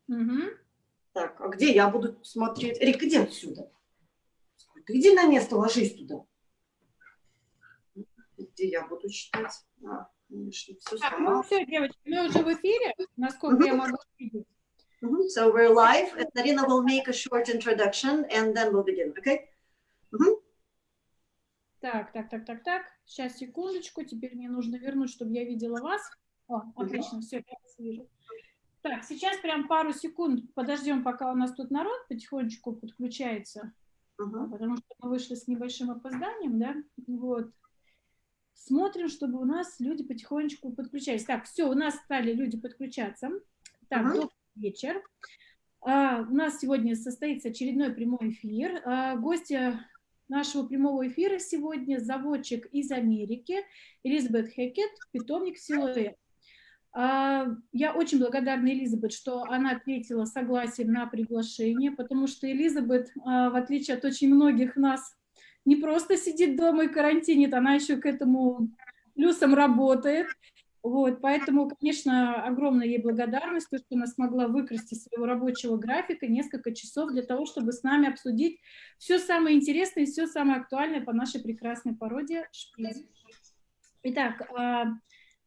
Угу. Так, а где я буду смотреть? Рик, иди отсюда. Ты иди на место, ложись туда. Где я буду читать? Конечно, все Так, ну сломал. все, девочки, мы уже в эфире, насколько я могу видеть. So we're live, and Marina will make a short introduction, and then we'll begin, okay? Так. Сейчас, секундочку. Теперь мне нужно вернуть, чтобы я видела вас. О, отлично, все, я вас вижу. Так, сейчас прям пару секунд подождем, пока у нас тут народ потихонечку подключается, потому что мы вышли с небольшим опозданием, да, вот. Смотрим, чтобы у нас люди потихонечку подключались. Так, все, у нас стали люди подключаться. Так, добрый вечер. У нас сегодня состоится очередной прямой эфир. Гостья нашего прямого эфира сегодня заводчик из Америки Элизабет Heckert, питомник Силуэт. Я очень благодарна Элизабет, что она ответила согласием на приглашение, потому что Элизабет, в отличие от очень многих нас, не просто сидит дома и карантинит, она еще к этому плюсом работает. Вот, поэтому, конечно, огромная ей благодарность, что она смогла выкрасть из своего рабочего графика несколько часов для того, чтобы с нами обсудить все самое интересное и все самое актуальное по нашей прекрасной породе шпиц. Итак,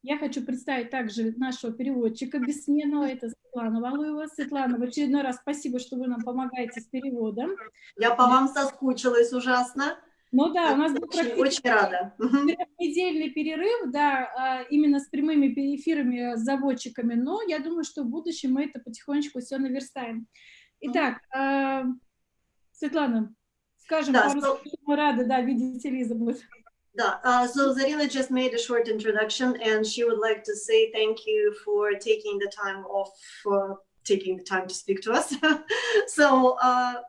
я хочу представить также нашего переводчика бессменного, это Светлана Валуева. Светлана, в очередной раз спасибо, что вы нам помогаете с переводом. Я по вам соскучилась ужасно. Ну да, у нас был очень рада. Недельный перерыв, да, именно с прямыми эфирами с заводчиками, но я думаю, что в будущем мы это потихонечку все наверстаем. Итак, Светлана, скажем пару слов, мы рады, да, видеть Элизабет. So Zarina just made a short introduction, and she would like to say thank you for taking the time off, taking the time to speak to us.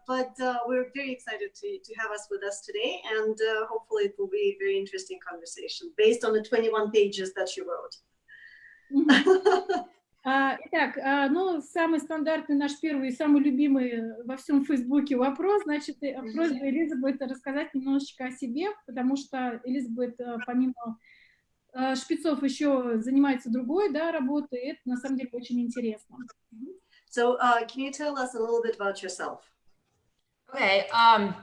But we're very excited to have us with us today, and hopefully it will be a very interesting conversation based on the 21 pages that she wrote. Итак, ну, самый стандартный наш первый и самый любимый во всем Фейсбуке вопрос, значит, просьба Элизабет рассказать немножечко о себе, потому что Элизабет, помимо шпицов, еще занимается другой, да, работой, и это на самом деле очень интересно. So, can you tell us a little bit about yourself? Okay, I'm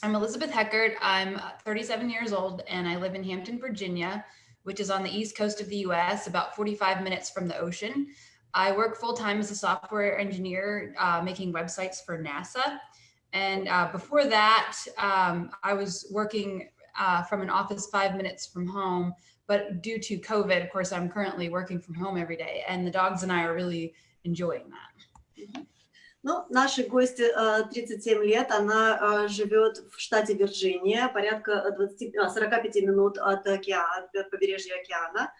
Elizabeth Heckert. I'm 37 years old, and I live in Hampton, Virginia, which is on the east coast of the US, about 45 minutes from the ocean. I work full-time as a software engineer, making websites for NASA. And before that, I was working from an office 5 minutes from home, but due to COVID, of course, I'm currently working from home every day, and the dogs and I are really enjoying that. Ну, нашей гости 37 лет, она живет в штате Вирджиния, порядка 45 минут от побережья океана.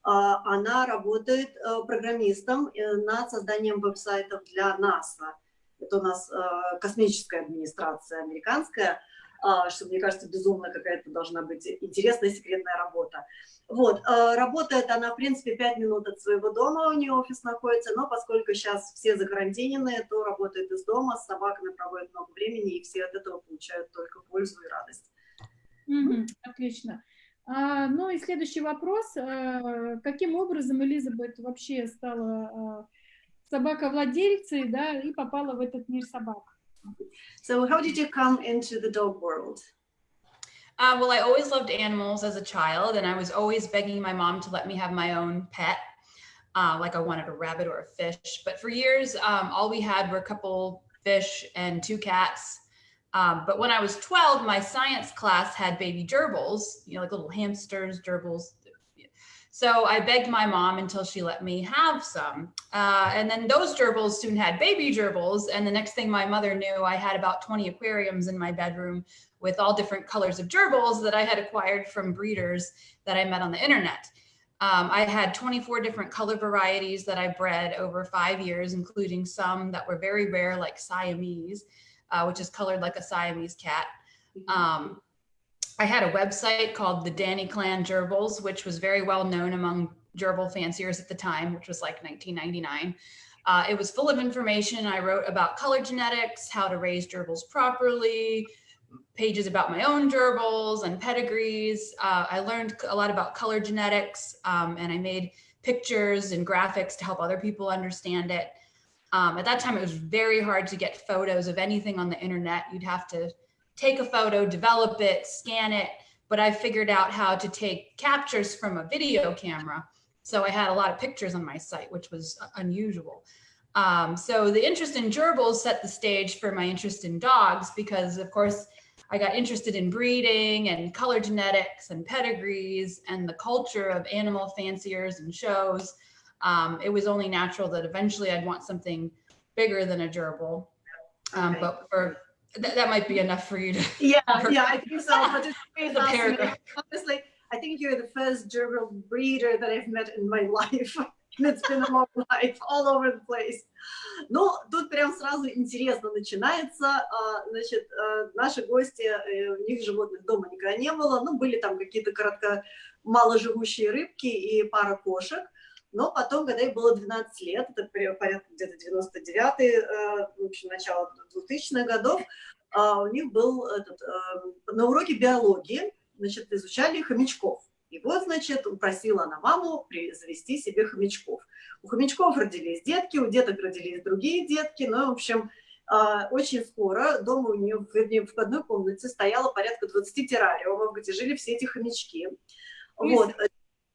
Она работает программистом над созданием веб-сайтов для НАСА. Это у нас космическая администрация американская, что, мне кажется, безумно какая-то должна быть интересная секретная работа. Вот, работает она, в принципе, 5 минут от своего дома, у нее офис находится, но поскольку сейчас все закарантинены, то работает из дома, с собаками проводит много времени, и все от этого получают только пользу и радость. Отлично. Ну и следующий вопрос. Каким образом Элизабет вообще стала собаковладельцей, да, и попала в этот мир собак? So how did you come into the dog world? Well, I always loved animals as a child, and I was always begging my mom to let me have my own pet, like I wanted a rabbit or a fish. But for years, all we had were a couple fish and 2 cats. But when I was 12, my science class had baby gerbils, you know, like little hamsters, gerbils. So I begged my mom until she let me have some. And then those gerbils soon had baby gerbils. And the next thing my mother knew, I had about 20 aquariums in my bedroom with all different colors of gerbils that I had acquired from breeders that I met on the internet. I had 24 different color varieties that I bred over 5 years, including some that were very rare, like Siamese, which is colored like a Siamese cat. I had a website called the Danny Clan Gerbils, which was very well known among gerbil fanciers at the time, which was like 1999. It was full of information. I wrote about color genetics, how to raise gerbils properly, pages about my own gerbils and pedigrees. I learned a lot about color genetics, and I made pictures and graphics to help other people understand it. At that time, it was very hard to get photos of anything on the internet. You'd have to take a photo, develop it, scan it. But I figured out how to take captures from a video camera. So I had a lot of pictures on my site, which was unusual. So the interest in gerbils set the stage for my interest in dogs because, of course, I got interested in breeding and color genetics and pedigrees and the culture of animal fanciers and shows. It was only natural that eventually I'd want something bigger than a gerbil. Okay. But for that might be enough for you to. Yeah, I think so. But it's very The fascinating. paragraph. Honestly, I think you're the first gerbil breeder that I've met in my life. And it's been a long life, all over the place. Но тут прям сразу интересно начинается. Значит, наши гости, у них животных дома никогда не было. Ну, были там какие-то маложивущие рыбки и пара кошек. Но потом, когда ей было 12 лет, это порядка где-то 99-й, в общем, начало 2000-х годов, у них был на уроке биологии, значит, изучали хомячков. И вот, значит, упросила она маму завести себе хомячков. У хомячков родились детки, у деток родились другие детки. Ну, в общем, очень скоро дома у нее, вернее, в одной комнате стояло порядка 20 террариумов, где жили все эти хомячки. Крысы. Вот,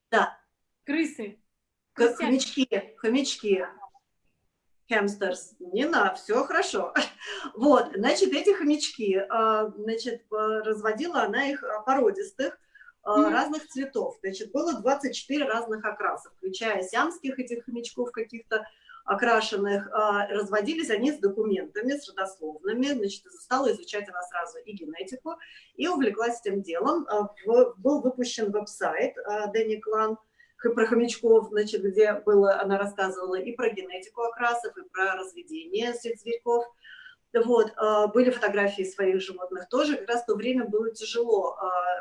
да. Крысы. Хомячки. Hamsters. Не на, все хорошо. Вот, значит, эти хомячки, значит, разводила она их породистых, разных цветов. Значит, было 24 разных окрасов, включая сиамских этих хомячков каких-то окрашенных. Разводились они с документами, с родословными. Значит, стала изучать она сразу и генетику, и увлеклась этим делом. Был выпущен веб-сайт Дэнни Клан про хомячков, значит, где она рассказывала и про генетику окрасов, и про разведение всех зверьков. Вот, были фотографии своих животных тоже. Как раз в то время было тяжело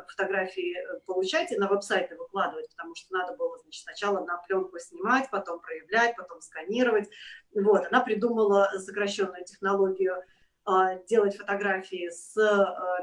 фотографии получать и на веб-сайты выкладывать, потому что надо было, значит, сначала на пленку снимать, потом проявлять, потом сканировать. Вот, она придумала сокращенную технологию делать фотографии с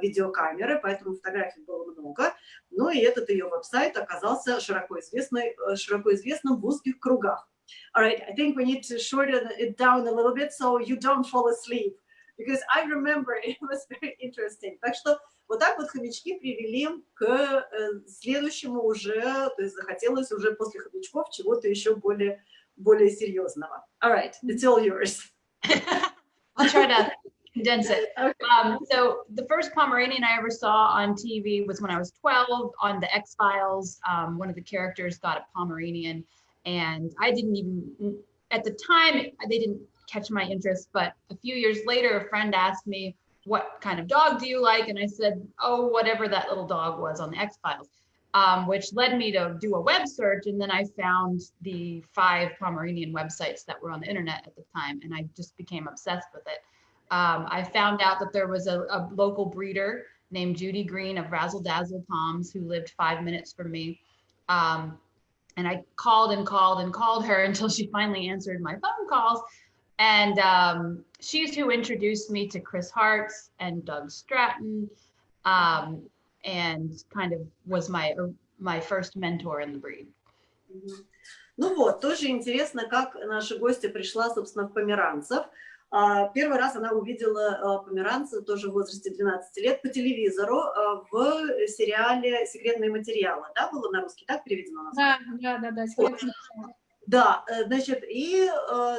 видеокамеры, поэтому фотографий было много. Ну и этот ее веб-сайт оказался широко известным в узких кругах. All right, I think we need to shorten it down a little bit so you don't fall asleep. Because I remember it was very interesting. Так что вот так вот хомячки привели к следующему уже, то есть захотелось уже после хомячков чего-то еще более серьезного. All right, it's all yours. I'll try to condense it. So the first Pomeranian I ever saw on TV was when I was 12 on the X-Files. One of the characters got a Pomeranian, and I didn't even, at the time, they didn't catch my interest, but a few years later, a friend asked me, what kind of dog do you like? And I said, oh, whatever that little dog was on the X-Files, which led me to do a web search. And then I found the 5 Pomeranian websites that were on the internet at the time, and I just became obsessed with it. I found out that there was a local breeder named Judy Green of Razzle Dazzle Poms who lived 5 minutes from me. And I called and called and called her until she finally answered my phone calls. And she's who introduced me to Chris Hartz and Doug Stratton, and kind of was my first mentor in the breed. Ну вот, тоже интересно, как наша гостья пришла, собственно, в померанцев. Первый раз она увидела померанца тоже в возрасте 12 лет по телевизору в сериале «Секретные материалы». Да, было на русский, так переведено? Да, «Секретные материалы». Да, значит, и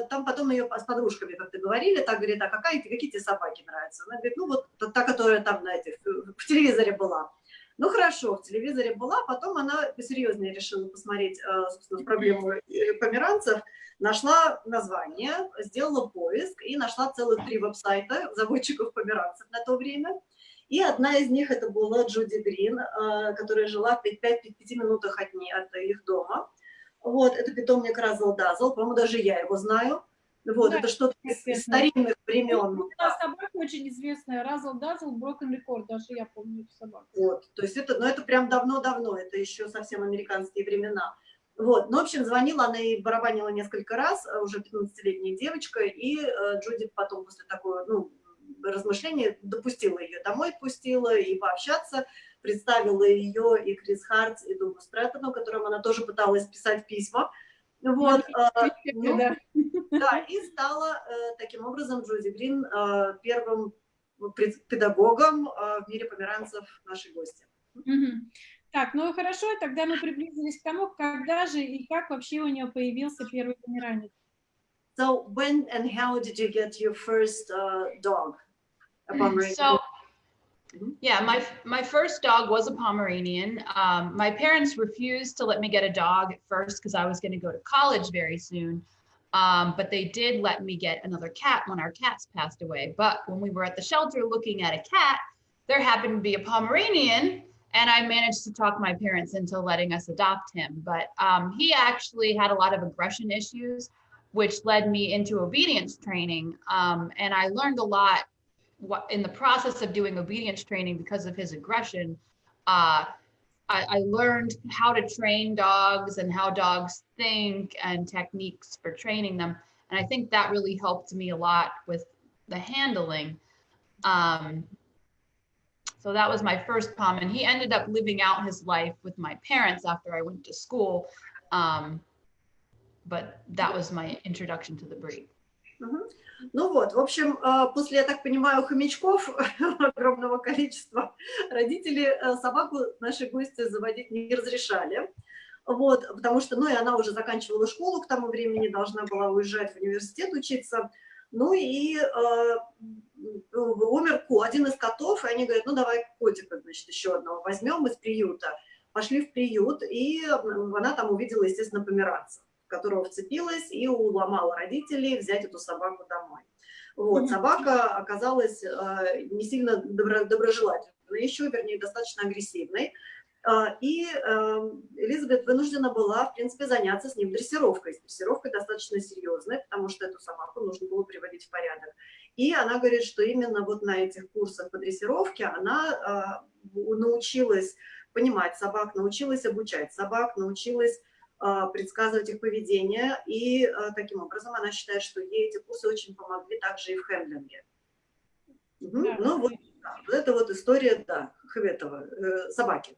там потом ее с подружками как-то говорили, так говорит, а какие тебе собаки нравятся? Она говорит, ну вот та, которая там, знаете, в телевизоре была. Ну хорошо, в телевизоре была, потом она посерьезнее решила посмотреть, собственно, проблему померанцев, нашла название, сделала поиск и нашла целых 3 веб-сайта заводчиков померанцев на то время. И одна из них это была Джуди Грин, которая жила в 5 минутах от их дома. Вот, это питомник Razzle Dazzle, по-моему, даже я его знаю. Вот, да, это что-то из старинных времен. Собака очень известная, Razzle Dazzle, Broken Record, даже я помню эту собаку. Вот, то есть это, ну, это прям давно-давно, это еще совсем американские времена. Вот, ну, в общем, звонила она и барабанила несколько раз, уже 15-летняя девочка, и Джуди потом после такого, ну, размышления допустила ее домой, пустила и пообщаться, представила ее и Крис Хартс, и Дугу Стрэттону, которым она тоже пыталась писать письма. Вот, ну, Да. да, и стала таким образом Джуди Грин первым педагогом в мире померанцев нашей гости. Мгм. Так, ну хорошо, тогда мы приблизились к тому, когда же и как вообще у нее появился первый померанец. So when and how did you get your first dog? A Pomeranian? So, yeah, my first dog was a Pomeranian. My parents refused to let me get a dog at first because I was going to go to college very soon. But they did let me get another cat when our cats passed away. But when we were at the shelter looking at a cat, there happened to be a Pomeranian, and I managed to talk my parents into letting us adopt him. But he actually had a lot of aggression issues, which led me into obedience training. And I learned a lot in the process of doing obedience training because of his aggression. I learned how to train dogs and how dogs think and techniques for training them. And I think that really helped me a lot with the handling. So that was my first pom, and he ended up living out his life with my parents after I went to school. But that was my introduction to the breed. Ну вот, в общем, после, я так понимаю, хомячков огромного количества, родители собаку нашей гости заводить не разрешали. Вот, потому что, ну, и она уже заканчивала школу к тому времени, должна была уезжать в университет учиться. Ну и умер один из котов, и они говорят, ну, давай котика, значит, еще одного возьмем из приюта. Пошли в приют, и она там увидела, естественно, померанца, в которого вцепилась и уломала родителей взять эту собаку домой. Вот, собака оказалась не сильно доброжелательной, еще, вернее, достаточно агрессивной. И Элизабет вынуждена была, в принципе, заняться с ним дрессировкой. Дрессировкой достаточно серьезной, потому что эту собаку нужно было приводить в порядок. И она говорит, что именно вот на этих курсах по дрессировке она научилась понимать собак, научилась обучать собак, научилась предсказывать их поведение. И таким образом она считает, что ей эти курсы очень помогли также и в хендлинге. Да. Ну вот, вот это вот история, да, этого собаки.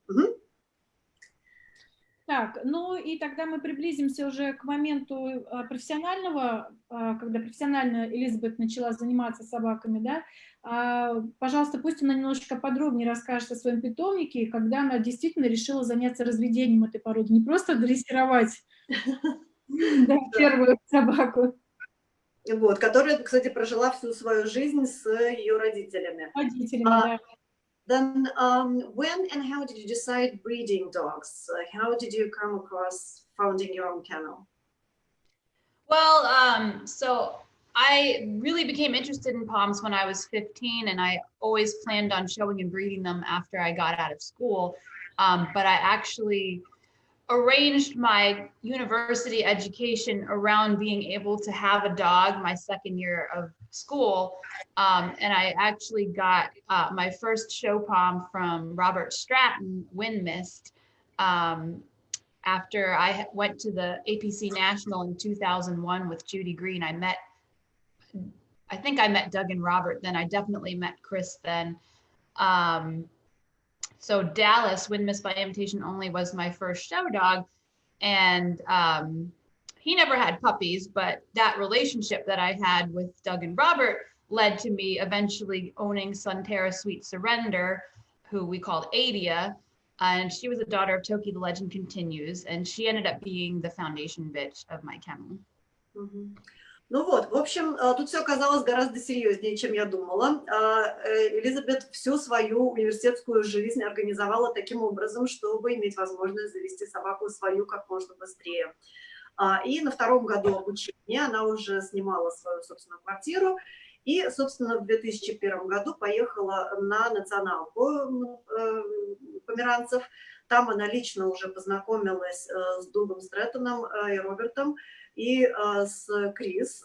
Так, ну и тогда мы приблизимся уже к моменту профессионального, когда профессионально Элизабет начала заниматься собаками, да. Пожалуйста, пусть она немножечко подробнее расскажет о своем питомнике, когда она действительно решила заняться разведением этой породы, не просто дрессировать первую собаку. Вот, которая, кстати, прожила всю свою жизнь с ее родителями. Родителями, да. Then when and how did you decide breeding dogs? How did you come across founding your own kennel? Well, so I really became interested in poms when I was 15, and I always planned on showing and breeding them after I got out of school. But I actually arranged my university education around being able to have a dog my second year of school. And I actually got my first show pom from Robert Stratton, Wind Mist, after I went to the APC National in 2001 with Judy Green. I think I met Doug and Robert then. I definitely met Chris then. So Dallas, Wind Mist by Invitation Only, was my first show dog. And he never had puppies, but that relationship that I had with Doug and Robert led to me eventually owning Sunterra Sweet Surrender, who we called Adia. And she was a daughter of Toki, the legend continues. And she ended up being the foundation bitch of my kennel. Ну вот, в общем, тут все оказалось гораздо серьезнее, чем я думала. Элизабет всю свою университетскую жизнь организовала таким образом, чтобы иметь возможность завести собаку свою как можно быстрее. И на втором году обучения она уже снимала свою собственную квартиру. И, собственно, в 2001 году поехала на националку померанцев. Там она лично уже познакомилась с Дугом Стрэттоном и Робертом, и с Крис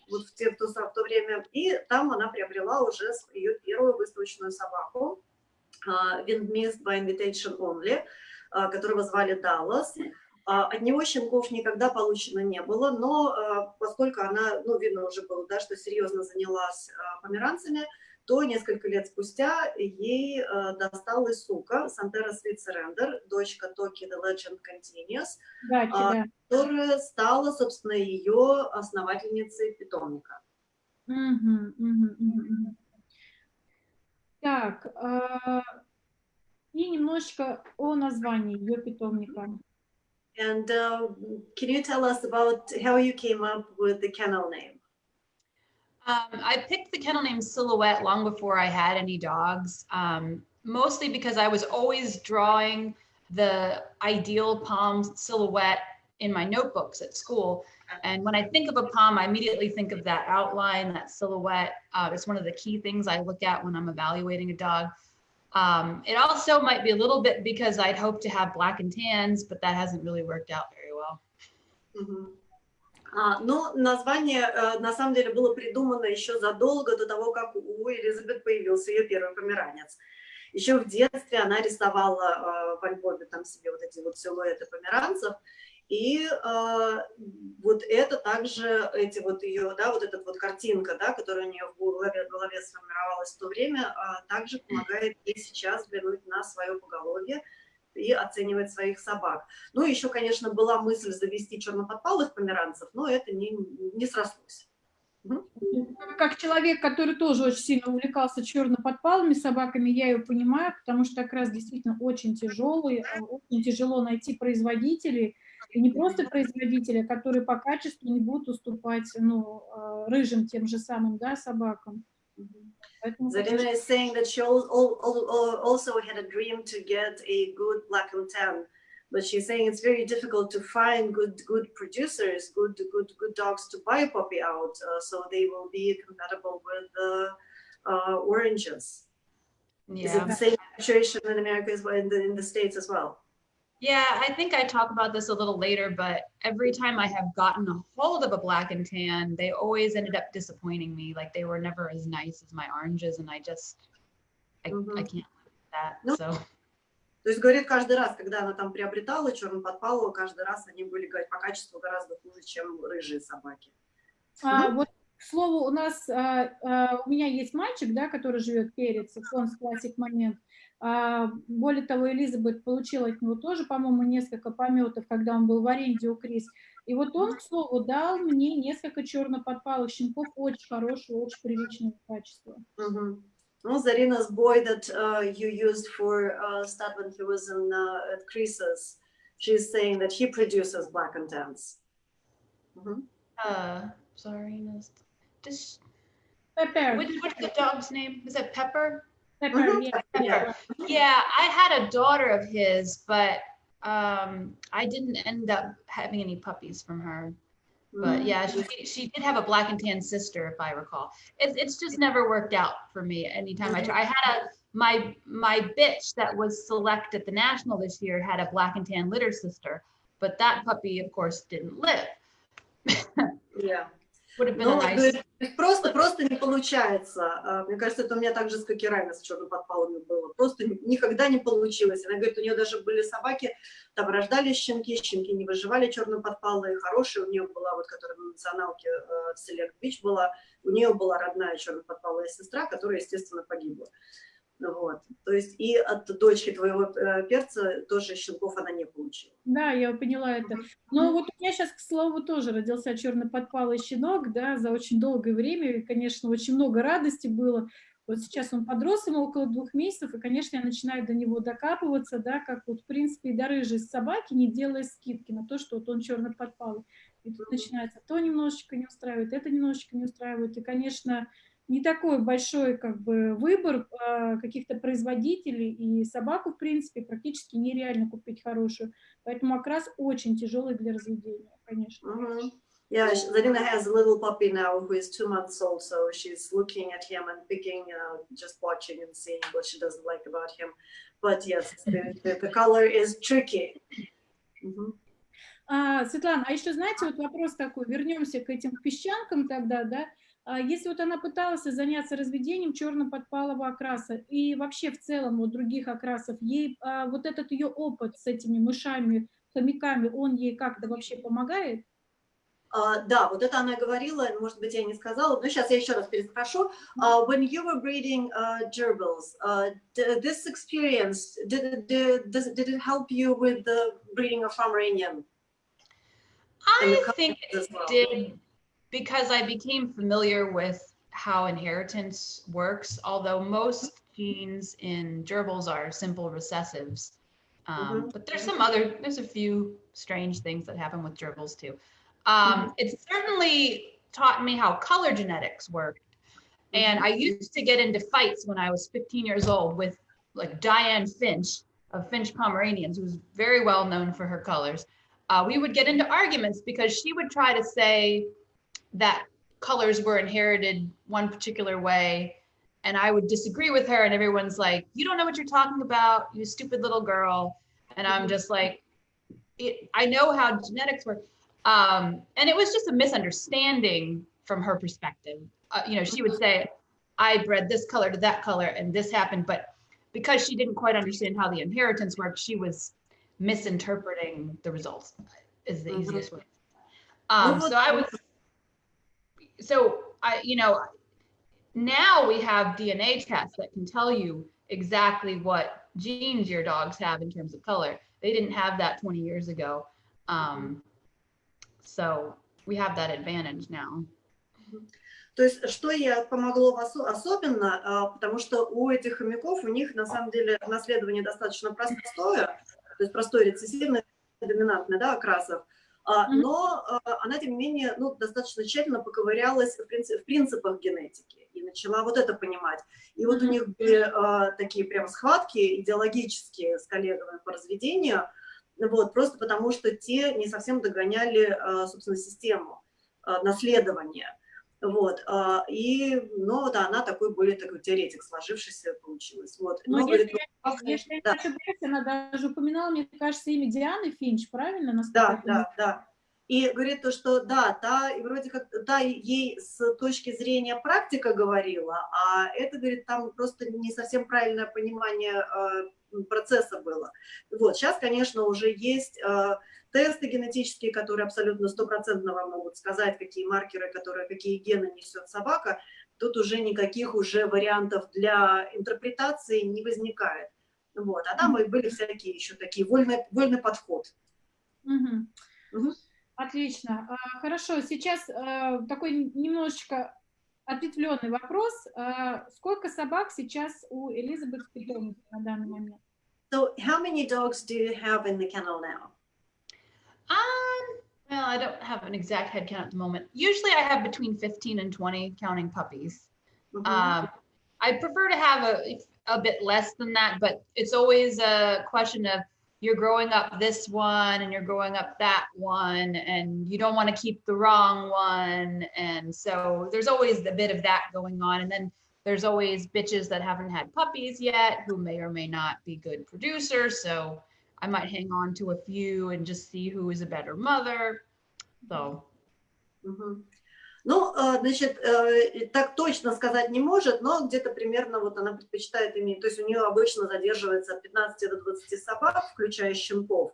вот в то время. И там она приобрела уже ее первую выставочную собаку, Wind Mist by Invitation Only, которого звали Даллас. От него щенков никогда получено не было, но поскольку она, ну, видно уже было, да, что серьезно занялась померанцами, то несколько лет спустя ей досталась сука Santera Sweet Surrender, дочка Токи The Legend Continues, Да. которая стала, собственно, ее основательницей питомника. Мгм. Так, и немножечко о названии ее питомника. And can you tell us about how you came up with the kennel name? I picked the kennel name Silhouette long before I had any dogs, mostly because I was always drawing the ideal palm silhouette in my notebooks at school. And when I think of a palm, I immediately think of that outline, that silhouette. It's one of the key things I look at when I'm evaluating a dog. It also might be a little bit because I'd hoped to have black and tans, but that hasn't really worked out very well. Но название, на самом деле, было придумано еще задолго до того, как у Элизабет появился ее первый померанец. Еще в детстве она рисовала в альбоме там себе вот эти вот силуэты померанцев, и вот это также, эти вот ее, да, вот эта вот картинка, да, которая у нее в голове сформировалась в то время, также помогает ей сейчас взглянуть на свое поголовье и оценивать своих собак. Ну, еще, конечно, была мысль завести черноподпалых померанцев, но это не срослось. Как человек, который тоже очень сильно увлекался черноподпалыми собаками, я ее понимаю, потому что как раз действительно очень тяжело найти производителей, и не просто производителя, которые по качеству не будут уступать, ну, рыжим тем же самым, да, собакам. Zarina is saying that she also had a dream to get a good black and tan, but she's saying it's very difficult to find good producers, good dogs to buy puppy out, so they will be compatible with the oranges. Yeah. Is it the same situation in America as well, in the States as well? Yeah, I think I talk about this a little later, but every time I have gotten a hold of a black and tan, they always ended up disappointing me. Like they were never as nice as my oranges, and I can't live with that. Ну, so. То есть, говорит, каждый раз, когда она там приобретала черноподпалого, каждый раз они были по качеству гораздо хуже, чем рыжие собаки. Вот, к слову, у меня есть мальчик, да, который живет перец, он в классик момент. Более того, Элизабет получила от него тоже, по-моему, несколько пометов, когда он был в аренде у Крис. И вот он, к слову, дал мне несколько черноподпалых щенков очень хорошего, очень приличного качества. Ну, Zarina's boy that you used for stud when he was at Chris's, she's saying that he produces black and tans. Sorry, Pepper. What's the dog's name? Is it Pepper? Pepper, Pepper. Yeah, I had a daughter of his, but I didn't end up having any puppies from her. But yeah, she did have a black and tan sister, if I recall. It's just never worked out for me. Anytime I had my bitch that was select at the national this year had a black and tan litter sister, but that puppy, of course, didn't live. Yeah. Would have been a nice. Просто не получается. Мне кажется, это у меня также с кокерами, с черноподпалыми было. Просто никогда не получилось. Она говорит, у нее даже были собаки, там рождались щенки не выживали черноподпалые, хорошие. У нее была, вот, которая на националке в Select Beach была, у нее была родная черноподпалая сестра, которая, естественно, погибла. Вот. То есть и от дочки твоего перца тоже щенков она не получила. Да, я поняла это. Но вот у меня сейчас, к слову, тоже родился черноподпалый щенок, да, за очень долгое время, и, конечно, очень много радости было. Вот сейчас он подрос, ему около 2 месяцев, и, конечно, я начинаю до него докапываться, да, как вот, в принципе, и до рыжей собаки, не делая скидки на то, что вот он черноподпалый. И тут начинается то немножечко не устраивает, это немножечко не устраивает, и, конечно, не такой большой как бы выбор каких-то производителей, и собаку, в принципе, практически нереально купить хорошую. Поэтому окрас очень тяжелый для разведения, конечно. Yeah, Zarina has a little puppy now who is 2 months old, so she's looking at him and picking, just watching and seeing what she doesn't like about him. But yes, the color is tricky. Светлана, а еще, знаете, вот вопрос такой, вернемся к этим песчанкам тогда, да? Если вот она пыталась заняться разведением черно-подпалого окраса и вообще в целом вот других окрасов, ей вот этот ее опыт с этими мышами, хомяками, он ей как-то вообще помогает? Да, вот это она говорила, может быть, я не сказала, но сейчас я еще раз переспрошу. When you were breeding gerbils, this experience, did it help you with the breeding of Pomeranian? I think it did, because I became familiar with how inheritance works, although most genes in gerbils are simple recessives. But there's a few strange things that happen with gerbils too. It certainly taught me how color genetics work. And I used to get into fights when I was 15 years old with like Diane Finch of Finch Pomeranians, who's very well known for her colors. We would get into arguments because she would try to say that colors were inherited one particular way, and I would disagree with her, and everyone's like, you don't know what you're talking about, you stupid little girl. And I'm just like, I know how genetics work. And it was just a misunderstanding from her perspective. She would say, I bred this color to that color and this happened, but because she didn't quite understand how the inheritance worked, she was misinterpreting the results is the easiest way. Now we have DNA tests that can tell you exactly what genes your dogs have in terms of color. They didn't have that 20 years ago. So we have that advantage now. То есть, что ей помогло особенно, потому что у этих хомяков, у них на самом деле наследование достаточно простое, то есть простое рецессивное, доминантное, да, окрасов, но она, тем не менее, достаточно тщательно поковырялась в принципах генетики и начала вот это понимать. И вот у них были такие прям схватки идеологические с коллегами по разведению, вот, просто потому что те не совсем догоняли, собственно, систему наследования. Вот, но вот она более такой теоретик сложившийся получилась. Вот. Но если я не ошибаюсь, она даже упоминала, мне кажется, имя Дианы Финч, правильно? Да. И говорит то, что да, вроде как та ей с точки зрения практика говорила, а это, говорит, там просто не совсем правильное понимание процесса было. Вот, сейчас, конечно, уже есть тесты генетические, которые абсолютно стопроцентно вам могут сказать, какие маркеры, какие гены несет собака. Тут уже никаких вариантов для интерпретации не возникает. Вот. А там были всякие еще такие вольный подход. Отлично. Хорошо. Сейчас такой немножечко ответвленный вопрос. Сколько собак сейчас у Элизабет в питомнике на данный момент? So, how many dogs do you have in the kennel now? Well, I don't have an exact head count at the moment. Usually I have between 15 and 20 counting puppies. I prefer to have a bit less than that, but it's always a question of you're growing up this one and you're growing up that one and you don't want to keep the wrong one. And so there's always a bit of that going on. And then there's always bitches that haven't had puppies yet who may or may not be good producers. So I might hang on to a few and just see who is a better mother. So. Ну, значит, так точно сказать не может, но где-то примерно вот она предпочитает иметь, то есть у нее обычно задерживается от 15 до 20 собак, включая щенков.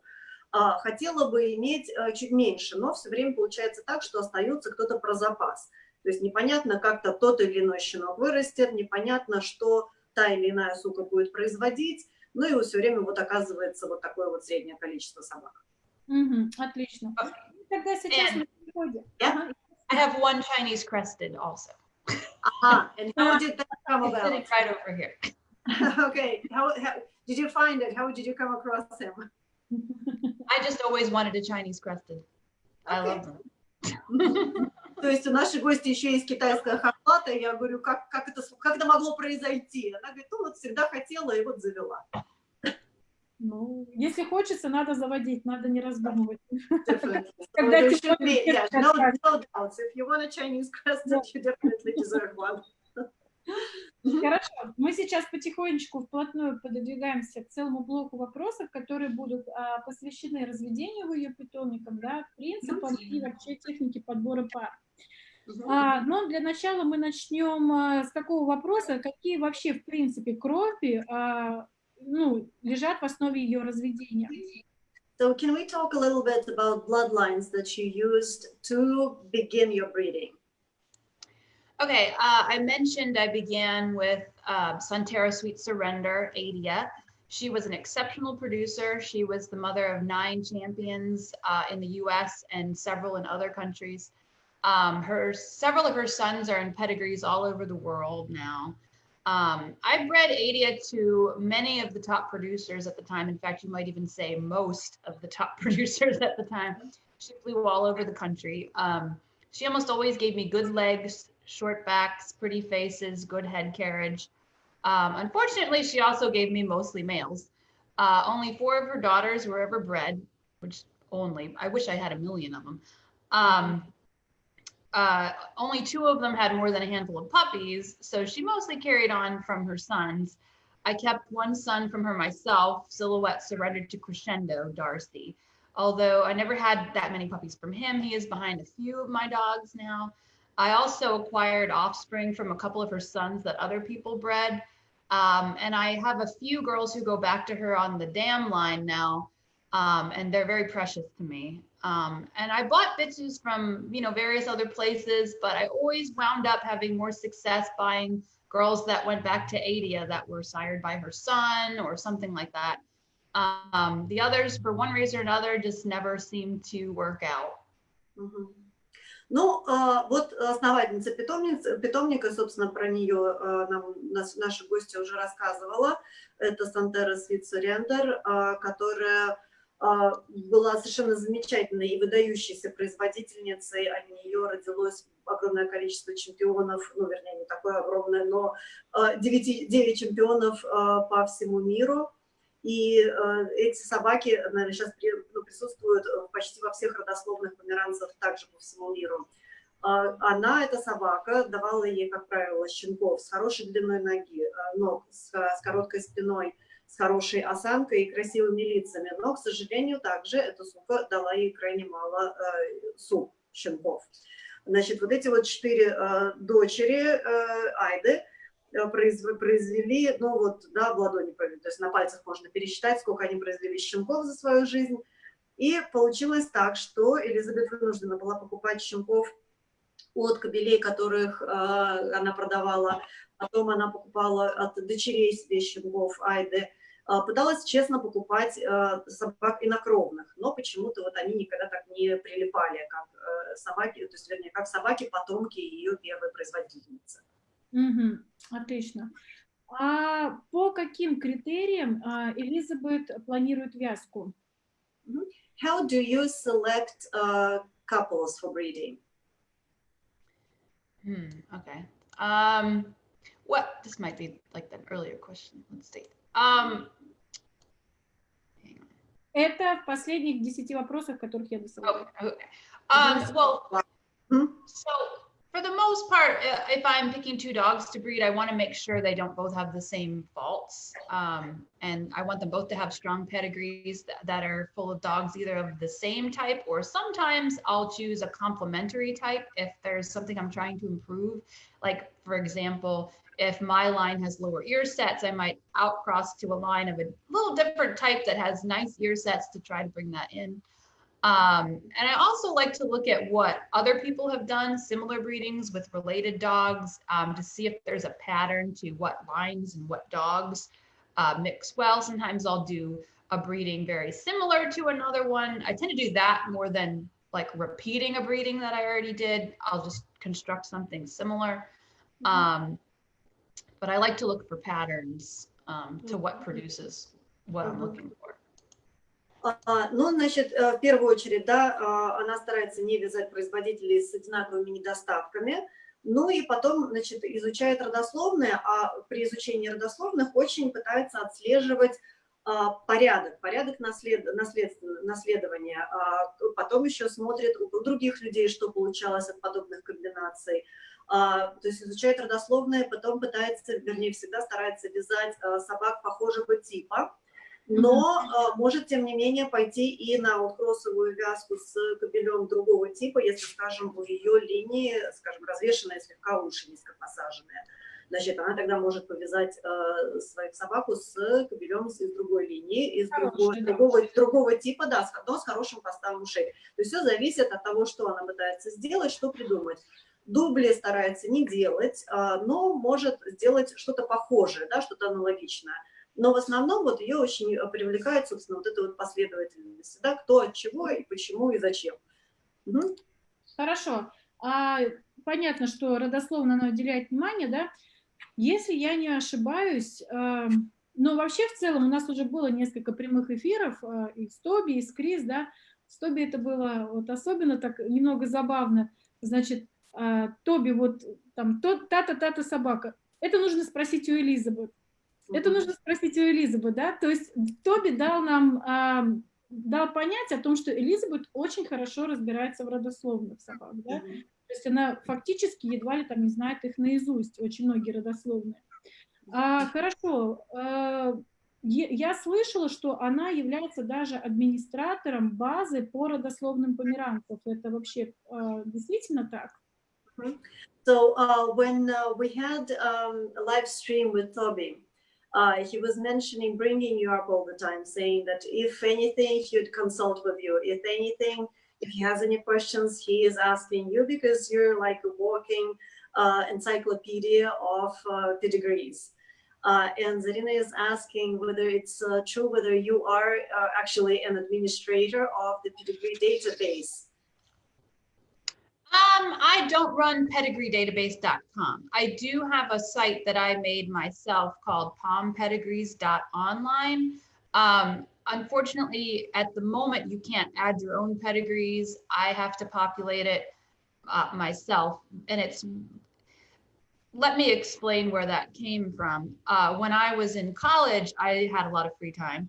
Хотела бы иметь чуть меньше, но все время получается так, что остается кто-то про запас. То есть непонятно, как-то тот или иной щенок вырастет, непонятно, что та или иная сука будет производить, ну и все время вот оказывается вот такое вот среднее количество собак. Отлично. Тогда сейчас мы переходим. I have one Chinese crested also. And how did that come about? He's sitting right over here. Okay, how did you find it? How did you come across him? I just always wanted a Chinese crested. I love them. То есть у нашей гости еще есть китайская хохлата, и я говорю, как это могло произойти? Она говорит, ну вот всегда хотела и вот завела. Ну, если хочется, надо заводить, надо не раздумывать. Когда no doubts. If you want a Chinese crested, you definitely deserve one. Хорошо, мы сейчас потихонечку вплотную пододвигаемся к целому блоку вопросов, которые будут посвящены разведению ее питомникам, да, принципам и вообще технике подбора пар. Но для начала мы начнем с такого вопроса, какие вообще в принципе крови лежат в основе ее разведения. So can we talk a little bit about bloodlines that you used to begin your breeding? Okay, I mentioned I began with Sunterra Sweet Surrender, Adia. She was an exceptional producer. She was the mother of 9 champions in the US and several in other countries. Several of her sons are in pedigrees all over the world now. I bred Adia to many of the top producers at the time. In fact, you might even say most of the top producers at the time. She flew all over the country. She almost always gave me good legs, short backs, pretty faces, good head carriage. Unfortunately, she also gave me mostly males. Only 4 of her daughters were ever bred, which I wish I had a million of them. Only 2 of them had more than a handful of puppies, so she mostly carried on from her sons. I kept 1 son from her myself. Silhouette surrendered to Crescendo, Darcy. Although I never had that many puppies from him, he is behind a few of my dogs now. I also acquired offspring from a couple of her sons that other people bred. And I have a few girls who go back to her on the dam line now, and they're very precious to me. And I bought bitches from, various other places, but I always wound up having more success buying girls that went back to Adia that were sired by her son or something like that. The others, for one reason or another, just never seemed to work out. Ну, вот основательница питомника, собственно, про нее наша гостья уже рассказывала. Это Sunterra Sweet Surrender, которая была совершенно замечательной и выдающейся производительницей. От нее родилось огромное количество чемпионов, ну, вернее, не такое огромное, но 9 чемпионов по всему миру. И эти собаки, наверное, сейчас присутствуют почти во всех родословных померанцев, также по всему миру. Эта собака, давала ей, как правило, щенков с хорошей длиной ноги, ног, с короткой спиной, с хорошей осанкой и красивыми лицами. Но, к сожалению, также эта сука дала ей крайне мало щенков. Значит, вот эти вот 4 дочери Айды произвели, ну вот, да, в ладони, то есть на пальцах можно пересчитать, сколько они произвели щенков за свою жизнь. И получилось так, что Элизабет вынуждена была покупать щенков от кобелей, которых она продавала, потом она покупала от дочерей себе щенков Айды, пыталась честно покупать собак инокровных, но почему-то вот они никогда так не прилипали, как собаки, то есть, вернее, как собаки, потомки ее первой производительницы. Отлично. А по каким критериям Элизабет планирует вязку? How do you select couples for breeding? Okay. This might be like that earlier question. Let's see. Это в последних 10 вопросах, которых я досылала. So for the most part, if I'm picking 2 dogs to breed, I want to make sure they don't both have the same faults. And I want them both to have strong pedigrees that are full of dogs either of the same type, or sometimes I'll choose a complementary type if there's something I'm trying to improve. Like, for example, if my line has lower ear sets, I might outcross to a line of a little different type that has nice ear sets to try to bring that in. And I also like to look at what other people have done, similar breedings with related dogs, to see if there's a pattern to what lines and what dogs mix well. Sometimes I'll do a breeding very similar to another one. I tend to do that more than like repeating a breeding that I already did. I'll just construct something similar. But I like to look for patterns to what produces what I'm looking for. Ну, значит, в первую очередь, да, она старается не вязать производителей с одинаковыми недостатками, ну и потом, значит, изучает родословные, а при изучении родословных очень пытается отслеживать порядок наследования, потом еще смотрит у других людей, что получалось от подобных комбинаций, то есть изучает родословные, потом пытается, вернее, всегда старается вязать собак похожего типа, но может, тем не менее, пойти и на ауткроссовую вязку с кобелем другого типа, если, скажем, у ее линии, скажем, развешенные слегка уши, низко посаженные. Значит, она тогда может повязать свою собаку с кобелем из другой линии, из Хороший, да. другого типа, да, но с хорошим поставом ушей. То есть все зависит от того, что она пытается сделать, что придумать. Дубли старается не делать, но может сделать что-то похожее, да, что-то аналогичное. Но в основном вот ее очень привлекает, собственно, вот эта вот последовательность, да, кто от чего и почему и зачем. Угу. Хорошо. Понятно, что родословно она уделяет внимание, да? Если я не ошибаюсь, но вообще в целом у нас уже было несколько прямых эфиров и с Тоби, и с Крис, да? С Тоби это было вот особенно так немного забавно. Значит, Тоби, вот там та-та-та-та собака. Это нужно спросить у Элизабет. Это нужно спросить у Элизабет, да? То есть Тоби дал нам дал понять о том, что Элизабет очень хорошо разбирается в родословных собак, да? То есть она фактически едва ли там не знает их наизусть, очень многие родословные. Хорошо. Я слышала, что она является даже администратором базы по родословным померанцев. Это вообще действительно так? So when we had a live stream with Toby, he was mentioning bringing you up all the time, saying that if anything, he'd consult with you. If anything, if he has any questions, he is asking you because you're like a walking encyclopedia of pedigrees. And Zarina is asking whether it's true, whether you are actually an administrator of the pedigree database. I don't run pedigreedatabase.com. I do have a site that I made myself called palmpedigrees.online. Unfortunately, at the moment, you can't add your own pedigrees. I have to populate it myself. And let me explain where that came from. When I was in college, I had a lot of free time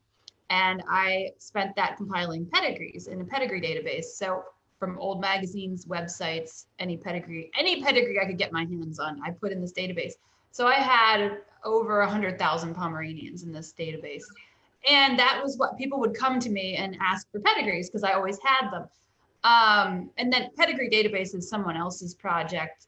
and I spent that compiling pedigrees in a pedigree database. So from old magazines, websites, any pedigree I could get my hands on, I put in this database. So I had over 100,000 Pomeranians in this database. And that was what people would come to me and ask for pedigrees because I always had them. And then pedigree database is someone else's project.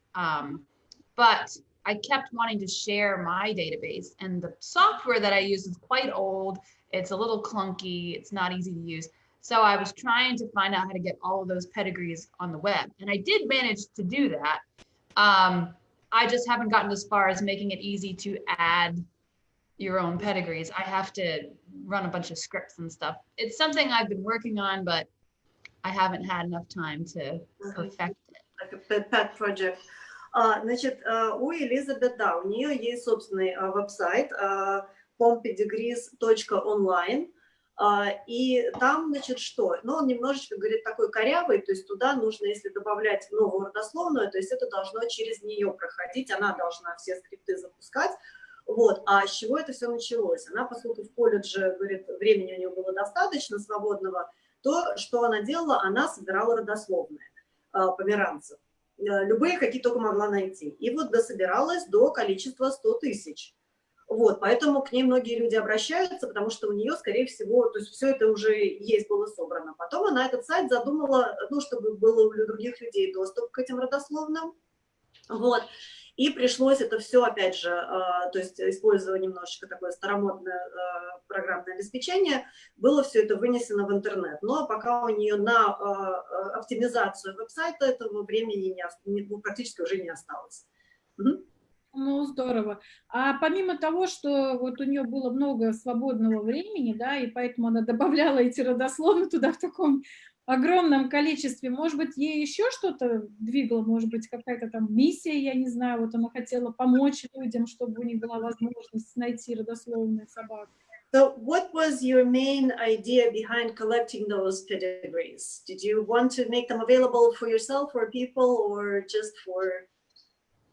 But I kept wanting to share my database, and the software that I use is quite old. It's a little clunky. It's not easy to use. So I was trying to find out how to get all of those pedigrees on the web. And I did manage to do that. I just haven't gotten as far as making it easy to add your own pedigrees. I have to run a bunch of scripts and stuff. It's something I've been working on, but I haven't had enough time to perfect it. Like a pet project. Значит, у Элизабет, да, у нее есть собственный веб-сайт pompedegrees.online, и там, значит, что? Ну, он немножечко, говорит, такой корявый, то есть туда нужно, если добавлять новую родословную, то есть это должно через нее проходить, она должна все скрипты запускать. Вот. А с чего это все началось? Она, поскольку в колледже, говорит, времени у нее было достаточно свободного, то, что она делала, она собирала родословные померанцев. Любые, какие только могла найти. И вот дособиралась до количества 100 тысяч. Вот, поэтому к ней многие люди обращаются, потому что у нее, скорее всего, то есть все это уже есть, было собрано. Потом она этот сайт задумала, ну, чтобы было у других людей доступ к этим родословным. Вот. И пришлось это все, опять же, то есть используя немножечко такое старомодное программное обеспечение, было все это вынесено в интернет. Но пока у нее на оптимизацию веб-сайта этого времени практически уже не осталось. Ну, здорово. А помимо того, что вот у нее было много свободного времени, да, и поэтому она добавляла эти родословные туда в таком огромном количестве, может быть, ей еще что-то двигало, может быть, какая-то там миссия, я не знаю, вот она хотела помочь людям, чтобы у них была возможность найти родословные собак. So what was your main idea behind collecting those pedigrees? Did you want to make them available for yourself or people or just for...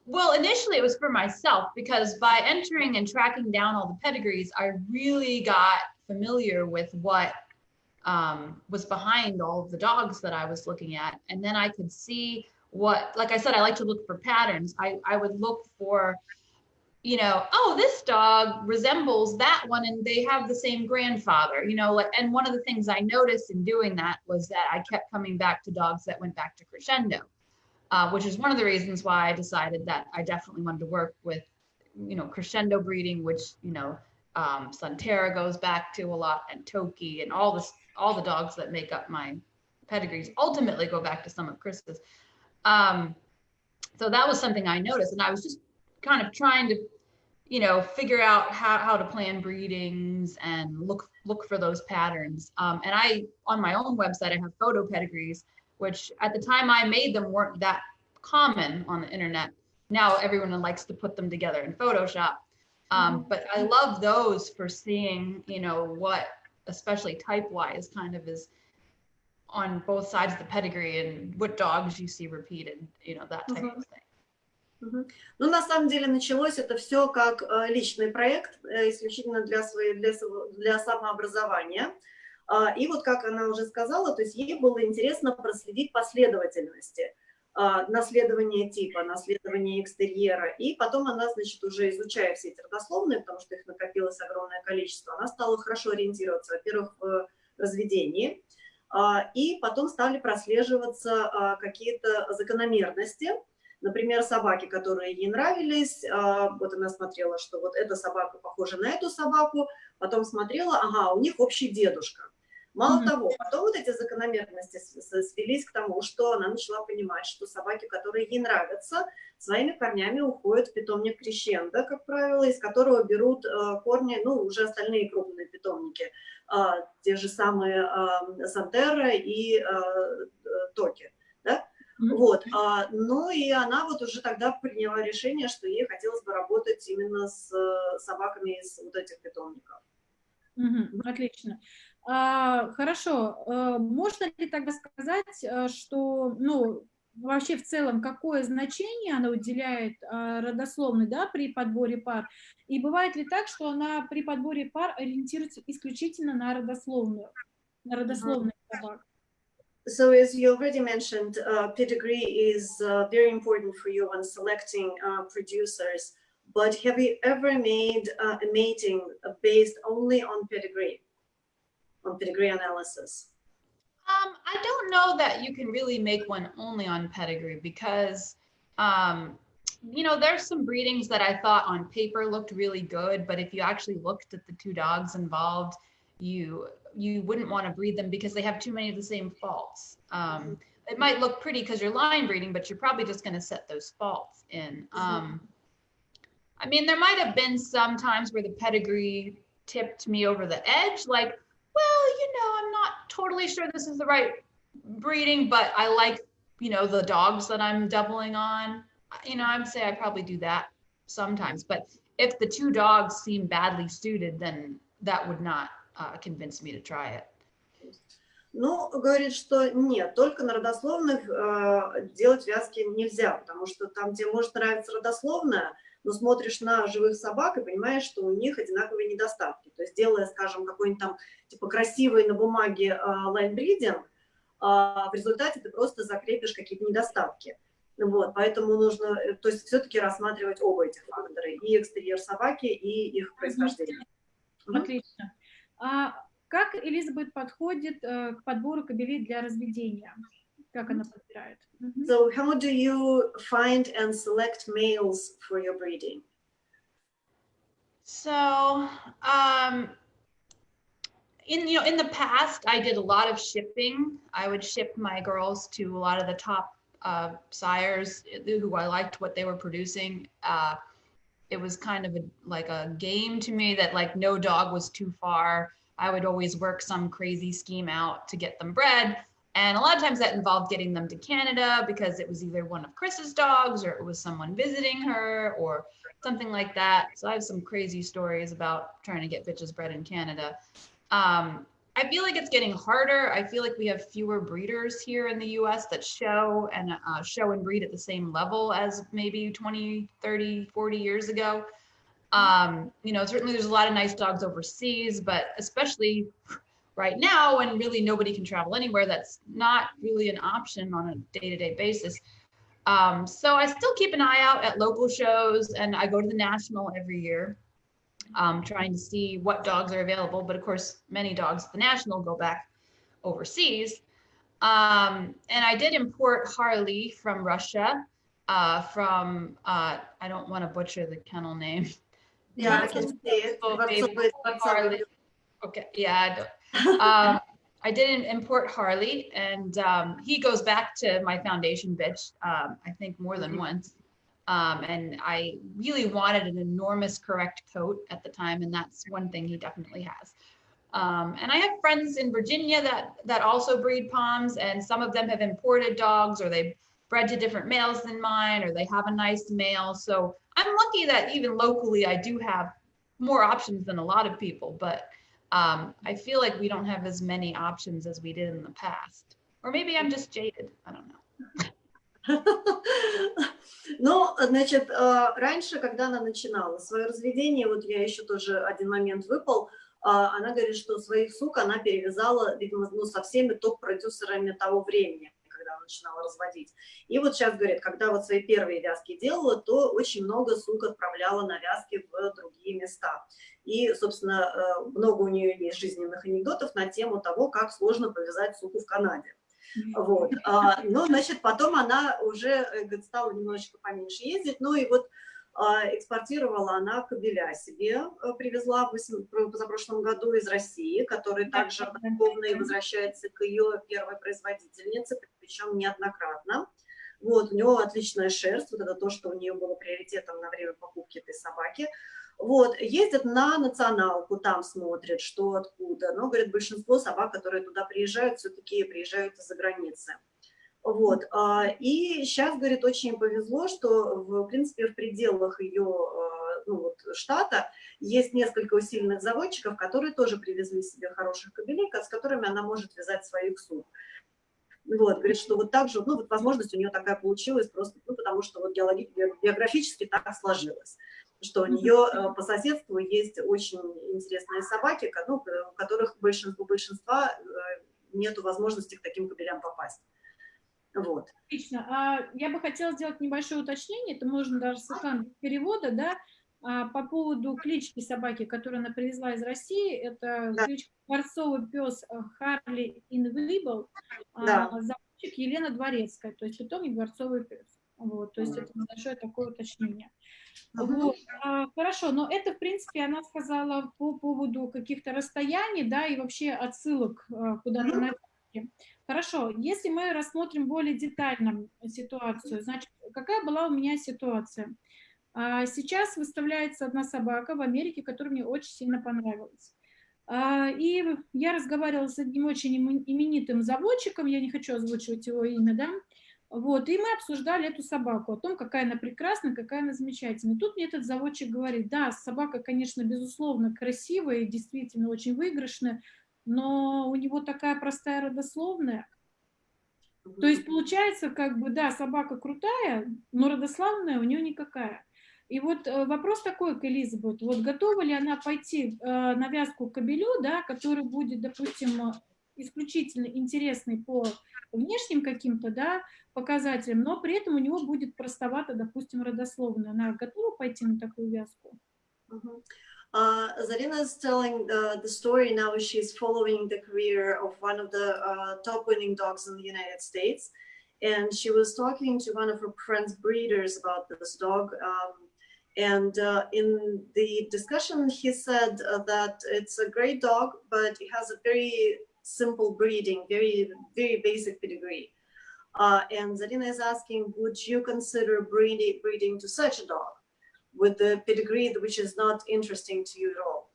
Well, initially it was for myself because by entering and tracking down all the pedigrees, I really got familiar with what was behind all of the dogs that I was looking at. And then I could see what, like I said, I like to look for patterns. I would look for, you know, oh, this dog resembles that one and they have the same grandfather, you know, like, and one of the things I noticed in doing that was that I kept coming back to dogs that went back to Crescendo. Which is one of the reasons why I decided that I definitely wanted to work with crescendo breeding, which, Sunterra goes back to a lot, and Toki, and all the dogs that make up my pedigrees ultimately go back to some of Chris's. So that was something I noticed, and I was just kind of trying to, figure out how to plan breedings and look for those patterns. And on my own website, I have photo pedigrees, which at the time I made them weren't that common on the internet. Now everyone likes to put them together in Photoshop. But I love those for seeing, what, especially type-wise, kind of is on both sides of the pedigree and what dogs you see repeated, that type of thing. Ну, на самом деле началось это все как личный проект, исключительно для самообразования. И вот как она уже сказала, то есть ей было интересно проследить последовательности, наследование типа, наследование экстерьера. И потом она, значит, уже изучая все эти родословные, потому что их накопилось огромное количество, она стала хорошо ориентироваться, во-первых, в разведении, и потом стали прослеживаться какие-то закономерности. Например, собаки, которые ей нравились, вот она смотрела, что вот эта собака похожа на эту собаку, потом смотрела, ага, у них общий дедушка. Мало того, потом вот эти закономерности свелись к тому, что она начала понимать, что собаки, которые ей нравятся, своими корнями уходят в питомник крещендо, как правило, из которого берут корни, уже остальные крупные питомники, те же самые Сантерра и Токи, да? Вот, ну и она вот уже тогда приняла решение, что ей хотелось бы работать именно с собаками из вот этих питомников. Отлично. Хорошо. Можно ли тогда сказать, что, вообще в целом, какое значение она уделяет родословной, да, при подборе пар? И бывает ли так, что она при подборе пар ориентируется исключительно на родословную собак? So as you already mentioned, pedigree is very important for you when selecting producers. But have you ever made a mating based only on pedigree analysis? I don't know that you can really make one only on pedigree because, there's some breedings that I thought on paper looked really good, but if you actually looked at the two dogs involved, you wouldn't want to breed them because they have too many of the same faults. It might look pretty because you're line breeding, but you're probably just going to set those faults in. I mean, there might have been some times where the pedigree tipped me over the edge, like, well, I'm not totally sure this is the right breeding, but I like, the dogs that I'm doubling on. I'd say I probably do that sometimes. But if the two dogs seem badly suited, then that would not convince me to try it. Ну, говорит, что нет, только на родословных делать вязки нельзя, потому что там, где может нравиться родословная, но смотришь на живых собак и понимаешь, что у них одинаковые недостатки. То есть делая, скажем, какой-нибудь там типа красивый на бумаге лайн-бридинг, в результате ты просто закрепишь какие-то недостатки. Вот, поэтому нужно, то есть все-таки рассматривать оба этих фактора, и экстерьер собаки, и их происхождение. Отлично. Как Элизабет подходит к подбору кобелей для разведения? Как она подбирает? So how do you find and select males for your breeding? So, in the past, I did a lot of shipping. I would ship my girls to a lot of the top sires who I liked what they were producing. It was kind of like a game to me that like no dog was too far. I would always work some crazy scheme out to get them bred. And a lot of times that involved getting them to Canada because it was either one of Chris's dogs or it was someone visiting her or something like that. So I have some crazy stories about trying to get bitches bred in Canada. I feel like it's getting harder. I feel like we have fewer breeders here in the US that show and breed at the same level as maybe 20, 30, 40 years ago. Certainly there's a lot of nice dogs overseas, but especially right now when really nobody can travel anywhere, that's not really an option on a day-to-day basis. So I still keep an eye out at local shows and I go to the national every year, trying to see what dogs are available. But of course, many dogs at the national go back overseas. And I did import Harley from Russia. from, I don't want to butcher the kennel name. Yeah, I can see it. Harley. Okay, yeah. I didn't import Harley, and he goes back to my foundation bitch, I think more than once. And I really wanted an enormous correct coat at the time, and that's one thing he definitely has. And I have friends in Virginia that also breed Poms, and some of them have imported dogs, or they bred to different males than mine, or they have a nice male. So I'm lucky that even locally I do have more options than a lot of people, but I feel like we don't have as many options as we did in the past. Or maybe I'm just jaded, I don't know. Ну, значит, раньше, когда она начинала свое разведение, вот я еще тоже один момент выпал, она говорит, что своих сук она перевязала, видимо, ну, со всеми топ-продюсерами того времени, когда она начинала разводить. И вот сейчас, говорит, когда вот свои первые вязки делала, то очень много сук отправляла на вязки в другие места. И, собственно, много у нее есть жизненных анекдотов на тему того, как сложно повязать суку в Канаде. Вот. Ну, значит, потом она уже, говорит, стала немножечко поменьше ездить, ну и вот экспортировала она кобеля себе, привезла в позапрошлом году из России, который также духовно возвращается к ее первой производительнице, причем неоднократно. Вот, у него отличная шерсть, вот это то, что у нее было приоритетом на время покупки этой собаки. Вот, ездят на националку, там смотрят, что откуда. Но, говорит, большинство собак, которые туда приезжают, все-таки приезжают из-за границы. Вот, и сейчас, говорит, очень повезло, что, в принципе, в пределах ее ну, вот, штата есть несколько усиленных заводчиков, которые тоже привезли себе хороших кобелей, с которыми она может вязать своих сук. Вот, говорит, что вот так же, ну, вот возможность у нее такая получилась просто, ну, потому что вот географически так сложилось, что у нее по соседству есть очень интересные собаки, ну, у которых большинства нету возможности к таким кобелям попасть. Вот. Отлично. Я бы хотела сделать небольшое уточнение, это можно даже с экрана перевода, да, по поводу клички собаки, которую она привезла из России. Это кличка дворцовый пес Харли Инвибл, заводчик Елена Дворецкая, то есть питомник дворцовый пес. Вот, то есть это небольшое такое уточнение. Вот, хорошо, но это, в принципе, она сказала по поводу каких-то расстояний, да, и вообще отсылок куда-то на вязки. Хорошо, если мы рассмотрим более детально ситуацию, значит, какая была у меня ситуация? Сейчас выставляется одна собака в Америке, которая мне очень сильно понравилась. И я разговаривала с одним очень именитым заводчиком, я не хочу озвучивать его имя, да, вот, и мы обсуждали эту собаку, о том, какая она прекрасная, какая она замечательная. И тут мне этот заводчик говорит, да, собака, конечно, безусловно, красивая и действительно очень выигрышная, но у него такая простая родословная. То есть получается, как бы, да, собака крутая, но родословная у нее никакая. И вот вопрос такой к Элизабет, вот готова ли она пойти на вязку к кобелю, да, который будет, допустим, исключительно интересный по внешним каким-то, да, показателям, но при этом у него будет простовато, допустим, родословная. Она готова пойти на такую вязку? Zarina is telling the story now. She's following the career of one of the top winning dogs in the United States. And she was talking to one of her friend's breeders about this dog. And in the discussion, he said that it's a great dog, but it has a very simple breeding, very, very basic pedigree. And Zarina is asking, would you consider breeding to such a dog with the pedigree which is not interesting to you at all?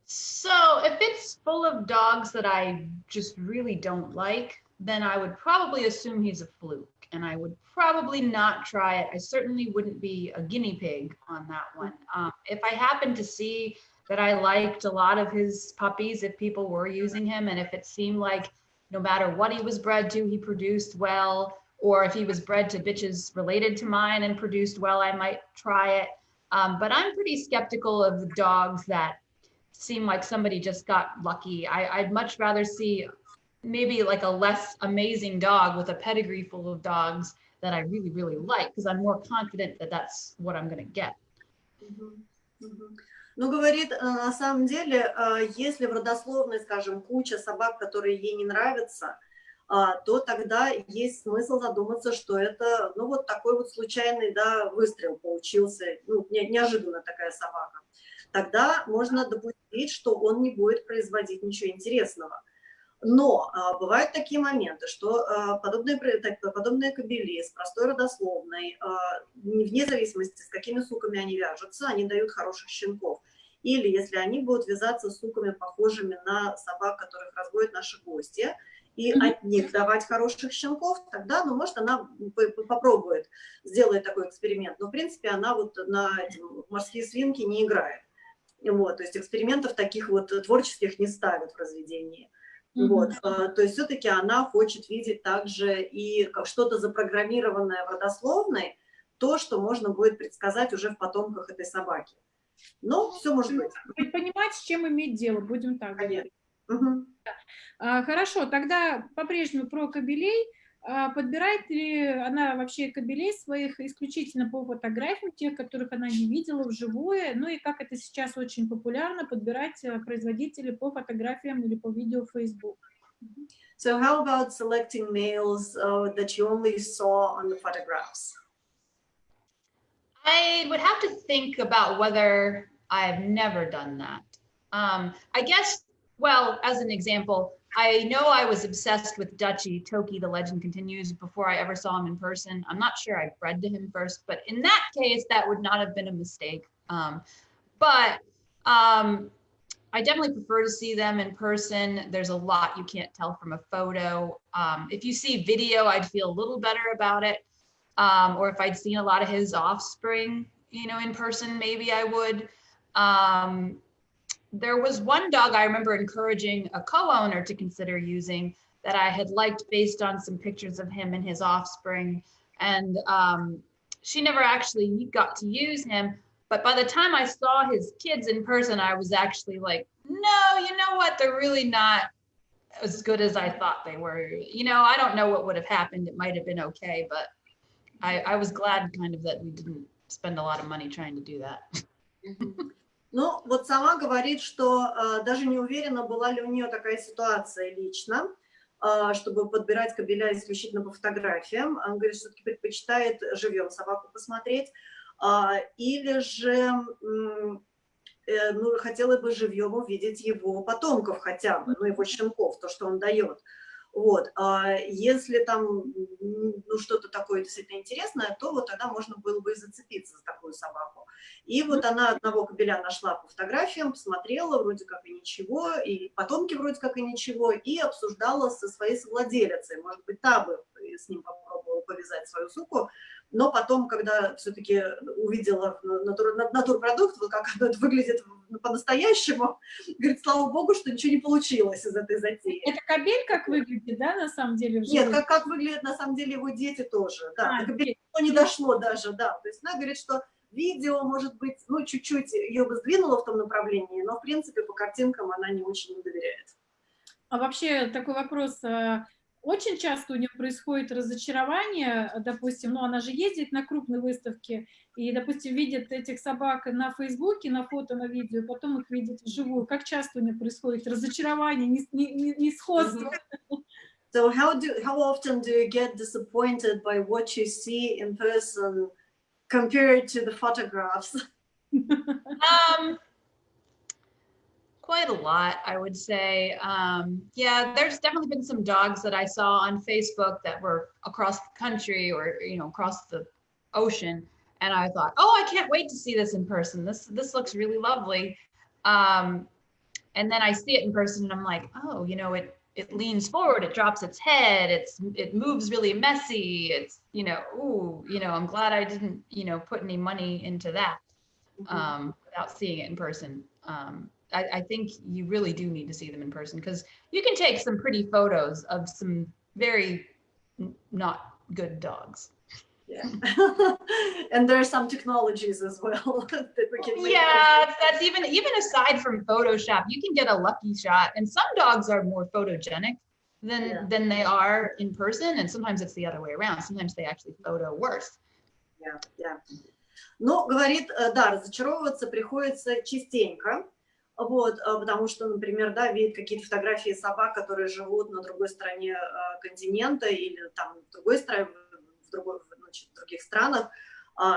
So if it's full of dogs that I just really don't like, then I would probably assume he's a fluke, and I would probably not try it. I certainly wouldn't be a guinea pig on that one. If I happen to see that I liked a lot of his puppies, if people were using him, and if it seemed like no matter what he was bred to, he produced well, or if he was bred to bitches related to mine and produced well, I might try it. But I'm pretty skeptical of the dogs that seem like somebody just got lucky. I'd much rather see maybe like a less amazing dog with a pedigree full of dogs that I really, really like, because I'm more confident that that's what I'm going to get. Ну, говорит, на самом деле, если в родословной, скажем, куча собак, которые ей не нравятся, то тогда есть смысл задуматься, что это, ну, вот такой вот случайный, да, выстрел получился, ну, неожиданно такая собака. Тогда можно допустить, что он не будет производить ничего интересного. Но бывают такие моменты, что подобные кобели с простой родословной, вне зависимости, с какими суками они вяжутся, они дают хороших щенков. Или если они будут вязаться с суками, похожими на собак, которых разводят наши гости, и от них давать хороших щенков, тогда, ну, может, она попробует, сделает такой эксперимент. Но, в принципе, она вот на морские свинки не играет. Вот, то есть экспериментов таких вот творческих не ставят в разведении. Вот, то есть все-таки она хочет видеть также и что-то запрограммированное в родословной, то, что можно будет предсказать уже в потомках этой собаки. Но все может быть. Понимать, с чем иметь дело, будем так говорить. Угу. Хорошо, тогда по-прежнему про кобелей. Подбирает ли она вообще кобелей своих исключительно по фотографиям, тех, которых она не видела вживую, ну и как это сейчас очень популярно, подбирать производителей по фотографиям или по видео в Facebook? So how about selecting males that you only saw on the photographs? I would have to think about whether I've never done that. I guess, well, as an example, I know I was obsessed with Dutchie, Toki, the legend continues, before I ever saw him in person. I'm not sure I bred to him first, but in that case, that would not have been a mistake. But I definitely prefer to see them in person. There's a lot you can't tell from a photo. If you see video, I'd feel a little better about it. Or if I'd seen a lot of his offspring, you know, in person, maybe I would. There was one dog I remember encouraging a co-owner to consider using that I had liked based on some pictures of him and his offspring. And she never actually got to use him. But by the time I saw his kids in person, I was actually like, no, you know what? They're really not as good as I thought they were. You know, I don't know what would have happened. It might have been okay, but I was glad kind of that we didn't spend a lot of money trying to do that. Ну, вот сама говорит, что даже не уверена, была ли у нее такая ситуация лично, чтобы подбирать кобеля исключительно по фотографиям. Она говорит, что все-таки предпочитает живьем собаку посмотреть, или же ну, хотела бы живьем увидеть его потомков хотя бы, ну, его щенков, то, что он дает. Вот. Если там ну, что-то такое действительно интересное, то вот тогда можно было бы и зацепиться за такую собаку. И вот она одного кобеля нашла по фотографиям, посмотрела, вроде как и ничего, и потомки вроде как и ничего, и обсуждала со своей совладелицей. Может быть, та бы с ним попробовала повязать свою суку, но потом, когда все-таки увидела натурпродукт, вот как оно выглядит по-настоящему, говорит, слава богу, что ничего не получилось из этой затеи. Это кобель как выглядит, да, на самом деле? Нет, как выглядят на самом деле его дети тоже, да. До кобеля не дошло даже, да. То есть она говорит, что видео, может быть, ну, чуть-чуть ее бы сдвинуло в том направлении, но, в принципе, по картинкам она не очень доверяет. А вообще такой вопрос. Очень часто у нее происходит разочарование, допустим, ну, она же ездит на крупные выставки, и, допустим, видит этих собак на Фейсбуке, на фото, на видео, потом их видит вживую. Как часто у нее происходит разочарование, несходство? So how often do you get disappointed by what you see in person compared to the photographs? Quite a lot, I would say. Yeah, there's definitely been some dogs that I saw on Facebook that were across the country or, you know, across the ocean. And I thought, oh, I can't wait to see this in person. This looks really lovely. And then I see it in person and I'm like, oh, you know, it leans forward, it drops its head, it moves really messy. It's, you know, ooh, you know, I'm glad I didn't, you know, put any money into that without seeing it in person. I think you really do need to see them in person because you can take some pretty photos of some very not good dogs. Yeah. And there are some technologies as well that we can make. Yeah, that's even aside from Photoshop, you can get a lucky shot. And some dogs are more photogenic than they are in person. And sometimes it's the other way around. Sometimes they actually photo worse. Yeah. Ну, говорит, да, разочаровываться приходится частенько. Вот, потому что, например, да, видит какие-то фотографии собак, которые живут на другой стороне континента или там в другой стране, значит, в других странах,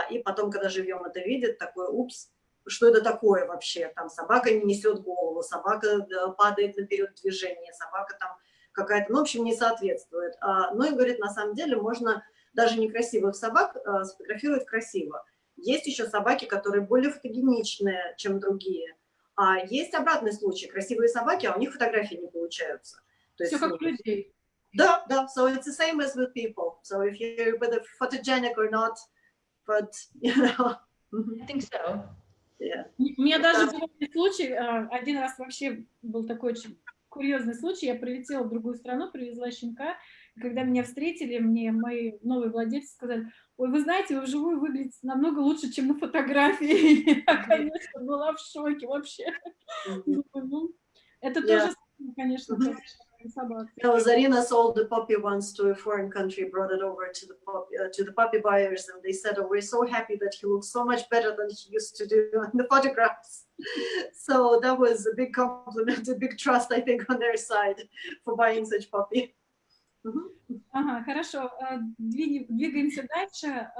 и потом, когда живем, это видит, такой, упс, что это такое вообще? Там собака не несет голову, собака падает наперед в движении, собака там какая-то, ну, в общем, не соответствует. Ну и, говорит, на самом деле можно даже некрасивых собак сфотографировать красиво. Есть еще собаки, которые более фотогеничные, чем другие. А есть обратный случай. Красивые собаки, а у них фотографии не получаются. То Все есть, как у людей. да, да. So it's the same as with people. So if you're whether photogenic or not, but, you know. I think so. Yeah. У меня даже был случай, один раз вообще был такой очень курьезный случай, я прилетела в другую страну, привезла щенка, и когда меня встретили, мне мои новые владельцы сказали: ой, вы знаете, вы вживую выглядите намного лучше, чем на фотографии. Я, конечно, была в шоке вообще. Ну, это тоже, конечно, собака. No, Zarina sold the puppy once to a foreign country, brought it over to the puppy buyers, and they said, oh, we're so happy that he looks so much better than he used to do in the photographs. So that was a big compliment, a big trust, I think, on their side for buying such puppy. Ага, хорошо. Двигаемся дальше.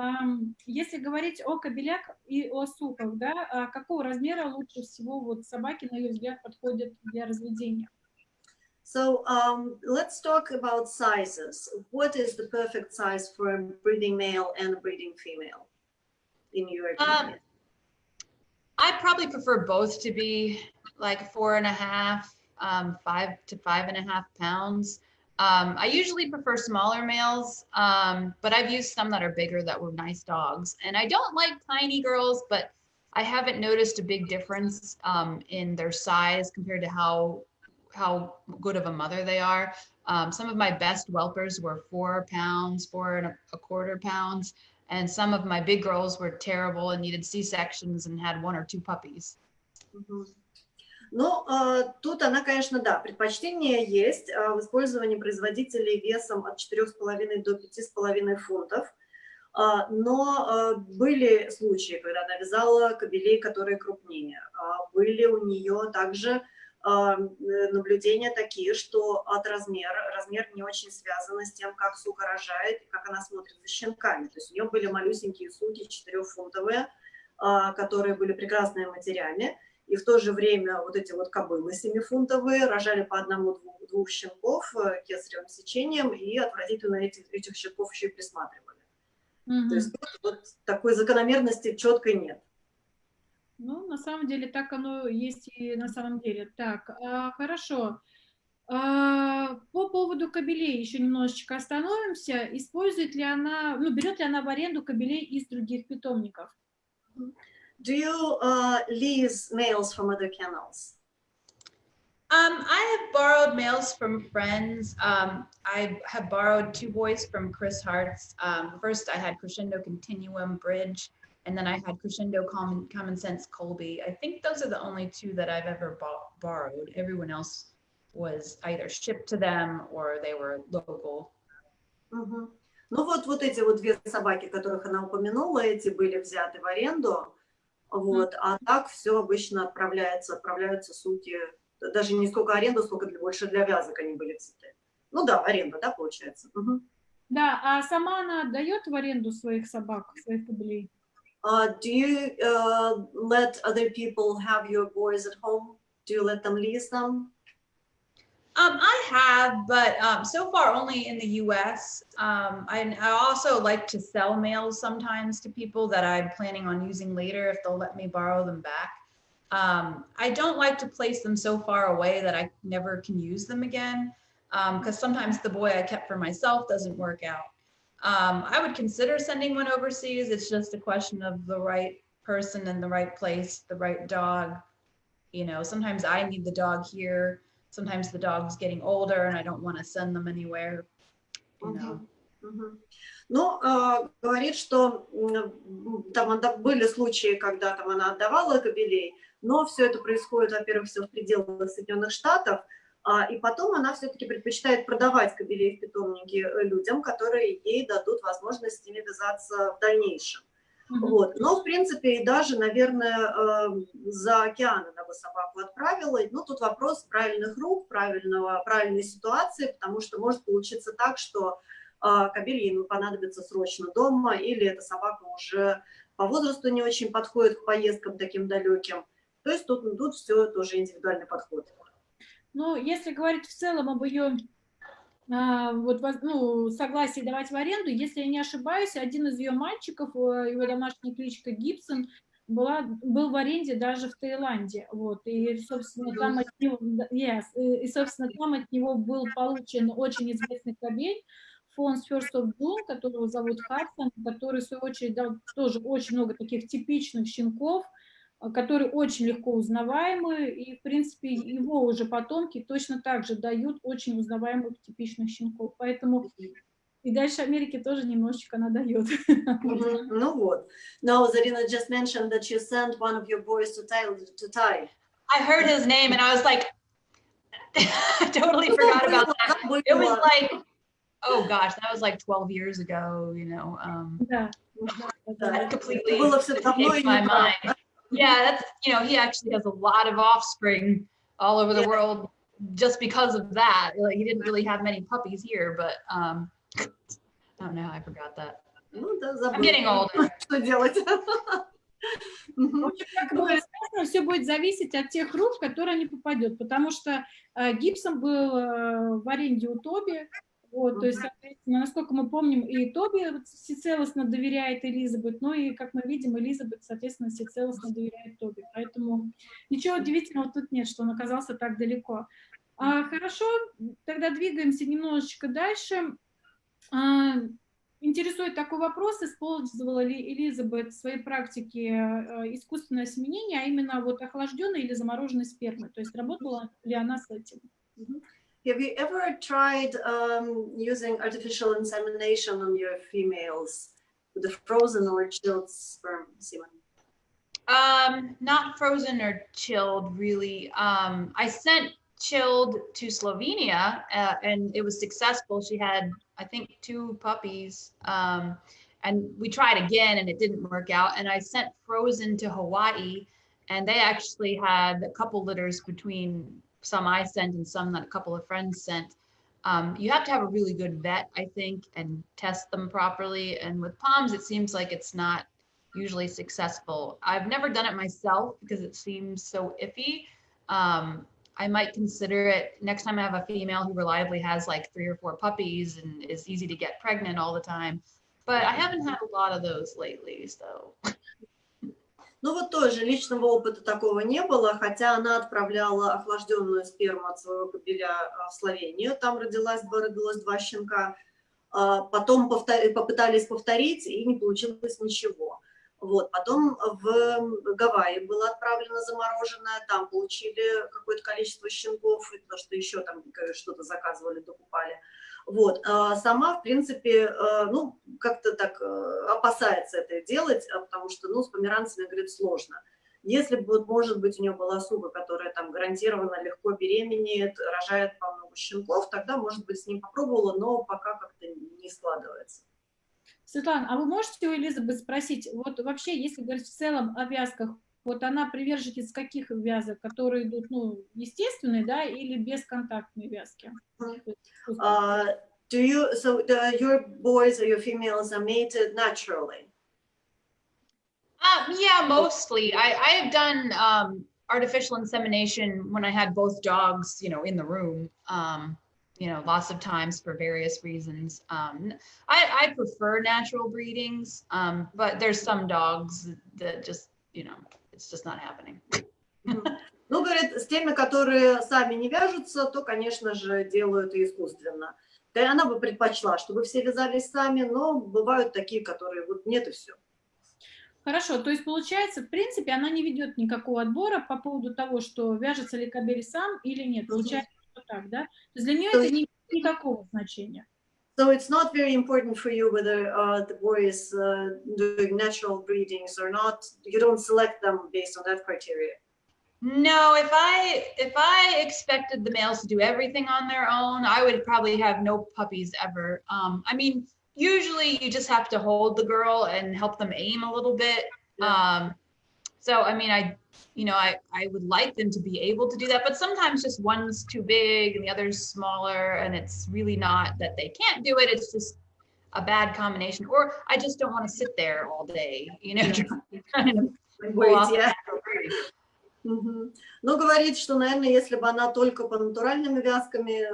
Если говорить о кобелях и о суках, да, какого размера лучше всего вот собаки, на ее взгляд, подходят для разведения? So let's talk about sizes. What is the perfect size for a breeding male and a breeding female, in your opinion? I probably prefer both to be like 4.5, 5 to 5.5 pounds. I usually prefer smaller males, but I've used some that are bigger that were nice dogs. And I don't like tiny girls, but I haven't noticed a big difference in their size compared to how good of a mother they are. Some of my best whelpers were 4 pounds, 4.25 pounds. And some of my big girls were terrible and needed C-sections and had 1 or 2 puppies. Ну, тут она, конечно, да, предпочтение есть в использовании производителей весом от 4,5 до 5,5 фунтов. Но были случаи, когда она вязала кобелей, которые крупнее. Были у нее также наблюдения такие, что размер не очень связан с тем, как сука рожает и как она смотрит за щенками. То есть у нее были малюсенькие суки 4-фунтовые, которые были прекрасными матерями, и в то же время вот эти вот кобылы 7-фунтовые рожали по 1-2 щенков кесаревым сечением и отвратительно этих щенков еще и присматривали. То есть вот такой закономерности четкой нет. Ну, на самом деле, так оно есть и на самом деле. Так, хорошо. По поводу кобелей еще немножечко остановимся. Использует ли она, ну, берет ли она в аренду кобелей из других питомников? Do you lease males from other kennels? I have borrowed males from friends. I have borrowed 2 boys from Chris Hart's. First, I had Crescendo Continuum Bridge, and then I had Crescendo Common Sense Colby. I think those are the only 2 that I've ever borrowed. Everyone else was either shipped to them or they were local. Ну вот эти вот 2 собаки, которых она упомянула, эти были взяты в аренду, вот, а так все обычно отправляются суки, даже не сколько аренду, сколько больше для вязок они были взяты. Ну да, аренда, да, получается. Да, а сама она отдает в аренду своих собак, своих кобелей? Do you let other people have your boys at home? Do you let them lease them? I have, but so far only in the U.S. I also like to sell males sometimes to people that I'm planning on using later if they'll let me borrow them back. I don't like to place them so far away that I never can use them again, because sometimes the boy I kept for myself doesn't work out. I would consider sending one overseas. It's just a question of the right person in the right place, the right dog. You know, sometimes I need the dog here. Sometimes the dog's getting older and I don't want to send them anywhere, you know. Ну, говорит, что там были случаи, когда там она отдавала кобелей, но все это происходит, во-первых, все в пределах Соединенных Штатов, и потом она все-таки предпочитает продавать кобелей в питомнике людям, которые ей дадут возможность с ними вязаться в дальнейшем. Вот. Но, в принципе, и даже, наверное, за океан она бы собаку отправила. Ну, тут вопрос правильных рук, правильной ситуации, потому что может получиться так, что кобеле ему понадобится срочно дома, или эта собака уже по возрасту не очень подходит к поездкам таким далеким. То есть тут все тоже индивидуальный подход. Ну, если говорить в целом об ее согласии давать в аренду, если я не ошибаюсь, один из ее мальчиков, его домашняя кличка Гибсон, был в аренде даже в Таиланде, вот, и, собственно, там от него, был получен очень известный кобель, фонд First of June, которого зовут Хадсон, который, в свою очередь, дал тоже очень много таких типичных щенков, которые очень легко узнаваемы, и, в принципе, его уже потомки точно так же дают очень узнаваемых типичных щенков. Поэтому и дальше Америки тоже немножечко она дает. Ну вот. Now, Zarina just mentioned that you sent one of your boys to Thai. I heard his name and I was like, I totally forgot about that. It was like, oh gosh, that was like 12 years ago, you know. That completely escaped my mind. Yeah, that's, you know, he actually has a lot of offspring all over the world just because of that. Like, he didn't really have many puppies here, but oh no, I forgot that. I'm getting older. Что делать? В общем, как было сказано, все будет зависеть от тех рук, в которые они попадет, потому что Гибсон был в аренде у Тоби, вот, то есть, соответственно, насколько мы помним, и Тоби всецелостно доверяет Элизабет, ну и, как мы видим, Элизабет, соответственно, всецелостно доверяет Тоби, поэтому ничего удивительного тут нет, что он оказался так далеко. Хорошо, тогда двигаемся немножечко дальше. Интересует такой вопрос, использовала ли Элизабет в своей практике искусственное осеменение, а именно вот охлажденной или замороженной спермы, то есть работала ли она с этим? Have you ever tried using artificial insemination on your females with a frozen or chilled sperm semen? Not frozen or chilled, really. I sent chilled to Slovenia and it was successful. She had, I think, 2 puppies. And we tried again and it didn't work out. And I sent frozen to Hawaii and they actually had a couple litters between some I sent and some that a couple of friends sent. You have to have a really good vet, I think, and test them properly. And with POMS, it seems like it's not usually successful. I've never done it myself because it seems so iffy. I might consider it next time I have a female who reliably has like 3 or 4 puppies and is easy to get pregnant all the time. But I haven't had a lot of those lately, so. Ну вот тоже личного опыта такого не было, хотя она отправляла охлажденную сперму от своего кобеля в Словению, там родилось 2 щенка, потом попытались повторить, и не получилось ничего. Вот. Потом в Гавайи была отправлена замороженная, там получили какое-то количество щенков, потому что еще там что-то заказывали, докупали. Вот. Сама, в принципе, ну, как-то так опасается это делать, потому что, ну, с померанцами, говорит, сложно. Если бы, может быть, у нее была сука, которая там гарантированно легко беременеет, рожает по много щенков, тогда, может быть, с ним попробовала, но пока как-то не складывается. Светлана, а вы можете у Элизабет спросить, вот вообще, если говорить в целом о вязках, вот она приверженец каких вязок, которые идут, ну, естественные, да, или бесконтактные вязки? Your boys or your females are mated naturally? Yeah, mostly. I have done artificial insemination when I had both dogs, you know, in the room. You know, lots of times for various reasons. I prefer natural breedings, but there's some dogs that just, you know, it's just not happening. Ну, говорит, с теми, которые сами не вяжутся, то, конечно же, делают и искусственно. Да и она бы предпочла, чтобы все вязались сами, но бывают такие, которые вот нет и все. Хорошо, то есть получается, в принципе, она не ведет никакого отбора по поводу того, что вяжется ли кобель сам или нет. Получается, что так, да? То есть для нее это не имеет никакого значения. So it's not very important for you whether the boy is doing natural breedings or not. You don't select them based on that criteria. No, if I expected the males to do everything on their own, I would probably have no puppies ever. I mean, usually you just have to hold the girl and help them aim a little bit. So, I mean, I would like them to be able to do that, but sometimes just one's too big and the other's smaller, and it's really not that they can't do it. It's just a bad combination, or I just don't want to sit there all day, trying to pull off. Ну, говорит, что, наверное, если бы она только по натуральными вязками,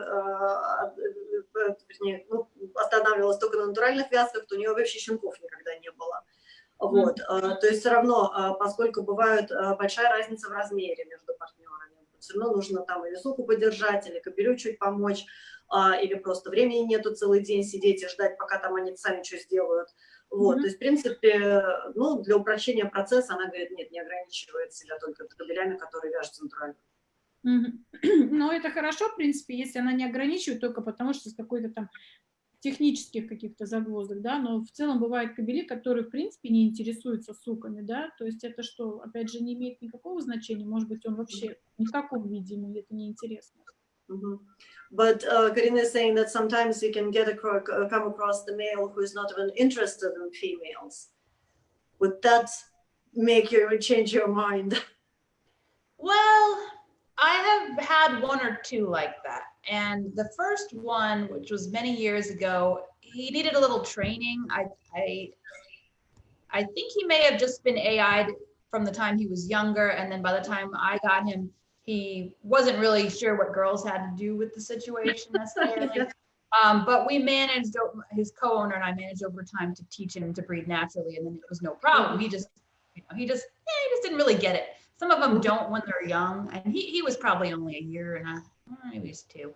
вернее, останавливалась только на натуральных вязках, то у нее вообще щенков никогда не было. Вот, то есть все равно, поскольку бывает большая разница в размере между партнерами, все равно нужно там или суку подержать, или кобелю чуть помочь, или просто времени нету целый день сидеть и ждать, пока там они сами что сделают. Вот, то есть, в принципе, ну, для упрощения процесса, она говорит, нет, не ограничивает себя только кабелями, которые вяжутся натурально. Ну, это хорошо, в принципе, если она не ограничивает только потому, что с какой-то там технических каких-то загвоздок, да, но в целом бывают кабели, которые, в принципе, не интересуются суками, да, то есть это что, опять же, не имеет никакого значения, может быть, он вообще ни в каком виде, ему это не интересно. But Karina is saying that sometimes you can come across the male who is not even interested in females. Would that make you change your mind? Well, I have had one or two like that. And the first one, which was many years ago, he needed a little training. I think he may have just been AI'd from the time he was younger. And then by the time I got him, he wasn't really sure what girls had to do with the situation necessarily. But we managed, his co-owner and I managed over time to teach him to breed naturally, and then it was no problem. He just didn't really get it. Some of them don't when they're young, and he was probably only a year and maybe he was 2.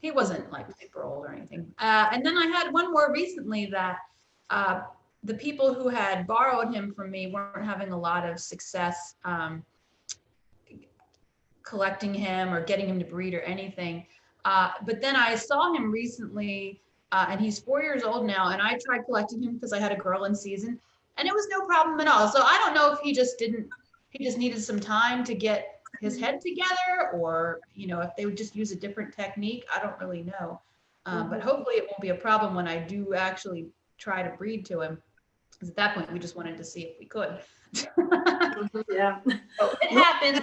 He wasn't like super old or anything. And then I had one more recently that the people who had borrowed him from me weren't having a lot of success collecting him or getting him to breed or anything. But then I saw him recently, and he's 4 years old now, and I tried collecting him because I had a girl in season, and it was no problem at all. So I don't know if he just needed some time to get his head together, or if they would just use a different technique. I don't really know. But hopefully it won't be a problem when I do actually try to breed to him. Because at that point we just wanted to see if we could. Yeah. So it happens,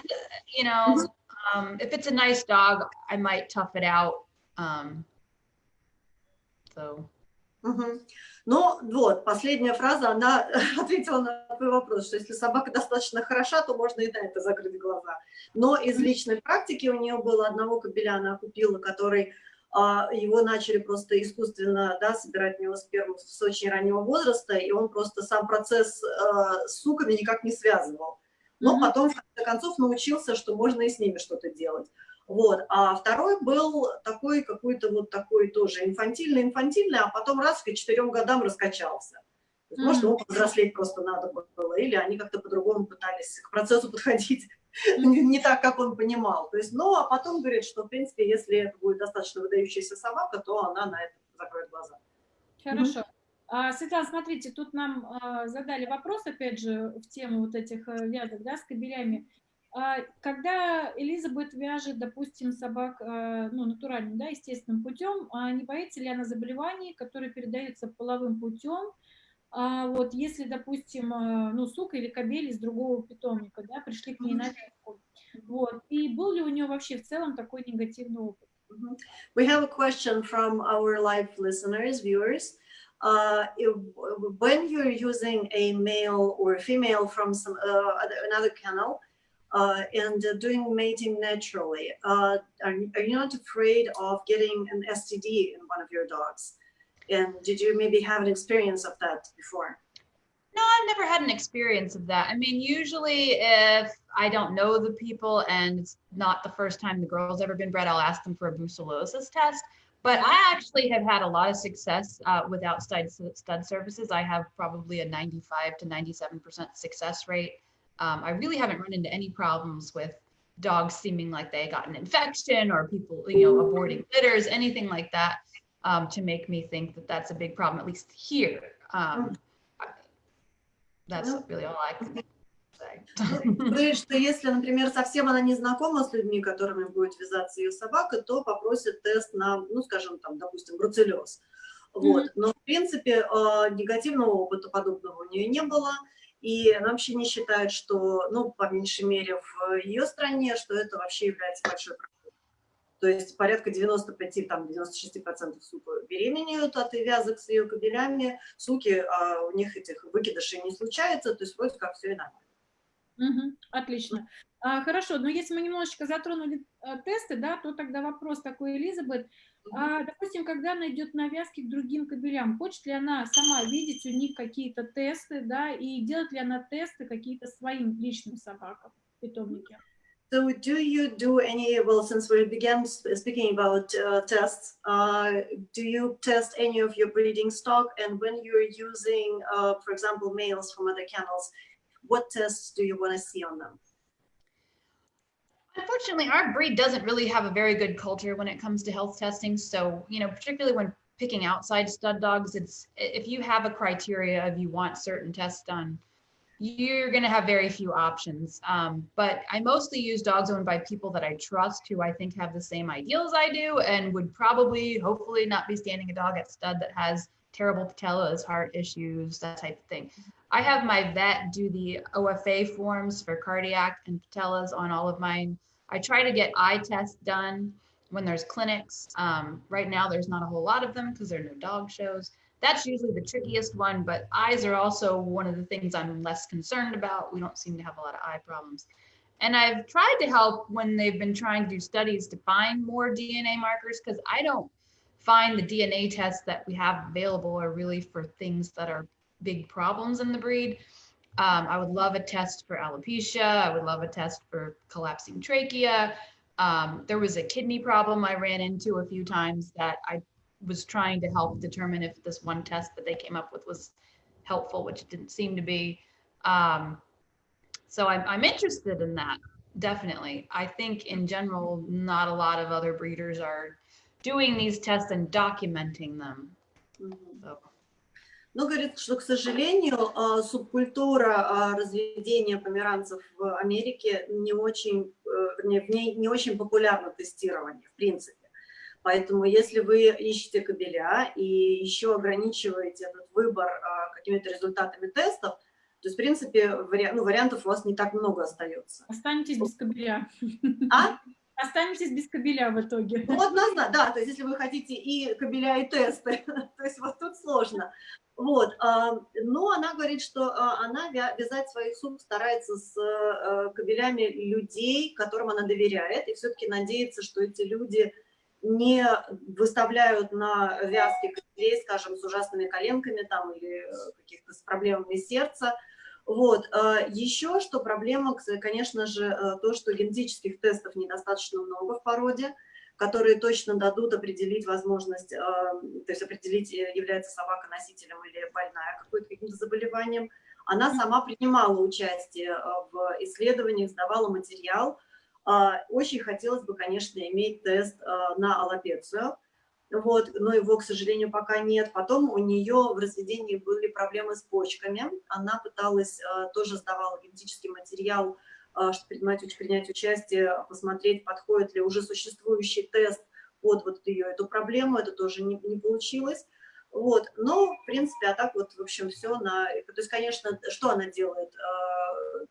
if it's a nice dog, I might tough it out. Ну, вот, последняя фраза, она ответила на твой вопрос, что если собака достаточно хороша, то можно и на это закрыть глаза. Но из личной практики у нее было одного кобеля, она купила, который его начали просто искусственно, да, собирать у него сперму с очень раннего возраста, и он просто сам процесс с суками никак не связывал. Но потом, в конце концов, научился, что можно и с ними что-то делать. Вот. А второй был такой, какой-то вот такой тоже инфантильный, а потом раз к 4 годам раскачался. То есть, может, ему повзрослеть просто надо было, или они как-то по-другому пытались к процессу подходить, не так, как он понимал. То есть, ну, а потом говорит, что, в принципе, если это будет достаточно выдающаяся собака, то она на это закроет глаза. Хорошо. Светлана, смотрите, тут нам задали вопрос, опять же, в тему вот этих вязок, да, с кобелями. Когда Элизабет вяжет, допустим, собак, натуральным, да, естественным путем, не боится ли она заболеваний, которые передаются половым путем? Вот если, допустим, сука или кобель из другого питомника, да, пришли к ней на вязку, вот, и был ли у нее вообще в целом такой негативный опыт? We have a question from our live listeners, viewers. When you're using a male or a female from another kennel, and doing mating naturally, are you not afraid of getting an STD in one of your dogs? And did you maybe have an experience of that before? No, I've never had an experience of that. I mean, usually if I don't know the people and it's not the first time the girl's ever been bred, I'll ask them for a brucellosis test. But I actually have had a lot of success without stud services. I have probably a 95 to 97% success rate. I really haven't run into any problems with dogs seeming like they got an infection or people, aborting litters, anything like that, to make me think that that's a big problem, at least here. That's really all I can say. Говорит, что если, например, совсем она не знакома с людьми, которыми будет вязаться ее собака, то попросит тест на, скажем, там, допустим, бруцеллез. Вот. Но, в принципе, негативного опыта подобного у нее не было, и она вообще не считает, что, ну, по меньшей мере, в ее стране, что это вообще является большой проблемой. То есть порядка 95-96% сук беременеют от вязок с ее кабелями, суки, у них этих выкидышей не случается, то есть вроде как все и нормально. Отлично. Хорошо, но если мы немножечко затронули тесты, да, то тогда вопрос такой, Элизабет. Допустим, когда она идет на вязки к другим кабелям, хочет ли она сама видеть у них какие-то тесты, да, и делает ли она тесты какие-то своим личным собакам в питомнике? So do you do any, well, since we began speaking about tests, do you test any of your breeding stock? And when you're using, for example, males from other kennels, what tests do you want to see on them? Unfortunately, our breed doesn't really have a very good culture when it comes to health testing. So, you know, particularly when picking outside stud dogs, it's if you have a criteria of you want certain tests done, you're going to have very few options. But I mostly use dogs owned by people that I trust, who I think have the same ideals I do, and would probably, hopefully, not be standing a dog at stud that has terrible patellas, heart issues, that type of thing. I have my vet do the OFA forms for cardiac and patellas on all of mine. I try to get eye tests done when there's clinics. Right now, there's not a whole lot of them because there are no dog shows. That's usually the trickiest one, but eyes are also one of the things I'm less concerned about. We don't seem to have a lot of eye problems. And I've tried to help when they've been trying to do studies to find more DNA markers, because I don't find the DNA tests that we have available are really for things that are big problems in the breed. I would love a test for alopecia. I would love a test for collapsing trachea. There was a kidney problem I ran into a few times that I was trying to help determine if this one test that they came up with was helpful, which it didn't seem to be. So I'm interested in that, definitely. I think in general, not a lot of other breeders are doing these tests and documenting them. So. Ну, говорит, что, к сожалению, субкультура разведения померанцев в Америке не очень, в ней не очень популярно тестирование, в принципе. Поэтому если вы ищете кобеля и еще ограничиваете этот выбор какими-то результатами тестов, то есть, в принципе, вариантов у вас не так много остается. Останетесь без кобеля. А? Останетесь без кобеля в итоге. Ну, однозначно, да, то есть если вы хотите и кобеля, и тесты, то есть вот тут сложно. Вот, но она говорит, что она вязать своих сук старается с кобелями людей, которым она доверяет, и все-таки надеется, что эти люди не выставляют на вязки кобелей, скажем, с ужасными коленками там, или каких-то с проблемами сердца. Вот. Еще что проблема, конечно же, то, что генетических тестов недостаточно много в породе, которые точно дадут определить возможность, то есть определить, является собака носителем или больная каким-то заболеванием. Она сама принимала участие в исследованиях, сдавала материал. Очень хотелось бы, конечно, иметь тест на аллопецию. Вот, но его, к сожалению, пока нет. Потом у нее в разведении были проблемы с почками. Она пыталась, тоже сдавала генетический материал, чтобы принять участие, посмотреть, подходит ли уже существующий тест под вот ее эту проблему. Это тоже не получилось. Вот, но, в принципе, а так вот, в общем, все на... То есть, конечно, что она делает?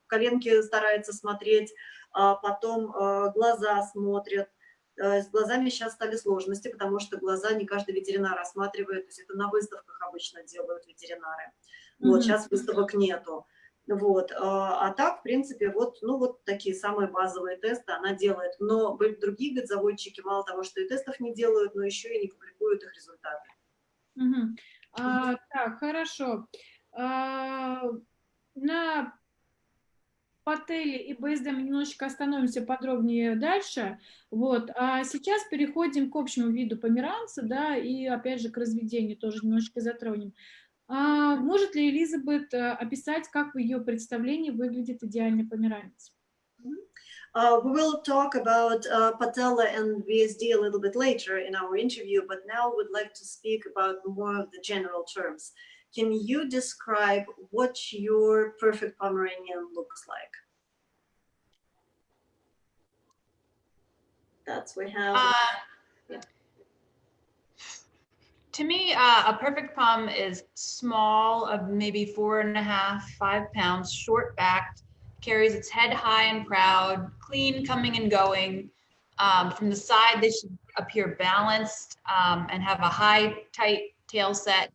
Коленки старается смотреть, потом глаза смотрят. С глазами сейчас стали сложности, потому что глаза не каждый ветеринар осматривает, то есть это на выставках обычно делают ветеринары. Вот, сейчас выставок нету. Вот, а так, в принципе, вот, ну, вот такие самые базовые тесты она делает. Но другие заводчики мало того, что и тестов не делают, но еще и не публикуют их результаты. Так, хорошо. На Пателе и БСД мы немножечко остановимся подробнее дальше. Вот. А сейчас переходим к общему виду померанца, да, и опять же к разведению тоже немножечко затронем. Может ли Элизабет описать, как в ее представлении выглядит идеальный померанец? We will talk about patella and VSD a little bit later in our interview, but now we'd like to speak about more of the general terms. Can you describe what your perfect Pomeranian looks like? That's we have. To me, a perfect pom is small, of maybe 4.5, 5 pounds, short backed, carries its head high and proud, clean coming and going. From the side, they should appear balanced and have a high, tight tail set,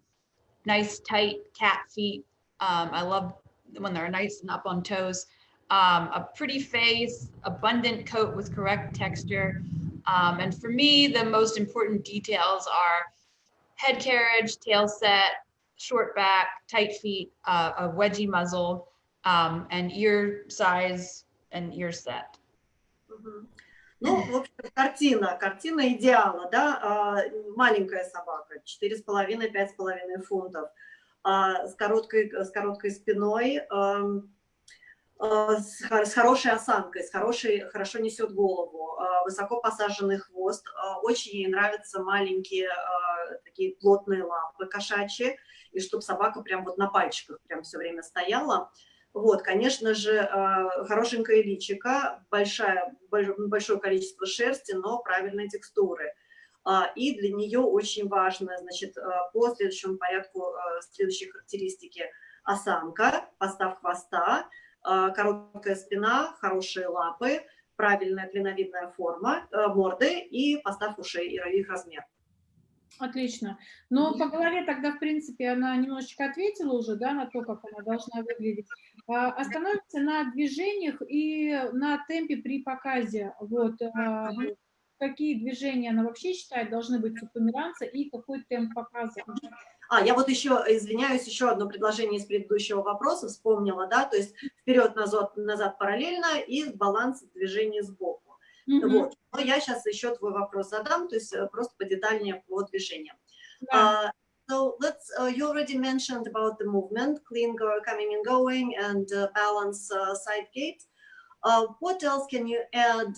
nice, tight cat feet. I love when they're nice and up on toes. A pretty face, abundant coat with correct texture. And for me, the most important details are head carriage, tail set, short back, tight feet, a wedgie muzzle, and ear size and ear set. Ну, в общем, картина идеала, да, маленькая собака, 4,5–5,5 фунтов, с короткой спиной, с хорошей осанкой, хорошо несет голову, высоко посаженный хвост. Очень ей нравятся маленькие такие плотные лапы кошачьи, и чтобы собака прям вот на пальчиках прям все время стояла. Вот, конечно же, хорошенькое личико, большое количество шерсти, но правильной текстуры. И для нее очень важно, значит, по следующему порядку, следующие характеристики: осанка, постав хвоста, короткая спина, хорошие лапы, правильная клиновидная форма морды и постав ушей и их размер. Отлично. Но по голове тогда, в принципе, она немножечко ответила уже, да, на то, как она должна выглядеть. Остановимся на движениях и на темпе при показе. Вот. Какие движения она вообще считает должны быть у померанца и какой темп показа? Я вот еще, извиняюсь, еще одно предложение из предыдущего вопроса вспомнила, да, то есть вперед-назад параллельно и баланс движения сбоку. Вот. Но я сейчас еще твой вопрос задам, то есть просто подетальнее по движениям. So you already mentioned about the movement, clean coming and going, and balance side gait. What else can you add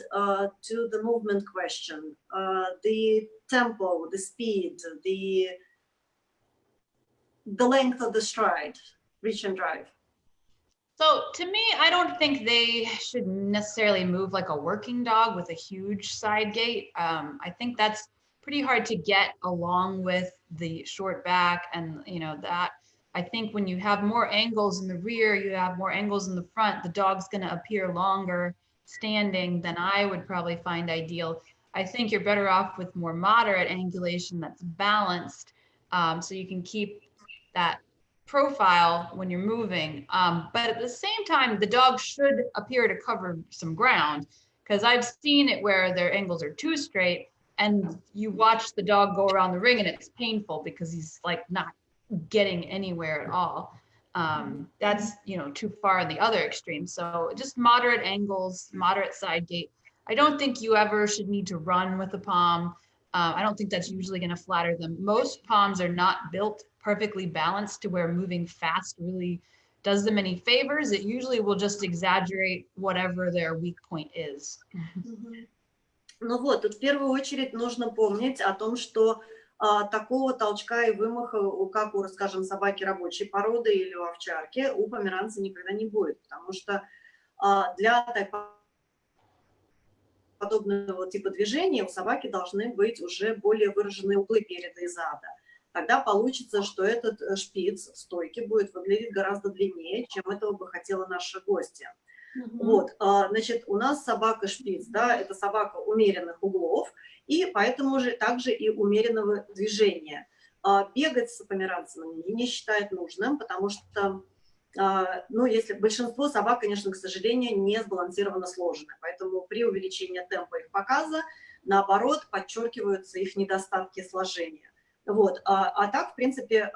to the movement question? The tempo, the speed, the length of the stride, reach and drive. So to me, I don't think they should necessarily move like a working dog with a huge side gait. I think that's pretty hard to get along with the short back, and that. I think when you have more angles in the rear, you have more angles in the front, the dog's going to appear longer standing than I would probably find ideal. I think you're better off with more moderate angulation that's balanced, so you can keep that profile when you're moving. But at the same time, the dog should appear to cover some ground, because I've seen it where their angles are too straight and you watch the dog go around the ring and it's painful because he's like not getting anywhere at all. That's too far in the other extreme. So just moderate angles, moderate side gait. I don't think you ever should need to run with a pom. I don't think that's usually going to flatter them. Most poms are not built perfectly balanced to where moving fast really does them any favors. It usually will just exaggerate whatever their weak point is. Ну вот, тут в первую очередь нужно помнить о том, что такого толчка и вымаха, как у, скажем, собаки рабочей породы или у овчарки, у померанца никогда не будет, потому что для подобного типа движения у собаки должны быть уже более выраженные углы переда и зада. Тогда получится, что этот шпиц в стойке будет выглядеть гораздо длиннее, чем этого бы хотела наша гостья. Вот, значит, у нас собака шпиц, да, это собака умеренных углов, и поэтому же также и умеренного движения. Бегать с померанцем не считает нужным, потому что, если большинство собак, конечно, к сожалению, не сбалансированно сложены, поэтому при увеличении темпа их показа, наоборот, подчеркиваются их недостатки сложения. Вот. А так, в принципе,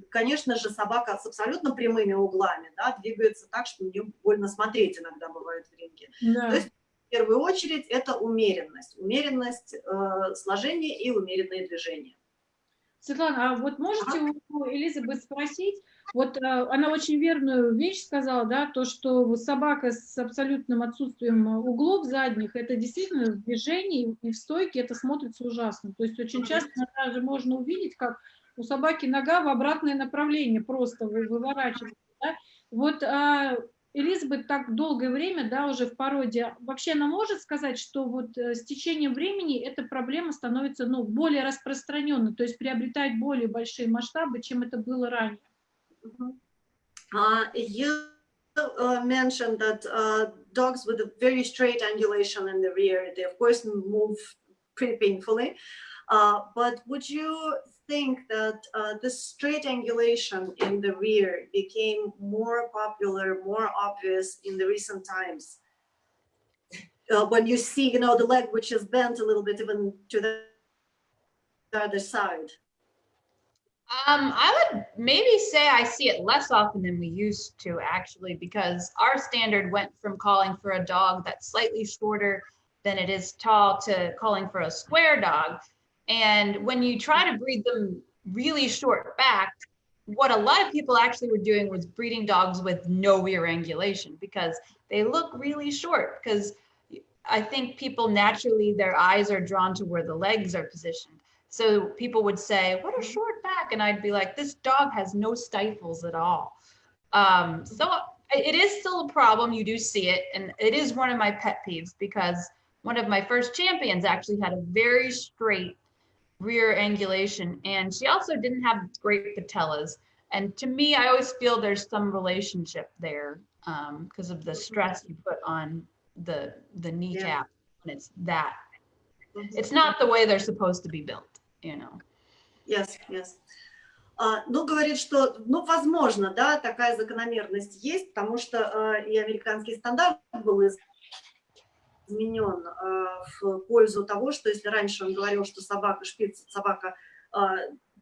конечно же, собака с абсолютно прямыми углами, да, двигается так, что мне больно смотреть иногда бывает в ринге. Да. То есть, в первую очередь, это умеренность сложения и умеренные движения. Светлана, а вот можете у Элизабет спросить, вот она очень верную вещь сказала, да, то, что собака с абсолютным отсутствием углов задних, это действительно в движении и в стойке это смотрится ужасно. То есть очень часто даже можно увидеть, как у собаки нога в обратное направление просто выворачивается. Да? Вот Элизабет так долгое время, да, уже в породе, вообще она может сказать, что вот с течением времени эта проблема становится, ну, более распространенной, то есть приобретает более большие масштабы, чем это было ранее? You mentioned that dogs with a very straight angulation in the rear, they of course move pretty painfully. But would you think that this straight angulation in the rear became more popular, more obvious in the recent times? When you see, you know, the leg which is bent a little bit even to the other side. I would maybe say I see it less often than we used to, actually, because our standard went from calling for a dog that's slightly shorter than it is tall to calling for a square dog. And when you try to breed them really short back, what a lot of people actually were doing was breeding dogs with no rear angulation because they look really short. Because I think people naturally, their eyes are drawn to where the legs are positioned. So people would say, what a short back. And I'd be like, this dog has no stifles at all. So it is still a problem. You do see it. And it is one of my pet peeves because one of my first champions actually had a very straight rear angulation. And she also didn't have great patellas. And to me, I always feel there's some relationship there because of the stress you put on the kneecap when it's that. It's not the way they're supposed to be built. You know. Yes. Ну, говорит, что, ну, возможно, да, такая закономерность есть, потому что и американский стандарт был изменен в пользу того, что если раньше он говорил, что собака, шпиц, собака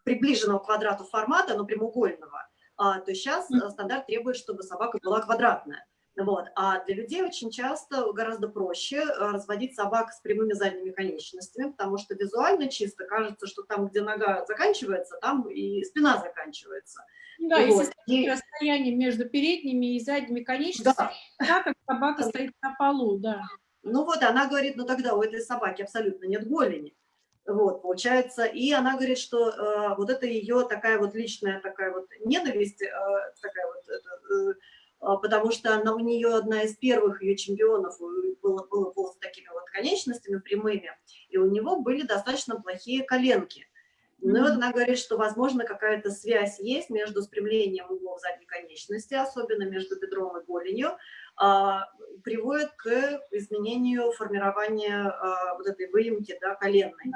приближенного к квадрату формата, но прямоугольного, то сейчас стандарт требует, чтобы собака была квадратная. Вот. А для людей очень часто гораздо проще разводить собак с прямыми задними конечностями, потому что визуально чисто кажется, что там, где нога заканчивается, там и спина заканчивается. Да, вот. если расстояние между передними и задними конечностями, да, как собака стоит на полу, да. Ну вот, она говорит, ну тогда у этой собаки абсолютно нет голени. Вот, получается, и она говорит, что вот это ее такая вот личная такая вот ненависть, такая вот, потому что она, у нее одна из первых ее чемпионов было с такими вот конечностями прямыми, и у него были достаточно плохие коленки. Ну и вот она говорит, что, возможно, какая-то связь есть между спрямлением углов задней конечности, особенно между бедром и голенью, приводит к изменению формирования вот этой выемки, да, коленной.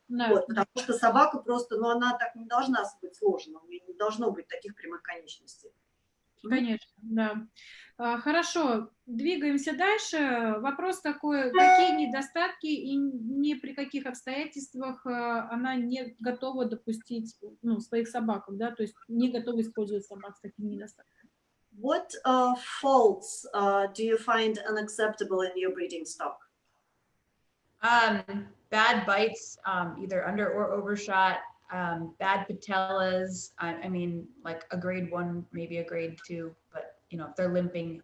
Вот, потому что собака просто, ну она так не должна быть сложена, у нее не должно быть таких прямых конечностей. Конечно, да. Хорошо, двигаемся дальше. Вопрос такой, какие недостатки и ни при каких обстоятельствах она не готова допустить, ну, своих собаках, да, то есть не готова использовать собак с такими недостатками. What faults do you find unacceptable in your breeding stock? Bad bites, either under or overshot, bad patellas. I mean, like a grade 1, maybe a grade 2, but you know, if they're limping,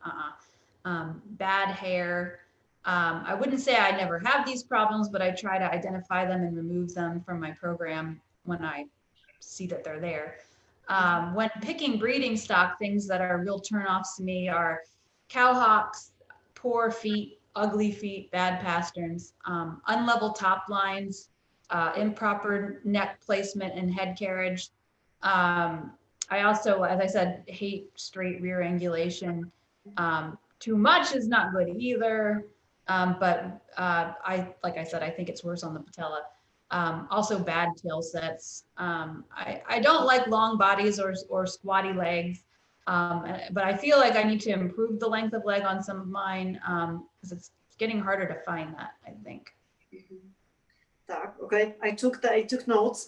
bad hair. I wouldn't say I never have these problems, but I try to identify them and remove them from my program when I see that they're there. When picking breeding stock, things that are real turnoffs to me are cowhawks, poor feet, ugly feet, bad pasterns, unlevel top lines, improper neck placement and head carriage. I also, as I said, hate straight rear angulation. Too much is not good either, but like I said, I think it's worse on the patella. Also bad tail sets. I don't like long bodies or squatty legs. But I feel like I need to improve the length of leg on some of mine because it's getting harder to find that, I think. Так, okay, I took notes.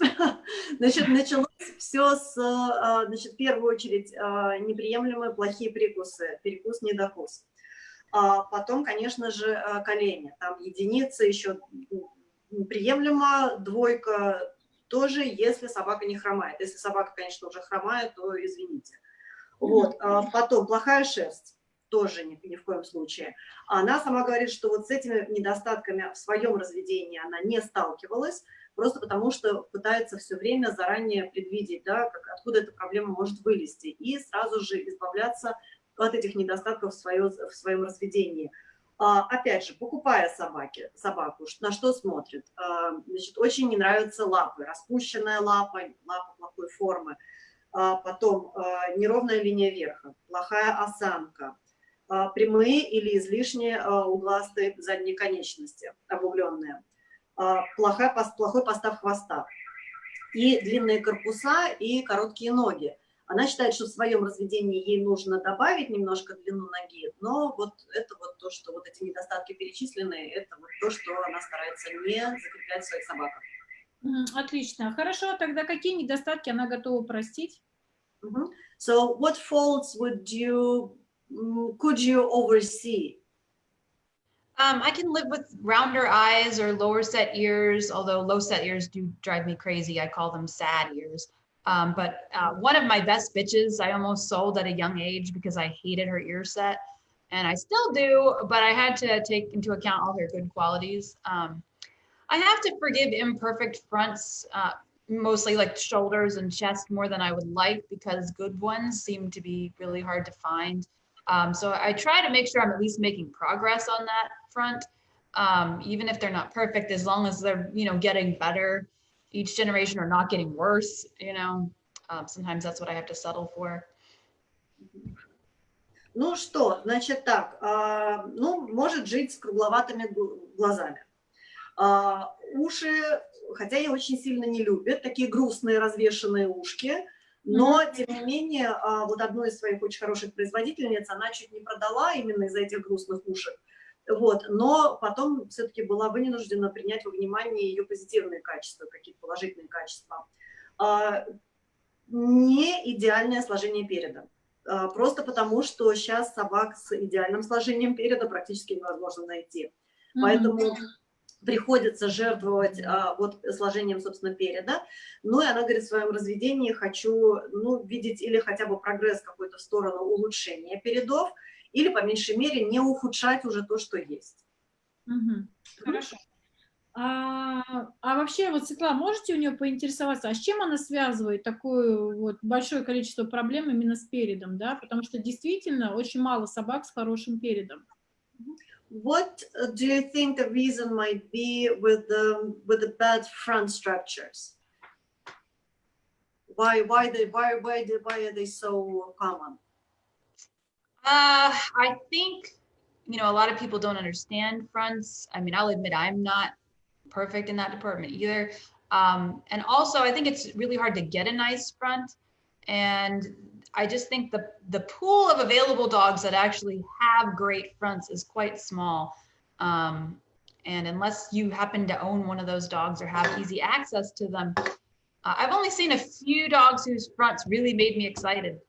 Значит, началось все с, значит, в первую очередь, неприемлемые плохие прикусы, перекус-недокус. Потом, конечно же, колени. Там единица еще приемлемо, двойка тоже, если собака не хромает. Если собака, конечно, уже хромает, то извините. Вот. Потом плохая шерсть, тоже ни в коем случае. Она сама говорит, что вот с этими недостатками в своем разведении она не сталкивалась, просто потому что пытается все время заранее предвидеть, да, откуда эта проблема может вылезти, и сразу же избавляться от этих недостатков в своем разведении. Опять же, покупая собаку, на что смотрит? Значит, очень не нравятся лапы, распущенная лапа плохой формы, потом неровная линия верха, плохая осанка, прямые или излишне угластые задние конечности, обугленные, плохой постав хвоста и длинные корпуса и короткие ноги. Она считает, что в своем разведении ей нужно добавить немножко длину ноги, но вот это вот то, что вот эти недостатки перечисленные, это вот то, что она старается не закреплять в своих собаках. Отлично. Хорошо, тогда какие недостатки она готова простить? So what faults could you oversee? I can live with rounder eyes or lower set ears, although low set ears do drive me crazy. I call them sad ears. But one of my best bitches, I almost sold at a young age because I hated her ear set. And I still do, but I had to take into account all her good qualities. I have to forgive imperfect fronts, mostly like shoulders and chest more than I would like because good ones seem to be really hard to find. So I try to make sure I'm at least making progress on that front, even if they're not perfect, as long as they're, getting better each generation or not getting worse, sometimes that's what I have to settle for. Ну что, значит так, может жить с кругловатыми глазами. Уши, хотя и очень сильно не любят, такие грустные развешенные ушки, но, тем не менее, вот одну из своих очень хороших производительниц она чуть не продала именно из-за этих грустных ушек. Вот, но потом все-таки была вынуждена принять во внимание ее позитивные качества, какие-то положительные качества. Не идеальное сложение переда. Просто потому, что сейчас собак с идеальным сложением переда практически невозможно найти. Поэтому приходится жертвовать вот сложением, собственно, переда. Ну и она говорит, в своем разведении хочу видеть или хотя бы прогресс какой-то в сторону улучшения передов, или, по меньшей мере, не ухудшать уже то, что есть. Хорошо. А вообще, вот, Светлана, можете у нее поинтересоваться, а с чем она связывает такое вот большое количество проблем именно с передом, да? Потому что действительно очень мало собак с хорошим передом. What do you think the reason might be with the bad front structures? Why are they so common? I think, a lot of people don't understand fronts. I mean, I'll admit I'm not perfect in that department either. And also, I think it's really hard to get a nice front. And I just think the pool of available dogs that actually have great fronts is quite small. And unless you happen to own one of those dogs or have easy access to them, I've only seen a few dogs whose fronts really made me excited.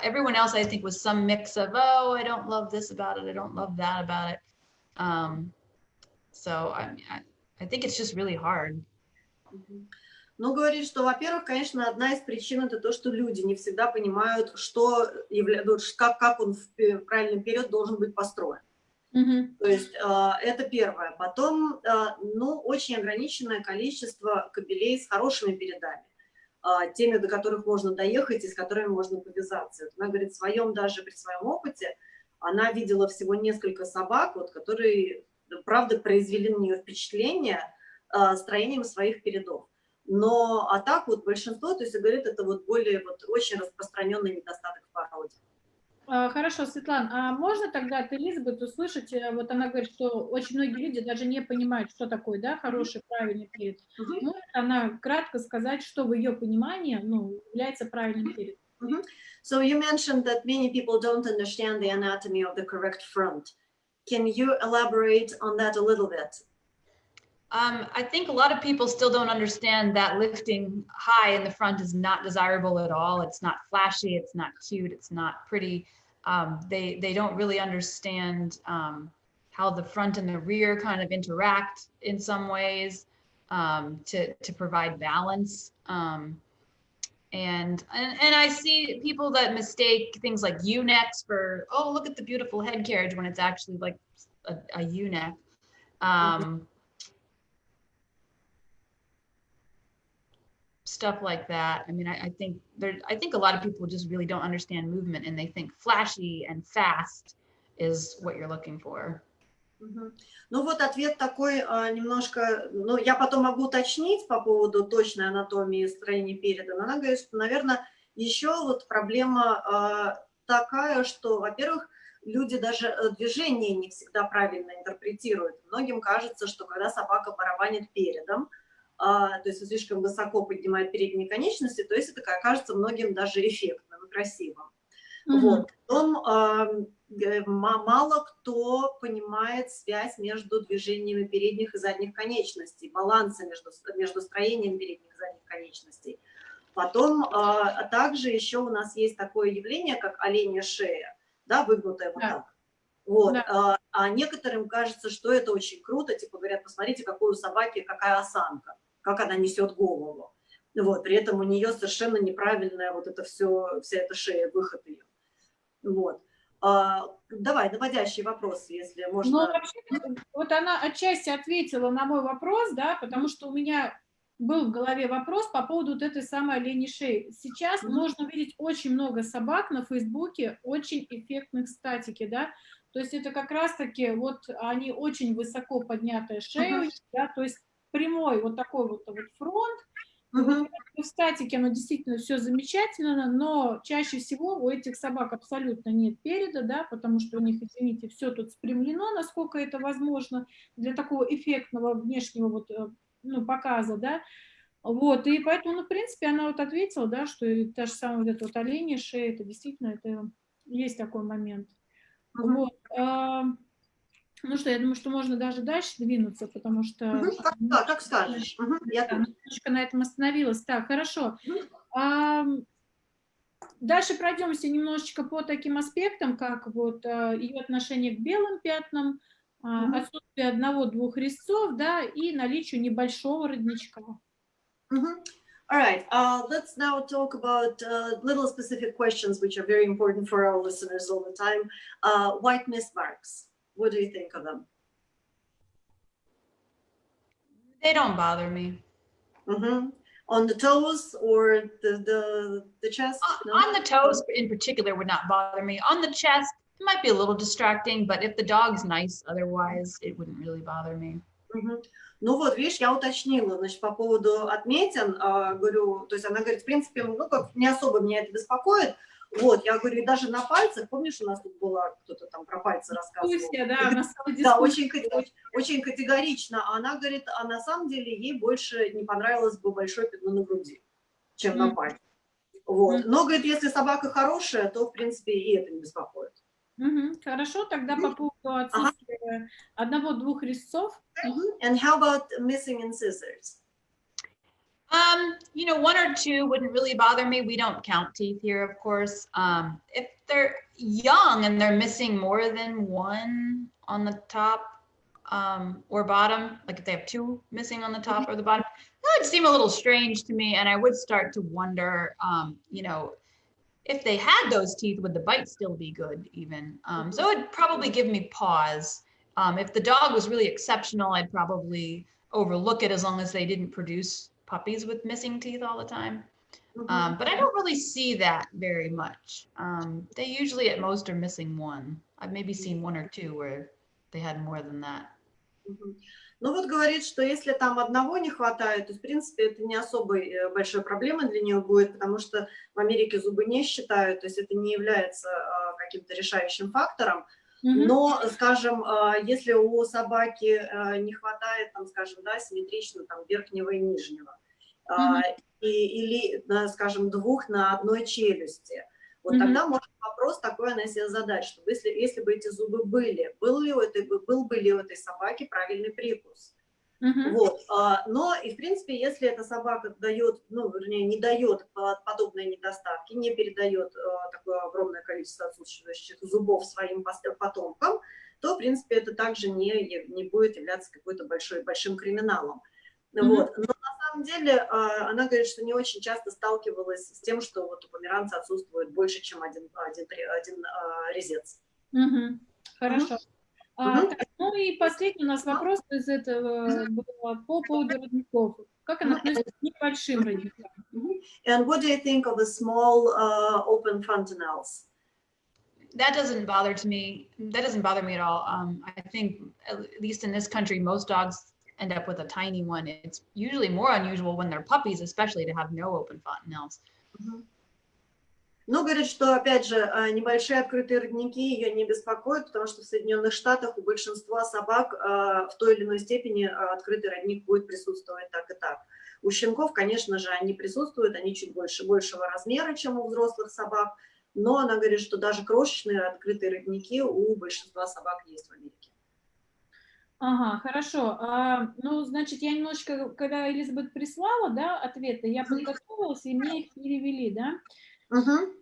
Everyone else, I think, was some mix of, oh, I don't love this about it, I don't love that about it. So I think it's just really hard. Ну, говорит, что, во-первых, конечно, одна из причин это то, что люди не всегда понимают, как он в правильный период должен быть построен. То есть это первое. Потом, очень ограниченное количество кобелей с хорошими передами, теми, до которых можно доехать и с которыми можно повязаться. Она говорит, даже при своем опыте, она видела всего несколько собак, которые, правда, произвели на нее впечатление строением своих передов. Но так большинство, то есть, говорит, это более очень распространенный недостаток в породе. Хорошо, Светлана, а можно тогда от Элизабет услышать, вот она говорит, что очень многие люди даже не понимают, что такое, да, хороший, правильный перед. Может она кратко сказать, что в ее понимании, является правильным передом? So you mentioned that many people don't understand the anatomy of the correct front. Can you elaborate on that a little bit? I think a lot of people still don't understand that lifting high in the front is not desirable at all. It's not flashy, it's not cute, it's not pretty. They don't really understand how the front and the rear kind of interact in some ways to provide balance. And I see people that mistake things like U-necks for, oh, look at the beautiful head carriage when it's actually like a U-neck. stuff like that. I mean, I think a lot of people just really don't understand movement, and they think flashy and fast is what you're looking for. Ну вот ответ такой немножко, ну я потом могу уточнить по поводу точной анатомии строения переда, но она говорит, что, наверное, еще вот проблема такая, что, во-первых, люди даже движение не всегда правильно интерпретируют. Многим кажется, что когда собака барабанит передом, то есть слишком высоко поднимает передние конечности, то есть это кажется многим даже эффектным и красивым. Вот. Потом мало кто понимает связь между движениями передних и задних конечностей, баланса между строением передних и задних конечностей. Потом также еще у нас есть такое явление, как оленья шея, да, выгнутая вот так. Вот. Да. А некоторым кажется, что это очень круто, типа говорят, посмотрите, какой у собаки, какая осанка, как она несет голову. Вот. При этом у нее совершенно неправильная вот это все, вся эта шея, выход ее. Вот. Давай, наводящий вопрос, если можно. Ну, вообще, вот она отчасти ответила на мой вопрос, да, потому что у меня был в голове вопрос по поводу вот этой самой оленьей шеи. Сейчас можно увидеть очень много собак на Фейсбуке, очень эффектных статики, да, то есть это как раз-таки вот они очень высоко поднятая шея, да, то есть прямой вот такой вот фронт. И вот в статике оно действительно все замечательно, но чаще всего у этих собак абсолютно нет переда, да, потому что у них, извините, все тут спрямлено, насколько это возможно для такого эффектного внешнего вот, ну, показа, да. Вот, и поэтому, ну, в принципе, она вот ответила, да, что та же самая вот эта вот оленья шея, это действительно, это есть такой момент. Вот. Ну что, я думаю, что можно даже дальше двинуться, потому что... Как скажешь. Я немножко на этом остановилась. Так, хорошо. Дальше пройдемся немножечко по таким аспектам, как вот ее отношение к белым пятнам, отсутствие одного-двух резцов, да, и наличие небольшого родничка. All right, let's now talk about little specific questions which are very important for our listeners all the time. White mist marks. What do you think of them? They don't bother me. On the toes or the chest? No? On the toes in particular would not bother me. On the chest, it might be a little distracting, but if the dog's nice, otherwise, it wouldn't really bother me. Ну вот, видишь, я уточнила, значит, по поводу отметин, говорю, то есть она говорит, в принципе, ну, как не особо меня это беспокоит. Вот, я говорю, и даже на пальцах, помнишь, у нас тут была, кто-то там про пальцы рассказывал? Да, очень категорично. Она говорит, а на самом деле ей больше не понравилось бы большое пятно на груди, чем на пальцах. Вот. Но, говорит, если собака хорошая, то, в принципе, и это не беспокоит. Хорошо, тогда по поводу отсутствия одного-двух резцов. And how about missing incisors? You know, one or two wouldn't really bother me. We don't count teeth here, of course. If they're young and they're missing more than one on the top or bottom, like if they have two missing on the top or the bottom, that would seem a little strange to me. And I would start to wonder, you know, if they had those teeth, would the bite still be good even? So it'd probably give me pause. If the dog was really exceptional, I'd probably overlook it as long as they didn't produce puppies with missing teeth all the time. But I don't really see that very much. They usually at most are missing one. I've maybe seen one or two where they had more than that. Ну вот говорит, что если там одного не хватает, то в принципе это не особо большой проблемой для нее будет, потому что в Америке зубы не считают, то есть это не является каким-то решающим фактором. Но, скажем, если у собаки не хватает, там, скажем, да, симметрично там, верхнего и нижнего, или, скажем, двух на одной челюсти, вот тогда можно вопрос такой она себе задать, что если бы эти зубы были, был бы ли у этой собаки правильный прикус. Вот. Но и в принципе, если эта собака дает, ну, вернее, не дает подобные недостатки, не передает такое огромное количество отсутствующих зубов своим потомкам, то в принципе это также не будет являться какой-то большим криминалом. Вот. Но на самом деле она говорит, что не очень часто сталкивалась с тем, что вот у померанца отсутствует больше, чем один резец. Хорошо. Так, ну и последний у нас вопрос из этого был по поводу родников. Как она относится к небольшим родникам? And what do you think of the small open fontanelles? That doesn't bother me. That doesn't bother me at all. I think, at least in this country, most dogs end up with a tiny one. It's usually more unusual when they're puppies, especially, to have no open fontanelles. Ну, говорит, что, опять же, небольшие открытые родники ее не беспокоят, потому что в Соединенных Штатах у большинства собак в той или иной степени открытый родник будет присутствовать так и так. У щенков, конечно же, они присутствуют, они чуть большего размера, чем у взрослых собак, но она говорит, что даже крошечные открытые родники у большинства собак есть в Америке. Ага, хорошо. Ну, значит, я немножечко, когда Элизабет прислала, да, ответы, я подготовилась, и мне их перевели, да?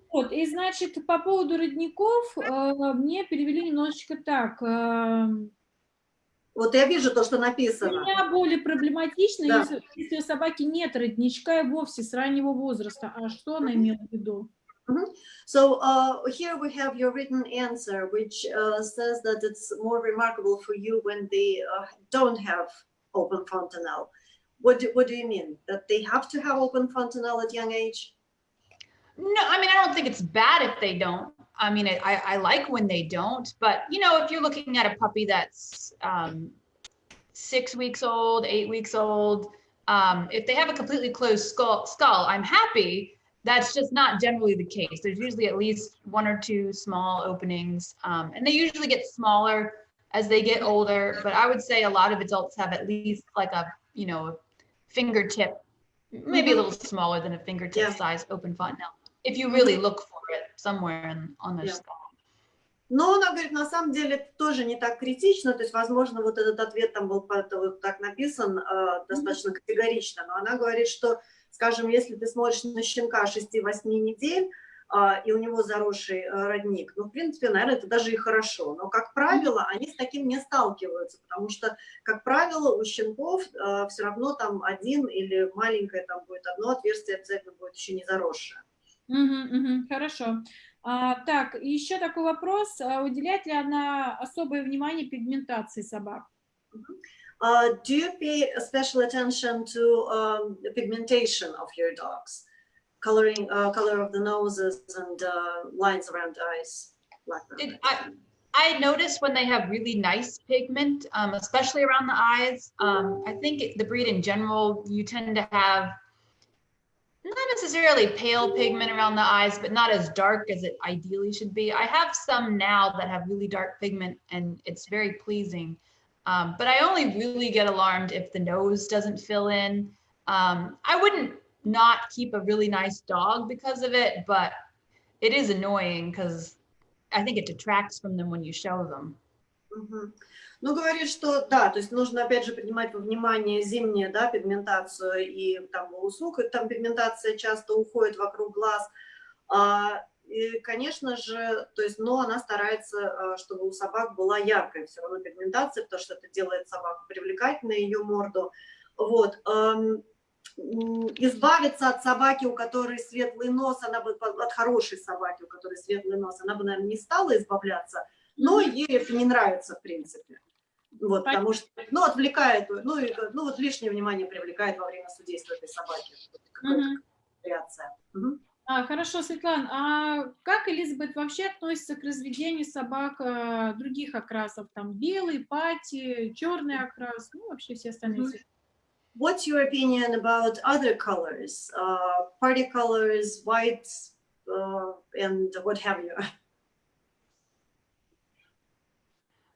Вот, и, значит, по поводу родников мне перевели немножечко так. Вот я вижу то, что написано. Для меня более проблематично, Да. если у собаки нет родничка и вовсе с раннего возраста. А что она имела в виду? So here we have your written answer, which says that it's more remarkable for you when they don't have open fontanelle. What do you mean? That they have to have open fontanelle at young age? No, I mean, I don't think it's bad if they don't. I mean, I like when they don't, but you know, if you're looking at a puppy that's 6 weeks old, 8 weeks old, if they have a completely closed skull, I'm happy. That's just not generally the case. There's usually at least 1 or 2 small openings, and they usually get smaller as they get older. But I would say a lot of adults have at least like a, you know, fingertip, maybe a little smaller than a fingertip size open fontanelle, if you really look for it somewhere on their skull. Но она говорит, на самом деле это тоже не так критично, то есть, возможно, вот этот ответ там был вот так написан достаточно категорично, но она говорит, что, скажем, если ты смотришь на щенка 6-8 недель, и у него заросший родник, ну, в принципе, наверное, это даже и хорошо, но, как правило, они с таким не сталкиваются, потому что, как правило, у щенков все равно там один или маленькое там будет одно отверстие, обязательно будет еще не заросшее. Хорошо. Так, еще такой вопрос. Уделяет ли она особое внимание пигментации собак? Do you pay special attention to the pigmentation of your dogs? Color of the noses and lines around the eyes? I notice when they have really nice pigment, especially around the eyes. I think the breed in general, you tend to have not necessarily pale pigment around the eyes, but not as dark as it ideally should be. I have some now that have really dark pigment, and it's very pleasing. But I only really get alarmed if the nose doesn't fill in. I wouldn't not keep a really nice dog because of it, but it is annoying because I think it detracts from them when you show them. Ну, говорит, что да, то есть нужно опять же принимать во внимание зимнюю, да, пигментацию, и там у сук там пигментация часто уходит вокруг глаз. И, конечно же, то есть, но она старается, чтобы у собак была яркая все равно пигментация, потому что это делает собаку привлекательной, ее морду. Вот. Избавиться от собаки, у которой светлый нос, она бы, от хорошей собаки, у которой светлый нос, она бы, наверное, не стала избавляться, но ей это не нравится, в принципе. Вот, потому что, ну, отвлекает, ну, вот лишнее внимание привлекает во время судейства этой собаки. Какая-то реакция. Хорошо, Светлана, а как Элизабет вообще относится к разведению собак других окрасов? Там белый, пати, черный окрас, ну, вообще все остальные цвета. What's your opinion about other colors? Party colors, white, and what have you?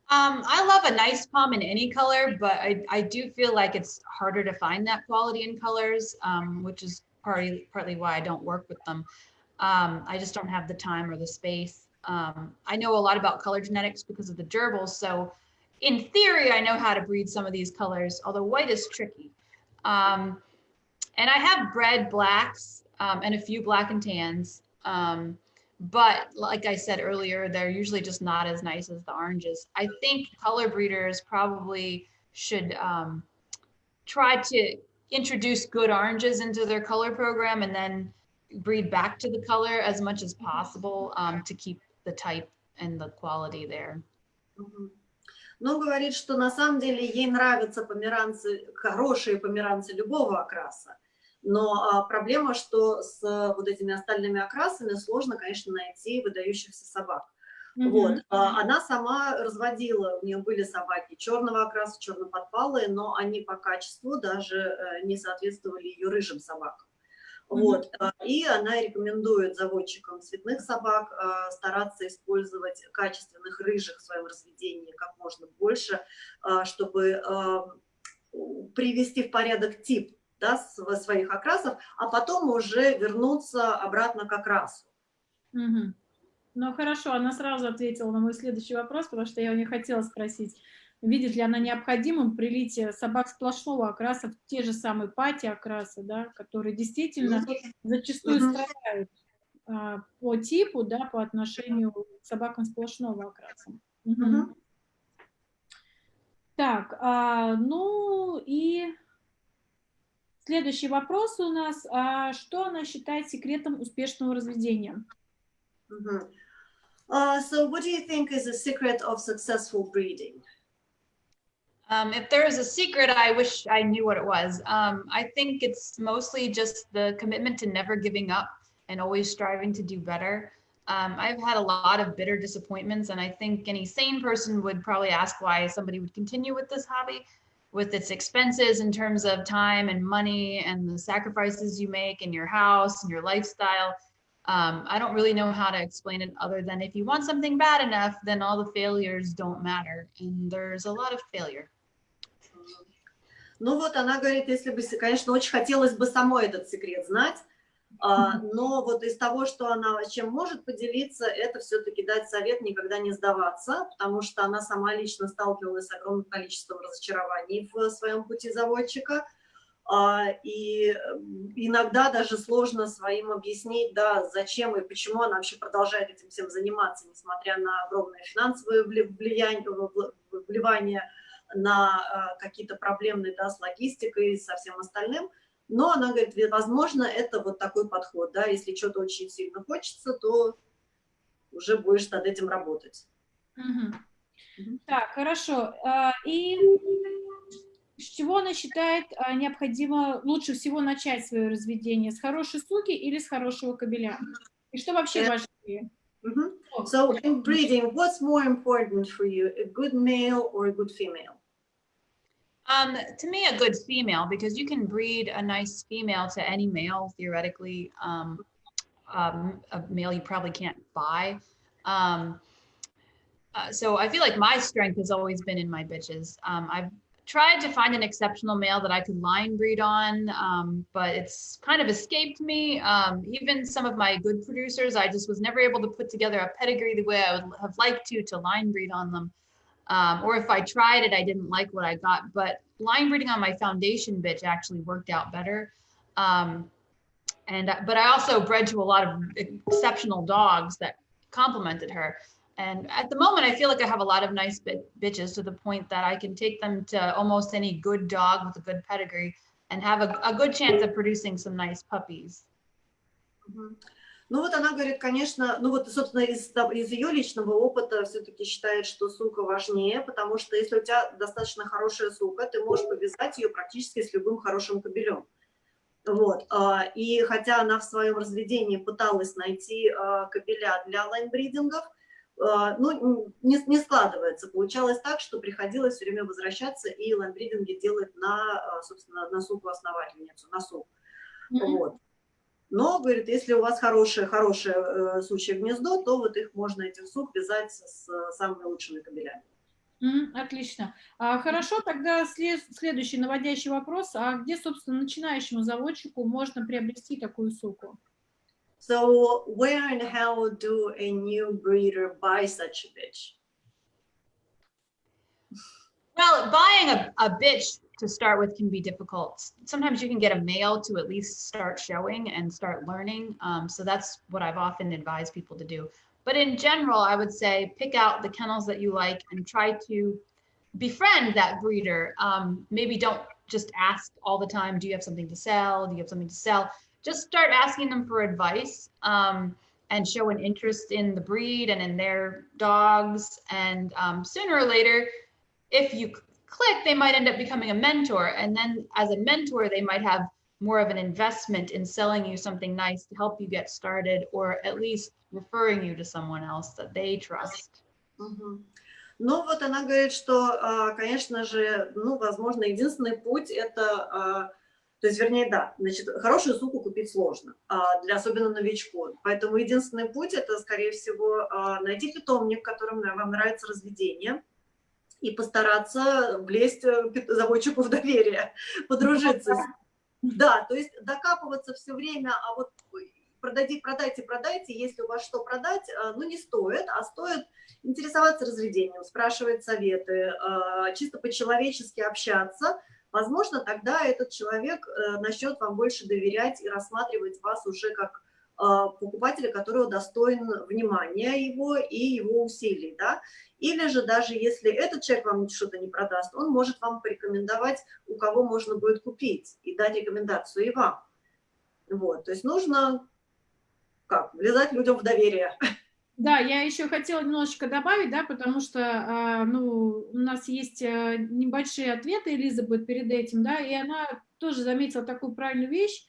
I love a nice palm in any color, but I do feel like it's harder to find that quality in colors, which is partly why I don't work with them. I just don't have the time or the space. I know a lot about color genetics because of the gerbils, so in theory, I know how to breed some of these colors, although white is tricky. And I have bred blacks and a few black and tans. But like I said earlier, they're usually just not as nice as the oranges. I think color breeders probably should try to introduce good oranges into their color program and then breed back to the color as much as possible to keep the type and the quality there. Ну, говорит, что на самом деле ей нравятся померанцы, хорошие померанцы любого окраса. Но проблема, что с вот этими остальными окрасами сложно, конечно, найти выдающихся собак. Вот. Она сама разводила, у нее были собаки черного окраса, черно-подпалые, но они по качеству даже не соответствовали ее рыжим собакам. Вот. И она рекомендует заводчикам цветных собак стараться использовать качественных рыжих в своем разведении как можно больше, чтобы привести в порядок тип, да, своих окрасов, а потом уже вернуться обратно к окрасу. Ну, хорошо, она сразу ответила на мой следующий вопрос, потому что я у нее хотела спросить, видит ли она необходимым прилитие собак сплошного окраса в те же самые пати-окрасы, да, которые действительно зачастую страдают по типу, да, по отношению к собакам сплошного окраса. Так, ну и следующий вопрос у нас. Что она считает секретом успешного разведения? So what do you think is the secret of successful breeding? If there is a secret, I wish I knew what it was. I think it's mostly just the commitment to never giving up and always striving to do better. I've had a lot of bitter disappointments, and I think any sane person would probably ask why somebody would continue with this hobby, with its expenses in terms of time and money and the sacrifices you make in your house and your lifestyle. I don't really know how to explain it other than if you want something bad enough, then all the failures don't matter. And there's a lot of failure. Ну вот она говорит, если бы, конечно, очень хотелось бы самой этот секрет знать, но вот из того, что она чем может поделиться, это все-таки дать совет никогда не сдаваться, потому что она сама лично сталкивалась с огромным количеством разочарований в своем пути заводчика, и иногда даже сложно своим объяснить, да, зачем и почему она вообще продолжает этим всем заниматься, несмотря на огромное финансовое вливание, на какие-то проблемы, да, с логистикой и со всем остальным. Но она говорит, возможно, это вот такой подход, да, если что-то очень сильно хочется, то уже будешь над этим работать. Так, хорошо. И с чего она считает необходимо лучше всего начать свое разведение? С хорошей суки или с хорошего кобеля? И что вообще важнее? So in breeding, what's more important for you, a good male or a good female? To me, a good female, because you can breed a nice female to any male, theoretically. A male you probably can't buy. So I feel like my strength has always been in my bitches. I've tried to find an exceptional male that I could line breed on, but it's kind of escaped me. Even some of my good producers, I just was never able to put together a pedigree the way I would have liked to line breed on them. Or if I tried it, I didn't like what I got. But line breeding on my foundation bitch actually worked out better. But I also bred to a lot of exceptional dogs that complemented her. And at the moment, I feel like I have a lot of nice bitches to the point that I can take them to almost any good dog with a good pedigree and have a good chance of producing some nice puppies. Ну вот она говорит, конечно, ну вот, собственно, из ее личного опыта все-таки считает, что сука важнее, потому что если у тебя достаточно хорошая сука, ты можешь повязать ее практически с любым хорошим кобелем. Вот. И хотя она в своем разведении пыталась найти кобеля для лайнбридингов, ну, не складывается. Получалось так, что приходилось все время возвращаться и лайнбридинги делать на, собственно, на суку-основательницу, на сук. Вот. Но, говорит, если у вас хорошее сучье гнездо, то вот их можно, этих сук, вязать с самыми лучшими кобелями. Отлично. Хорошо, тогда следующий наводящий вопрос. А где, собственно, начинающему заводчику можно приобрести такую суку? So, where and how do a new breeder buy such a bitch? Well, buying a bitch to start with can be difficult. Sometimes you can get a male to at least start showing and start learning. So that's what I've often advised people to do. But in general, I would say pick out the kennels that you like and try to befriend that breeder. Maybe don't just ask all the time, do you have something to sell? Do you have something to sell? Just start asking them for advice and show an interest in the breed and in their dogs. And sooner or later, if you click, they might end up becoming a mentor. And then as a mentor, they might have more of an investment in selling you something nice to help you get started, or at least referring you to someone else that they trust. Ну, вот она говорит, что, конечно же, ну, возможно, единственный путь это, то есть, вернее, да, значит, хорошую суку купить сложно, особенно новичку. Поэтому единственный путь это, скорее всего, найти питомник, которым вам нравится разведение, и постараться влезть заводчику в доверие, подружиться. Да, то есть докапываться все время, а вот продайте, если у вас что продать, ну не стоит, а стоит интересоваться разведением, спрашивать советы, чисто по-человечески общаться. Возможно, тогда этот человек начнет вам больше доверять и рассматривать вас уже как покупателя, которого достоин внимания его и его усилий, да. Или же даже если этот человек вам что-то не продаст, он может вам порекомендовать, у кого можно будет купить, и дать рекомендацию и вам. Вот, то есть нужно влезать людям в доверие. Да, я еще хотела немножечко добавить, да, потому что, ну, у нас есть небольшие ответы Элизабет перед этим, да, и она тоже заметила такую правильную вещь.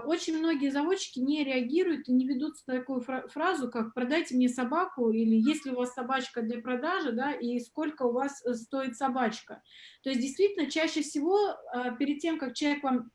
Очень многие заводчики не реагируют и не ведут такую фразу, как «продайте мне собаку» или «есть ли у вас собачка для продажи», да, и «сколько у вас стоит собачка». То есть действительно чаще всего перед тем, как человек вам,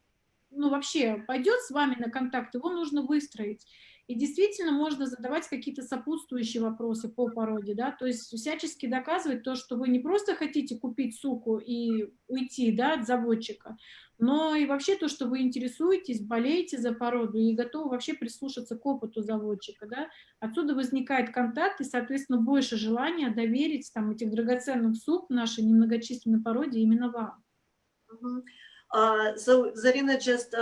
ну, вообще пойдет с вами на контакт, его нужно выстроить. И действительно можно задавать какие-то сопутствующие вопросы по породе, да, то есть всячески доказывать то, что вы не просто хотите купить суку и уйти, да, от заводчика, но и вообще то, что вы интересуетесь, болеете за породу и готовы вообще прислушаться к опыту заводчика, да. Отсюда возникает контакт и, соответственно, больше желания доверить там этих драгоценных сук нашей немногочисленной породе именно вам. So Zarina just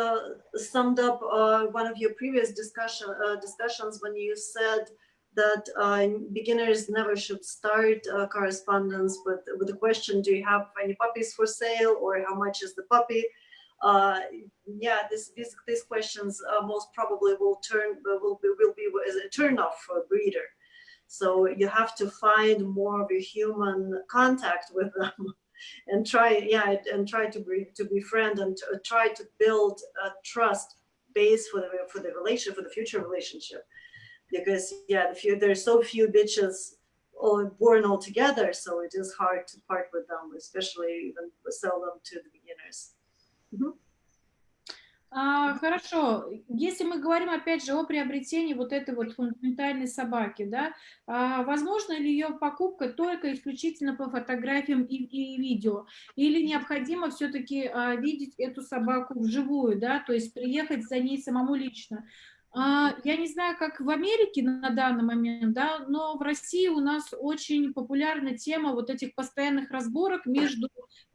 summed up one of your previous discussions when you said that beginners never should start correspondence with the question, do you have any puppies for sale, or how much is the puppy? Yeah, these questions most probably will be as a turn off for a breeder. So you have to find more of a human contact with them. And try to befriend and try to build a trust base for the future relationship, because there's so few bitches all born all together, so it is hard to part with them, especially even sell them to the beginners. Хорошо, если мы говорим опять же о приобретении вот этой вот фундаментальной собаки, да, возможно ли ее покупка только исключительно по фотографиям и видео, или необходимо все-таки видеть эту собаку вживую, да, то есть приехать за ней самому лично? Я не знаю, как в Америке на данный момент, да, но в России у нас очень популярна тема вот этих постоянных разборок между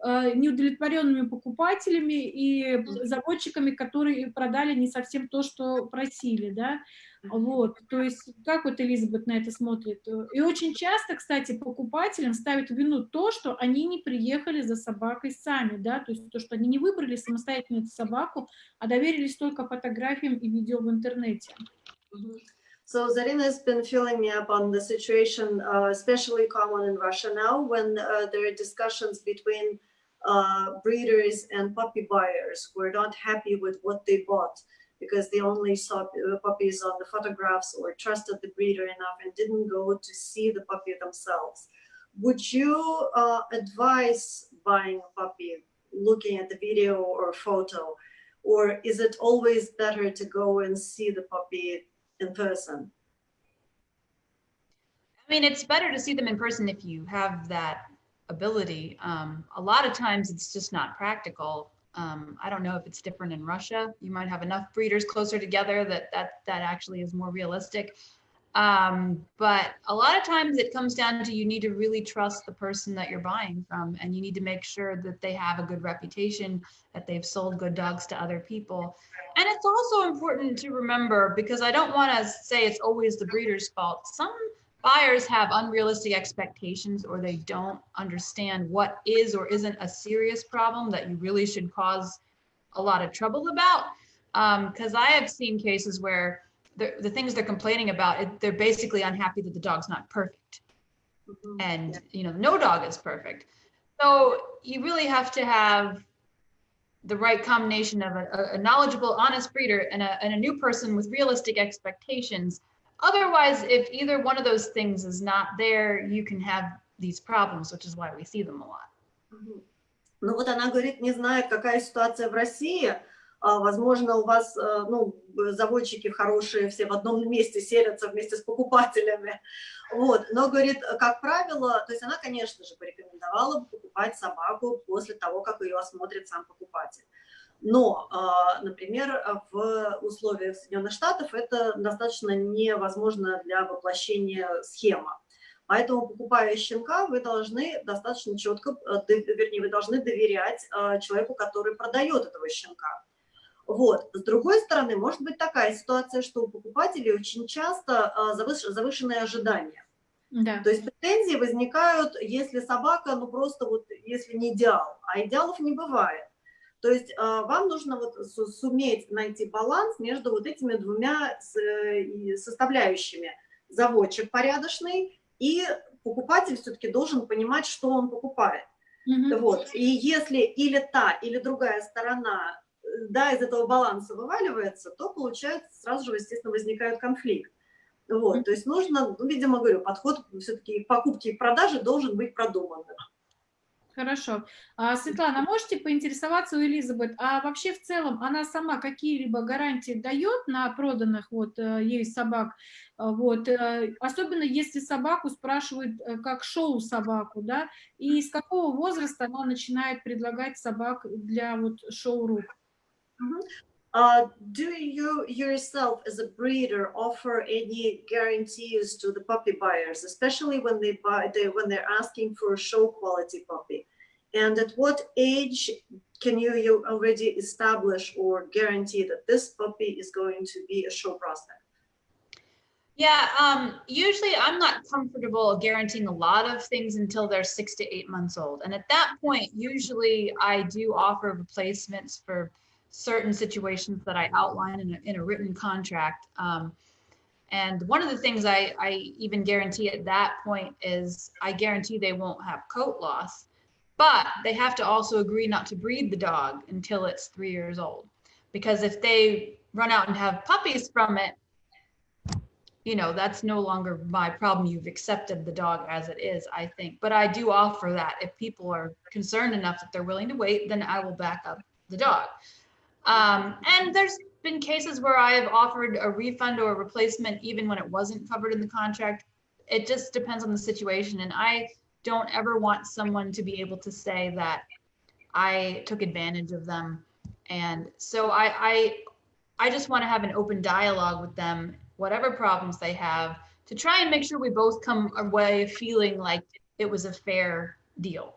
неудовлетворенными покупателями и заводчиками, которые продали не совсем то, что просили, да. Вот, то есть как вот Элизабет на это смотрит? И очень часто, кстати, покупателям ставят в вину то, что они не приехали за собакой сами, да, то есть то, что они не выбрали самостоятельно эту собаку, а доверились только фотографиям и видео в интернете. So Zarina has been filling me up on the situation, especially common in Russia now, when there are discussions between breeders and puppy buyers who are not happy with what they bought, because they only saw puppies on the photographs or trusted the breeder enough and didn't go to see the puppy themselves. Would you advise buying a puppy looking at the video or photo, or is it always better to go and see the puppy in person? I mean, it's better to see them in person if you have that ability. A lot of times it's just not practical. I don't know if it's different in Russia. You might have enough breeders closer together that actually is more realistic. But a lot of times it comes down to you need to really trust the person that you're buying from, and you need to make sure that they have a good reputation, that they've sold good dogs to other people. And it's also important to remember, because I don't want to say it's always the breeder's fault. Some buyers have unrealistic expectations, or they don't understand what is or isn't a serious problem that you really should cause a lot of trouble about. Because I have seen cases where the things they're complaining about, they're basically unhappy that the dog's not perfect. And, no dog is perfect. So you really have to have the right combination of a knowledgeable, honest breeder and a new person with realistic expectations. Otherwise, if either one of those things is not there, you can have these problems, which is why we see them a lot. Ну вот она говорит, не знает, какая ситуация в России. Возможно, у вас ну, заводчики хорошие, все в одном месте селятся вместе с покупателями. Вот. Но, говорит, как правило, то есть она, конечно же, порекомендовала бы покупать собаку после того, как ее осмотрит сам покупатель. Но, например, в условиях Соединенных Штатов это достаточно невозможно для воплощения схемы. Поэтому, покупая щенка, вы должны достаточно четко, вернее, вы должны доверять человеку, который продает этого щенка. Вот. С другой стороны, может быть такая ситуация, что у покупателей очень часто завышенные ожидания. Да. То есть претензии возникают, если собака, ну просто вот, если не идеал, а идеалов не бывает. То есть вам нужно вот суметь найти баланс между вот этими двумя составляющими. Заводчик порядочный, и покупатель все-таки должен понимать, что он покупает. Вот. И если или та, или другая сторона, да, из этого баланса вываливается, то, получается, сразу же, естественно, возникает конфликт. Вот. То есть нужно, ну, видимо, говорю, подход все-таки к покупке и продаже должен быть продуманным. Хорошо. Светлана, можете поинтересоваться у Элизабет, а вообще в целом она сама какие-либо гарантии дает на проданных вот ей собак? Вот. Особенно если собаку спрашивают, как шоу-собаку, да, и с какого возраста она начинает предлагать собак для вот шоу-рук? Do you yourself as a breeder offer any guarantees to the puppy buyers, especially when when they're asking for a show quality puppy? And at what age can you already establish or guarantee that this puppy is going to be a show prospect? Yeah, usually I'm not comfortable guaranteeing a lot of things until they're 6 to 8 months old. And at that point, usually I do offer replacements for certain situations that I outline in a written contract. And one of the things I even guarantee at that point is I guarantee they won't have coat loss, but they have to also agree not to breed the dog until it's 3 years old. Because if they run out and have puppies from it, you know, that's no longer my problem. You've accepted the dog as it is, I think. But I do offer that if people are concerned enough that they're willing to wait, then I will back up the dog. And there's been cases where I have offered a refund or a replacement even when it wasn't covered in the contract. It just depends on the situation. And I don't ever want someone to be able to say that I took advantage of them. And so I just want to have an open dialogue with them, whatever problems they have, to try and make sure we both come away feeling like it was a fair deal.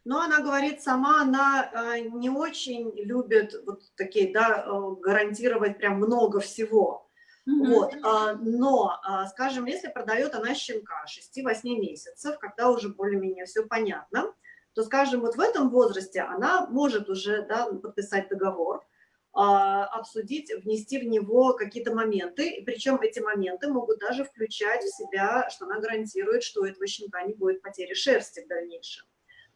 Но она говорит сама, она не очень любит вот такие, да, гарантировать прям много всего. Вот. Но, скажем, если продает она щенка 6-8 месяцев, когда уже более-менее все понятно, то, скажем, вот в этом возрасте она может уже, да, подписать договор, обсудить, внести в него какие-то моменты, причем эти моменты могут даже включать в себя, что она гарантирует, что у этого щенка не будет потери шерсти в дальнейшем.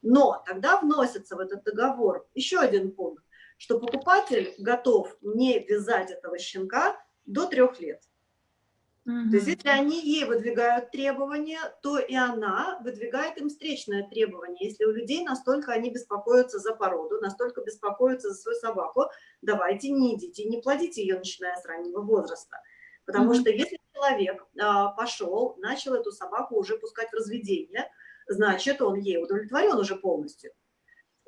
Но тогда вносится в этот договор еще один пункт, что покупатель готов не вязать этого щенка до 3 лет. То есть если они ей выдвигают требования, то и она выдвигает им встречное требование. Если у людей настолько они беспокоятся за породу, настолько беспокоятся за свою собаку, давайте не идите, не плодите ее, начиная с раннего возраста. Потому что если человек пошел, начал эту собаку уже пускать в разведение, значит, он ей удовлетворен уже полностью.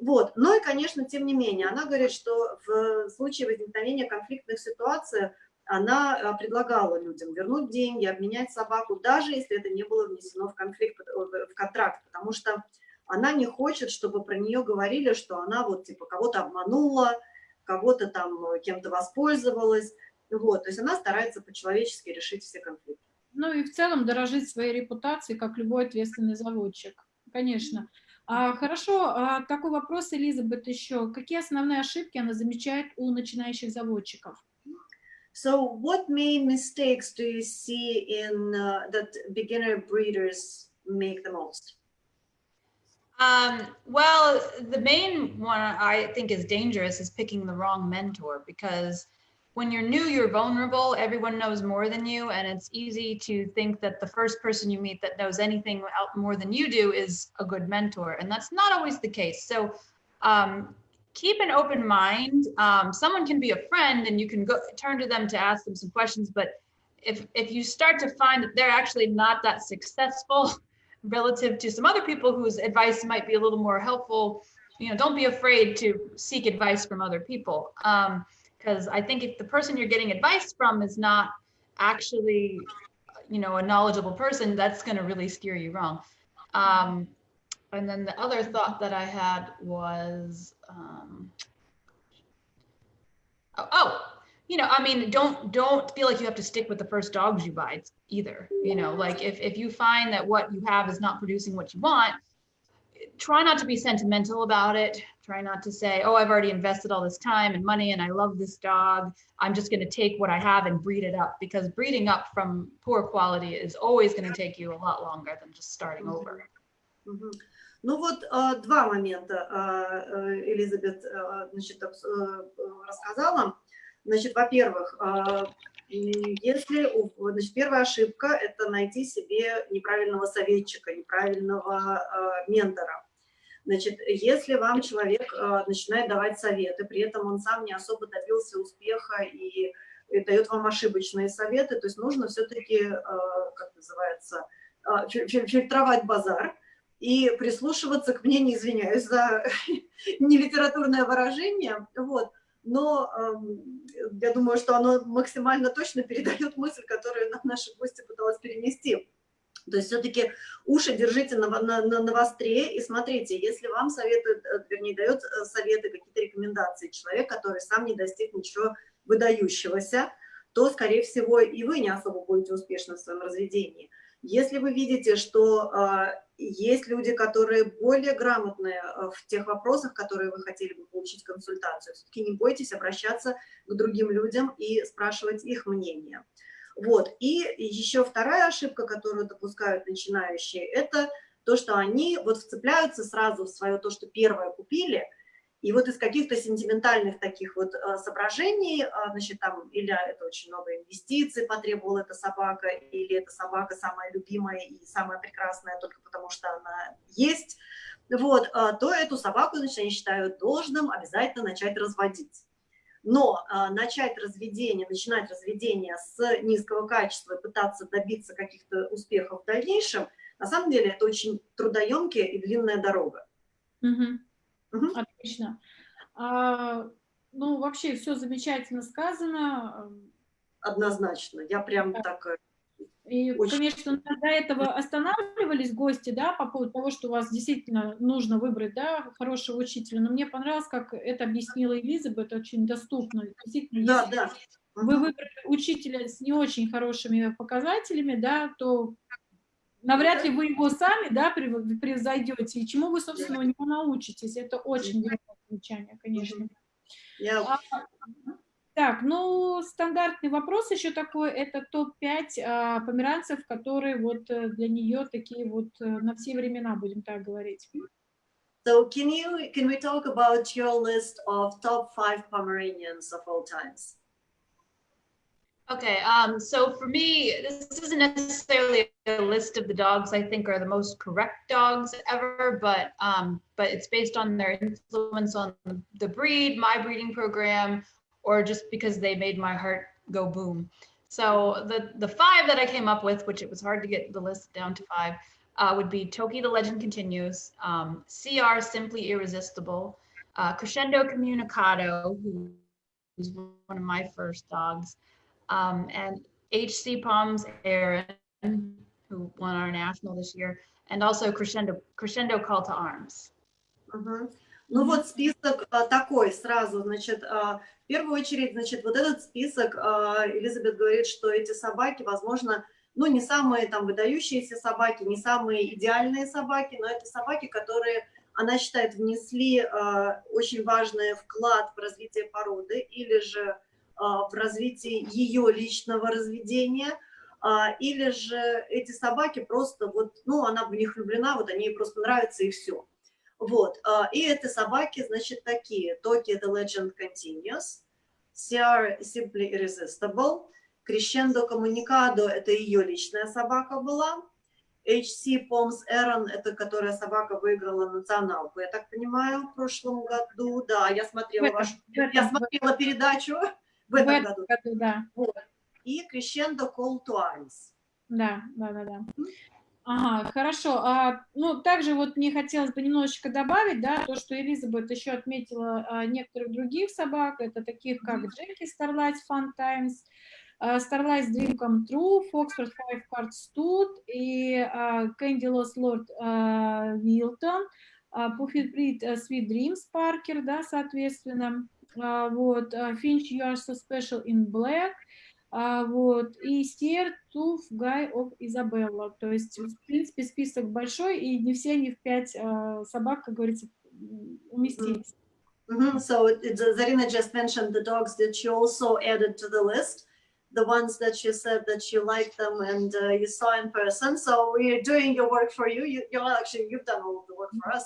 Вот. Но и, конечно, тем не менее, она говорит, что в случае возникновения конфликтных ситуаций она предлагала людям вернуть деньги, обменять собаку, даже если это не было внесено в контракт, потому что она не хочет, чтобы про нее говорили, что она вот типа кого-то обманула, кого-то там кем-то воспользовалась. Вот. То есть она старается по-человечески решить все конфликты. Ну и в целом дорожить своей репутацией, как любой ответственный заводчик. Конечно. Хорошо, такой вопрос, Элизабет, еще. Какие основные ошибки она замечает у начинающих заводчиков? So what main mistakes do you see in that beginner breeders make the most? Well, the main one I think is dangerous is picking the wrong mentor, because when you're new, you're vulnerable. Everyone knows more than you, and it's easy to think that the first person you meet that knows anything more than you do is a good mentor, and that's not always the case. So keep an open mind. Someone can be a friend, and you can go turn to them to ask them some questions, but if you start to find that they're actually not that successful relative to some other people whose advice might be a little more helpful, don't be afraid to seek advice from other people. Because I think if the person you're getting advice from is not actually, a knowledgeable person, that's going to really steer you wrong. And then the other thought that I had was, don't feel like you have to stick with the first dogs you buy either. Like if you find that what you have is not producing what you want, try not to be sentimental about it. Try not to say, oh, I've already invested all this time and money and I love this dog, I'm just going to take what I have and breed it up, because breeding up from poor quality is always going to take you a lot longer than just starting over. Ну вот два момента Элизабет, значит, рассказала. Значит, во-первых, значит, первая ошибка – это найти себе неправильного советчика, неправильного ментора. Значит, если вам человек начинает давать советы, при этом он сам не особо добился успеха и дает вам ошибочные советы, то есть нужно все-таки, как называется, фильтровать базар и прислушиваться к мнению, извиняюсь за нелитературное выражение, вот, но я думаю, что оно максимально точно передает мысль, которую наша гостья пыталась перенести. То есть все-таки уши держите на навостре и смотрите, если вам советует, вернее, дает советы, какие-то рекомендации человек, который сам не достиг ничего выдающегося, то, скорее всего, и вы не особо будете успешны в своем разведении. Если вы видите, что есть люди, которые более грамотные в тех вопросах, которые вы хотели бы получить консультацию, все-таки не бойтесь обращаться к другим людям и спрашивать их мнение. Вот. И еще вторая ошибка, которую допускают начинающие, это то, что они вот вцепляются сразу в свое то, что первое купили, и вот из каких-то сентиментальных таких вот соображений, значит, там, или это очень много инвестиций потребовала эта собака, или эта собака самая любимая и самая прекрасная только потому, что она есть, вот, то эту собаку, значит, они считают должным обязательно начать разводить. Но начинать разведение с низкого качества и пытаться добиться каких-то успехов в дальнейшем, на самом деле это очень трудоемкая и длинная дорога. Отлично. Ну, вообще все замечательно сказано. Однозначно. Я прям так... И, конечно, до этого останавливались гости, да, по поводу того, что у вас действительно нужно выбрать, да, хорошего учителя. Но мне понравилось, как это объяснила Элизабет, очень доступно. Действительно, если вы выбрали учителя с не очень хорошими показателями, да, то навряд ли вы его сами, да, превзойдете, и чему вы, собственно, у него научитесь. Это очень верное замечание, конечно. Так, ну, стандартный вопрос еще такой, это топ-5 померанцев, которые вот для нее такие вот на все времена, будем так говорить. So can we talk about your list of top 5 Pomeranians of all times? Okay, so for me, this isn't necessarily a list of the dogs I think are the most correct dogs ever, but it's based on their influence on the breed, my breeding program, or just because they made my heart go boom. So the 5 that I came up with, which it was hard to get the list down to 5, would be Toki the Legend Continues, CR Simply Irresistible, Crescendo Comunicado, who's one of my first dogs, and HC Palms Aaron, who won our national this year, and also Crescendo Call to Arms. Ну вот список такой сразу, значит, в первую очередь, значит, вот этот список, Элизабет говорит, что эти собаки, возможно, ну не самые там выдающиеся собаки, не самые идеальные собаки, но это собаки, которые, она считает, внесли очень важный вклад в развитие породы или же в развитии ее личного разведения, или же эти собаки просто вот, ну она в них влюблена, вот они ей просто нравятся и все. Вот. И эти собаки, значит, такие. Токи — это Legend Continuous, CR — Simply Irresistible, Crescendo Comunicado — это ее личная собака была, HC Poms Эрон — это которая собака выиграла националку, я так понимаю, в прошлом году. Да, я смотрела смотрела передачу в этом году. Да. Вот. И Crescendo Call to Arms. Да. Ага, хорошо. Ну, также вот мне хотелось бы немножечко добавить, да, то, что Элизабет еще отметила некоторых других собак, это таких как Джеки Starlight's Fun Times, Starlight's Dream Come True, Foxford Five Card Stud и Candy Lost Lord Wilton, Puffy Breed Sweet Dreams Паркер, да, соответственно, вот, Finch You Are So Special in Black, вот, и Стер, Туф, Гай, Ок, Изабелла. То есть, в принципе, список большой, и не все они в 5 собак, как говорится, уместились. So Zarina just mentioned the dogs that you also added to the list, the ones that you said that you liked them and you saw in person. So we're doing your work for you. You've done all of the work for us.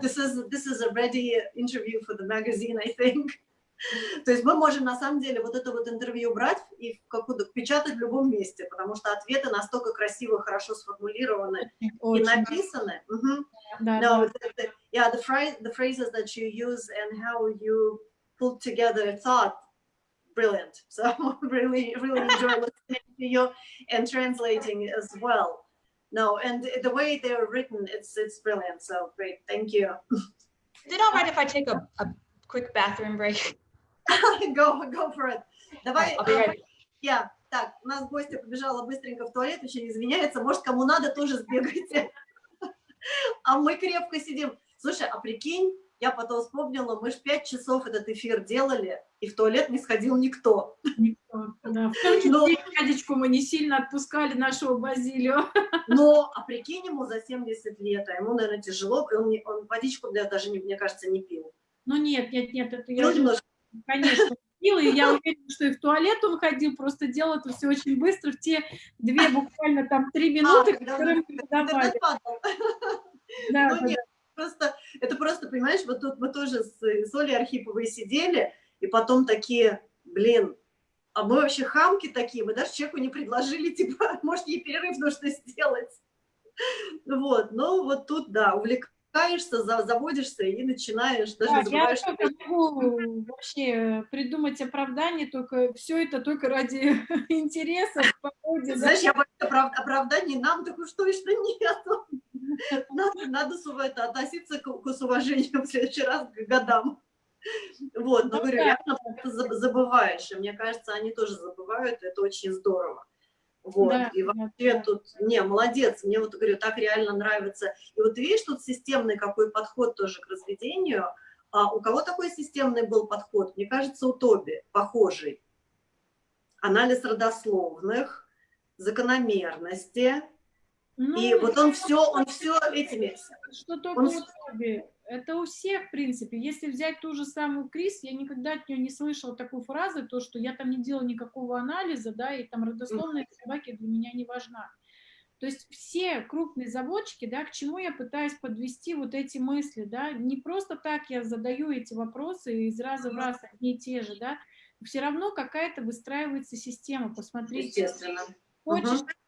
This is a ready interview for the magazine, I think. То есть мы можем на самом деле вот это вот интервью брать и печатать в любом месте, потому что ответы настолько красиво, хорошо сформулированы и написаны. Yeah, the phrases that you use and how you put together thought, brilliant. So really enjoy listening to you and translating as well. No, and the way they're written, it's brilliant. So great, thank you. Is it all right if I take a quick bathroom break? Go for it. Давай. I'll be ready. Так, у нас гостья побежала быстренько в туалет, очень извиняется. Может, кому надо, тоже сбегайте. А мы крепко сидим. Слушай, а прикинь, я потом вспомнила, мы ж 5 часов этот эфир делали, и в туалет не сходил никто. Да. В том числе Надечку мы не сильно отпускали, нашего Базилио. Но, а прикинь, ему за 70 лет, а ему, наверное, тяжело, он водичку даже, мне кажется, не пил. Ну нет, это я же, конечно, пил, и я уверена, что и в туалет он ходил, просто делал это все очень быстро, в те 2 буквально там 3 минуты, которые мы давали. Да, ну нет, это просто, понимаешь, вот тут мы тоже с Олей Архиповой сидели, и потом такие, блин, а мы вообще хамки такие, мы даже человеку не предложили, типа, может, ей перерыв нужно сделать. Вот, но вот тут, да, увлекаешься, заводишься и начинаешь, даже забываешь. Я только могу вообще придумать оправдание, только все это только ради интереса. Знаешь, я боюсь оправданий нам, так уж точно нету. Надо относиться с уважением в следующий раз к годам. Вот, но говорю, реально забываешь, и мне кажется, они тоже забывают, это очень здорово. Вот, и вообще тут, молодец, мне вот, говорю, так реально нравится. И вот видишь, тут системный какой подход тоже к разведению. У кого такой системный был подход? Мне кажется, у Тоби похожий. Анализ родословных, закономерности. И вот он все этими... Что только у Тоби. Это у всех, в принципе. Если взять ту же самую Крис, я никогда от нее не слышала такой фразы, то, что я там не делала никакого анализа, да, и там родословные собаки для меня не важна. То есть все крупные заводчики, да, к чему я пытаюсь подвести вот эти мысли, да, не просто так я задаю эти вопросы из раза в раз одни и те же, да, все равно какая-то выстраивается система, посмотрите. Естественно.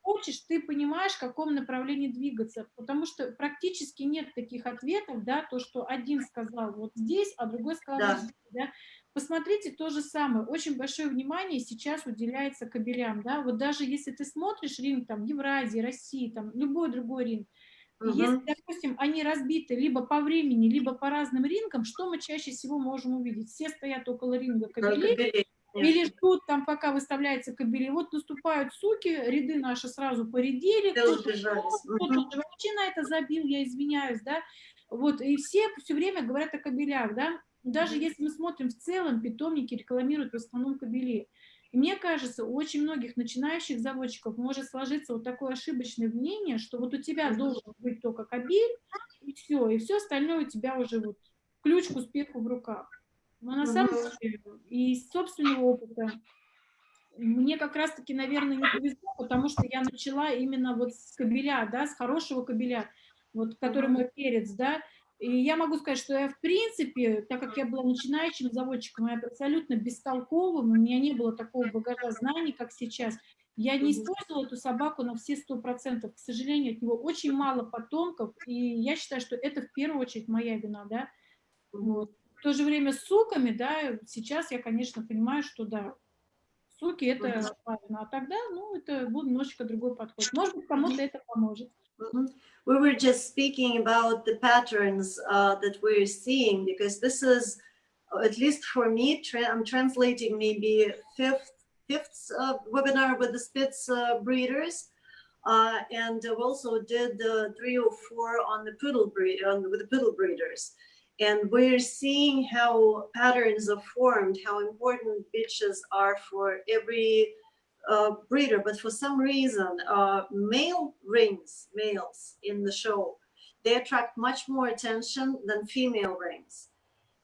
Хочешь, ты понимаешь, в каком направлении двигаться, потому что практически нет таких ответов, да, то, что один сказал вот здесь, а другой сказал вот здесь, да. Посмотрите то же самое, очень большое внимание сейчас уделяется кобелям, да, вот даже если ты смотришь ринг там Евразии, России, там любой другой ринг, и если, допустим, они разбиты либо по времени, либо по разным рингам, что мы чаще всего можем увидеть? Все стоят около ринга кобелей, или ждут там, пока выставляется кобели. Вот наступают суки, ряды наши сразу поредели, кто-то вообще на это забил, я извиняюсь, да. Вот, и все время говорят о кобелях, да. Даже если мы смотрим в целом, питомники рекламируют в основном кобели. И мне кажется, у очень многих начинающих заводчиков может сложиться вот такое ошибочное мнение, что вот у тебя должен быть только кобель, и все остальное у тебя уже вот ключ к успеху в руках. Но на самом деле, и из собственного опыта, мне как раз-таки, наверное, не повезло, потому что я начала именно вот с кобеля, да, с хорошего кобеля, вот, который мой перец, да, И я могу сказать, что я, в принципе, так как я была начинающим заводчиком, я абсолютно бестолковым, у меня не было такого багажа знаний, как сейчас, я не использовала эту собаку на все 100%. К сожалению, от него очень мало потомков, и я считаю, что это в первую очередь моя вина, да. Вот. В то же время с суками, да, сейчас я, конечно, понимаю, что да, суки это правильно, а тогда, ну, это был немножечко другой подход. Может быть, кому-то это поможет. We were just speaking about the patterns that we're seeing, because this is, at least for me, I'm translating maybe fifth webinar with the Spitz breeders, and also did 3 or 4 on the with the poodle breeders. And we're seeing how patterns are formed, how important bitches are for every breeder. But for some reason, males in the show, they attract much more attention than female rings.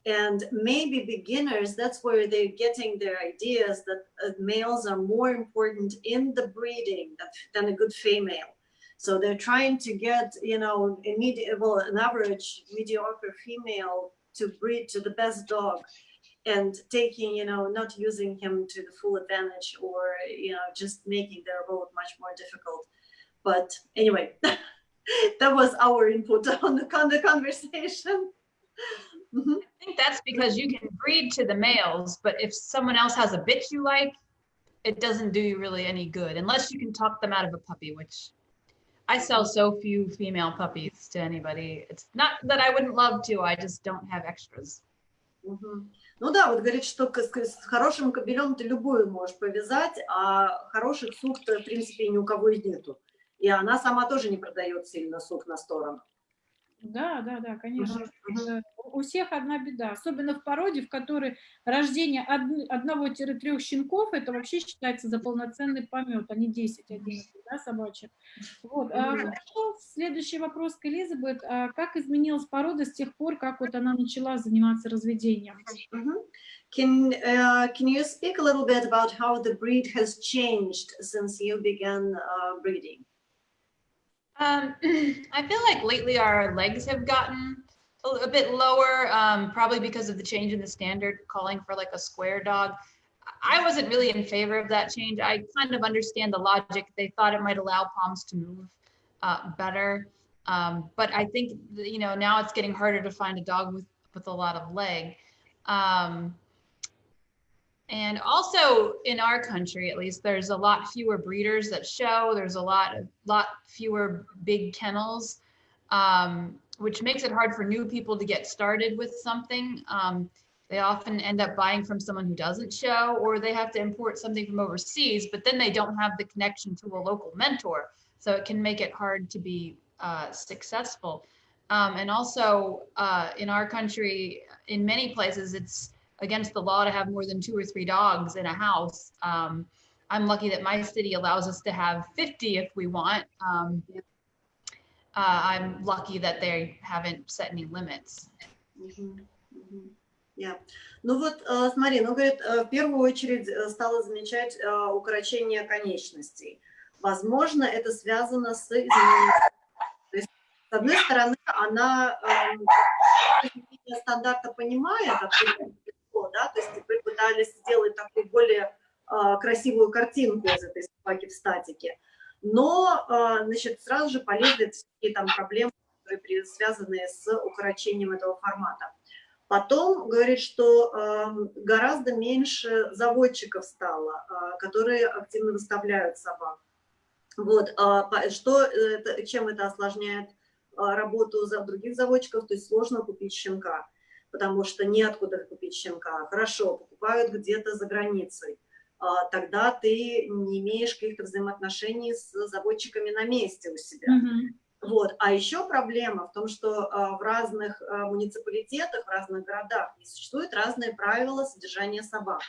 And maybe beginners, that's where they're getting their ideas that males are more important in the breeding than a good female. So they're trying to get, you know, an average mediocre female to breed to the best dog, and taking, you know, not using him to the full advantage, or, you know, just making their road much more difficult. But anyway, that was our input on the conversation. I think that's because you can breed to the males, but if someone else has a bitch you like, it doesn't do you really any good, unless you can talk them out of a puppy, which I sell so few female puppies to anybody. It's not that I wouldn't love to, I just don't have extras. Ну да, вот говорит, что с хорошим кобелем ты любую можешь повязать, а хороших сук-то, в принципе, ни у кого и нету. И она сама тоже не продает сильно сук на сторону. Да, конечно. У всех одна беда, особенно в породе, в которой рождение 1-3 щенков, это вообще считается за полноценный помет, а не 10-11, да, собачек. Вот. Хорошо, следующий вопрос к Элизабет. Как изменилась порода с тех пор, как вот она начала заниматься разведением? Can you speak a little bit about how the breed has changed since you began breeding? I feel like lately our legs have gotten a bit lower, probably because of the change in the standard calling for like a square dog. I wasn't really in favor of that change. I kind of understand the logic. They thought it might allow poms to move better. But I think, you know, now it's getting harder to find a dog with a lot of leg. And also in our country, at least, there's a lot fewer breeders that show. There's a lot fewer big kennels, which makes it hard for new people to get started with something. They often end up buying from someone who doesn't show, or they have to import something from overseas, but then they don't have the connection to a local mentor. So it can make it hard to be successful. And also in our country, in many places, it's against the law to have more than 2 or 3 dogs in a house. I'm lucky that my city allows us to have 50 if we want. I'm lucky that they haven't set any limits. Yeah. Ну вот, смотри, ну, говорит, в первую очередь стала замечать укорочение конечностей. Возможно, это связано с изменением. То есть, с одной стороны, она стандарта понимает, да, то есть вы пытались сделать такую более красивую картинку из этой собаки в статике, но, значит, сразу же полезли такие там проблемы, которые связаны с укорочением этого формата. Потом говорит, что гораздо меньше заводчиков стало, которые активно выставляют собак. Вот, чем это осложняет работу других заводчиков, то есть сложно купить щенка, потому что неоткуда купить щенка. Хорошо, покупают где-то за границей. Тогда ты не имеешь каких-то взаимоотношений с заводчиками на месте у себя. Вот. А еще проблема в том, что в разных муниципалитетах, в разных городах существуют разные правила содержания собак.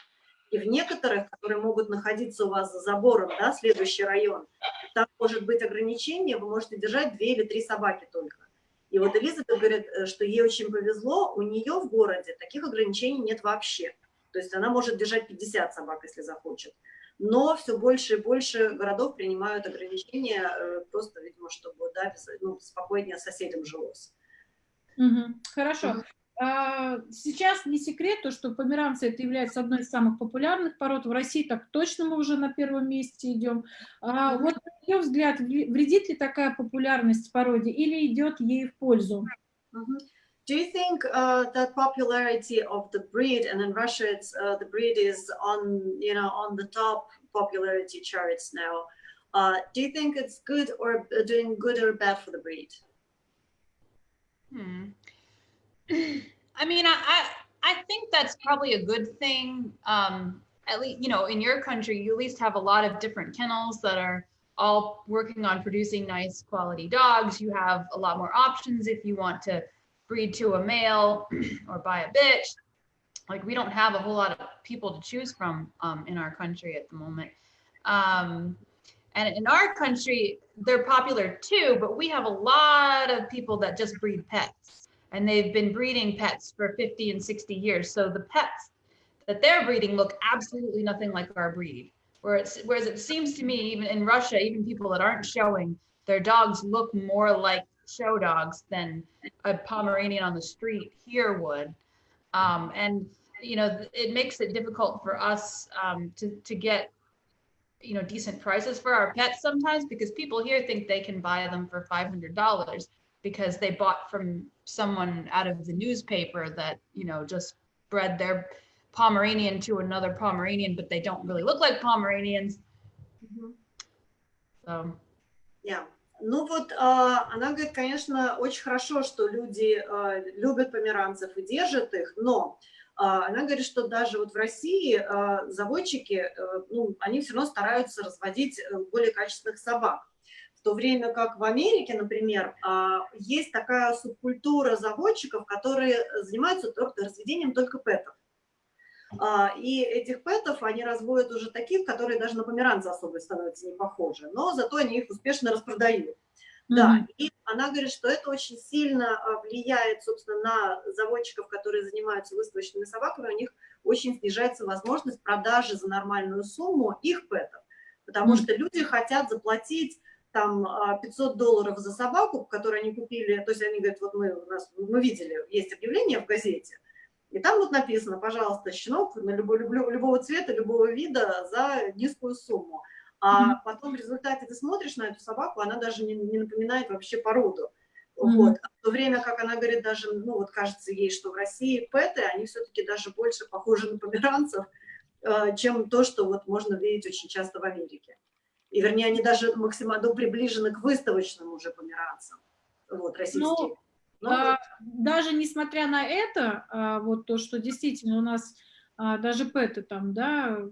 И в некоторых, которые могут находиться у вас за забором, да, следующий район, там может быть ограничение, вы можете держать 2 или 3 собаки только. И вот Элизабет говорит, что ей очень повезло, у нее в городе таких ограничений нет вообще. То есть она может держать 50 собак, если захочет. Но все больше и больше городов принимают ограничения, просто, видимо, чтобы, да, спокойнее соседям жилось. Хорошо. Сейчас не секрет, то, что померанцы это является одной из самых популярных пород. В России так точно мы уже на первом месте идем. Вот, на ее взгляд, вредит ли такая популярность породе или идет ей в пользу? Do you think that popularity of the breed, and in Russia, it's the breed is on on the top popularity charts now? Do you think it's good or doing good or bad for the breed? I mean, I think that's probably a good thing. At least, in your country, you at least have a lot of different kennels that are all working on producing nice quality dogs. You have a lot more options if you want to breed to a male or buy a bitch. Like, we don't have a whole lot of people to choose from in our country at the moment. And in our country, they're popular too, but we have a lot of people that just breed pets. And they've been breeding pets for 50 and 60 years. So the pets that they're breeding look absolutely nothing like our breed. Whereas it seems to me, even in Russia, even people that aren't showing, their dogs look more like show dogs than a Pomeranian on the street here would. And, it makes it difficult for us to get, decent prices for our pets sometimes, because people here think they can buy them for $500 because they bought from someone out of the newspaper that, just bred their Pomeranian to another Pomeranian, but they don't really look like Pomeranians. So. Yeah. Ну вот, она говорит, конечно, очень хорошо, что люди любят померанцев и держат их, но она говорит, что даже вот в России заводчики, они все равно стараются разводить более качественных собак. В то время как в Америке, например, есть такая субкультура заводчиков, которые занимаются разведением только пэтов. И этих пэтов они разводят уже таких, которые даже на померанца особо становятся не похожи, но зато они их успешно распродают. Да, и она говорит, что это очень сильно влияет, собственно, на заводчиков, которые занимаются выставочными собаками, у них очень снижается возможность продажи за нормальную сумму их пэтов, потому что люди хотят заплатить там $500 за собаку, которую они купили, то есть они говорят, вот мы видели, есть объявление в газете, и там вот написано, пожалуйста, щенок на любого цвета, любого вида за низкую сумму. А потом в результате ты смотришь на эту собаку, она даже не напоминает вообще породу. Вот. В то время как она говорит, даже, кажется ей, что в России пэты, они все-таки даже больше похожи на померанцев, чем то, что вот можно видеть очень часто в Америке. И, вернее, они даже максимально приближены к выставочным уже померанцам, российские. Даже несмотря на это, вот то, что действительно у нас даже пэты там, да,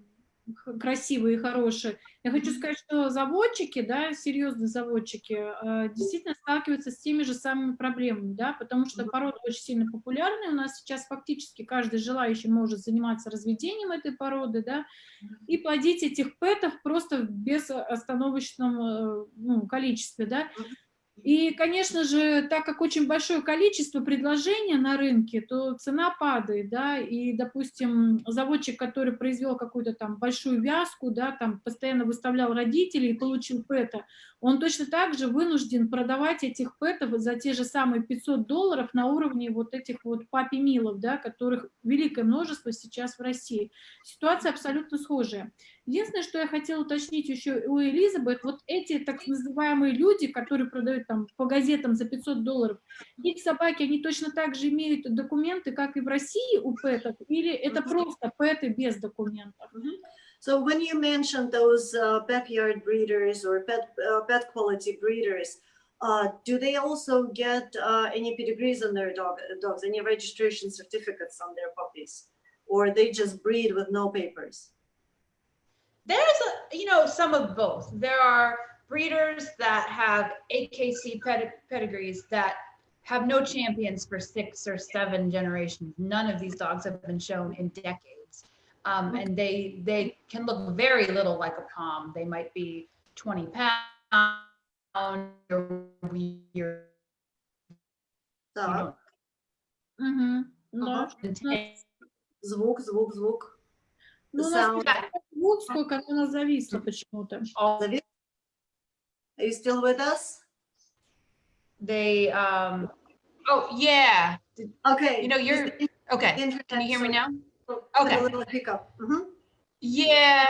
красивые и хорошие, я хочу сказать, что заводчики, да, серьезные заводчики, действительно сталкиваются с теми же самыми проблемами, да, потому что порода очень сильно популярная, у нас сейчас фактически каждый желающий может заниматься разведением этой породы, да, и плодить этих пэтов просто в безостановочном количестве, да. И, конечно же, так как очень большое количество предложения на рынке, то цена падает, да, и, допустим, заводчик, который произвел какую-то там большую вязку, да, там постоянно выставлял родителей и получил пэта, он точно так же вынужден продавать этих пэтов за те же самые $500 на уровне вот этих вот папи-милов, да, которых великое множество сейчас в России. Ситуация абсолютно схожая. Единственное, что я хотела уточнить еще у Элизабет, вот эти так называемые люди, которые продают там по газетам за $500, их собаки, они точно так же имеют документы, как и в России у пэтов, или это просто пэты без документов? So when you mentioned those backyard breeders or pet quality breeders, do they also get any pedigrees on their dogs, any registration certificates on their puppies, or they just breed with no papers? There's some of both. There are breeders that have AKC pedigrees that have no champions for 6 or 7 generations. None of these dogs have been shown in decades. And they can look very little like a pom. They might be 20 pounds or weird. Звук. Звук, сколько она зависла почему-то. Are you still with us? They Oh, yeah. Okay. You know, you're, okay. Can you hear me now? Okay. A little hiccup. Yeah.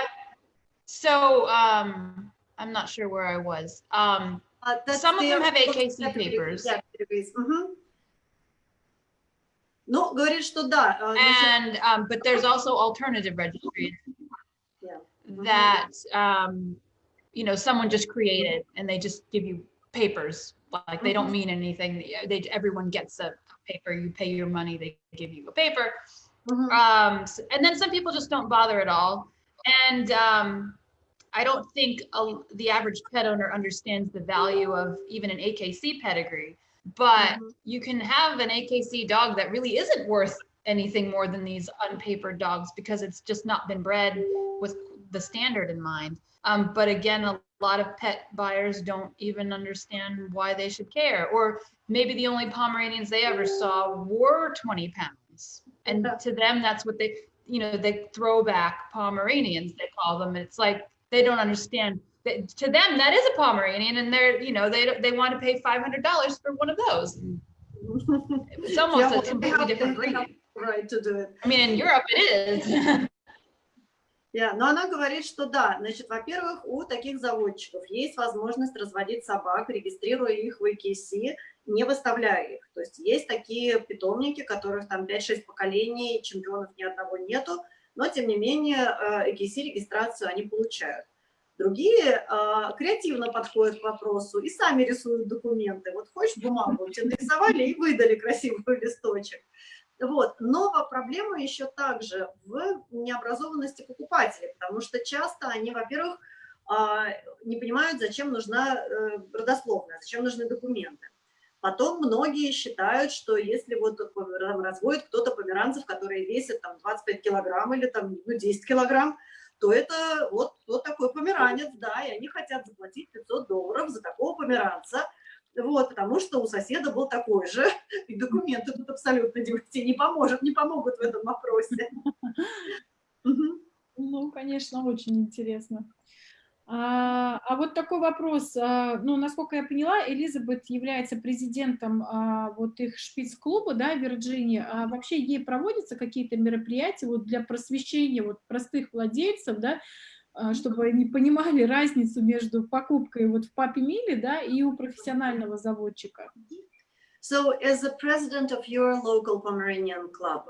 So, I'm not sure where I was. Some of them have AKC papers. Ну, говорит, что да. And, but there's also alternative registries that, you know, someone just created and they just give you papers. Like they don't mean anything. Everyone gets a paper. You pay your money, they give you a paper. And then some people just don't bother at all. And I don't think the average pet owner understands the value of even an AKC pedigree. But you can have an AKC dog that really isn't worth anything more than these unpapered dogs because it's just not been bred with the standard in mind. But again, a lot of pet buyers don't even understand why they should care. Or maybe the only Pomeranians they ever saw were 20 pounds. And to them, that's what they, you know, they throwback Pomeranians, they call them. It's like they don't understand. To them, that is a Pomeranian, and they're, you know, they want to pay $500 for one of those. It's almost a completely different breed. Right to do it. I mean, in Europe it is. Но она говорит, что да, значит, во-первых, у таких заводчиков есть возможность разводить собак, регистрируя их в AKC, не выставляя их. То есть есть такие питомники, которых там 5-6 поколений, чемпионов ни одного нету, но тем не менее AKC-регистрацию они получают. Другие креативно подходят к вопросу и сами рисуют документы. Вот хочешь бумагу, тебе нарисовали и выдали красивый листочек. Вот. Но проблема еще также в необразованности покупателей, потому что часто они, во-первых, не понимают, зачем нужна родословная, зачем нужны документы. Потом многие считают, что если вот разводит кто-то померанцев, которые весят там 25 килограмм или там 10 килограмм, то это вот такой померанец, да, и они хотят заплатить $500 за такого померанца, вот, потому что у соседа был такой же, и документы тут абсолютно не помогут в этом вопросе. Ну, конечно, очень интересно. А вот такой вопрос, ну, насколько я поняла, Элизабет является президентом вот их шпиц-клуба, да, в Вирджинии. А вообще ей проводятся какие-то мероприятия вот для просвещения вот простых владельцев, да, чтобы они понимали разницу между покупкой вот в папи-милле, да, и у профессионального заводчика. So, as the president of your local Pomeranian club,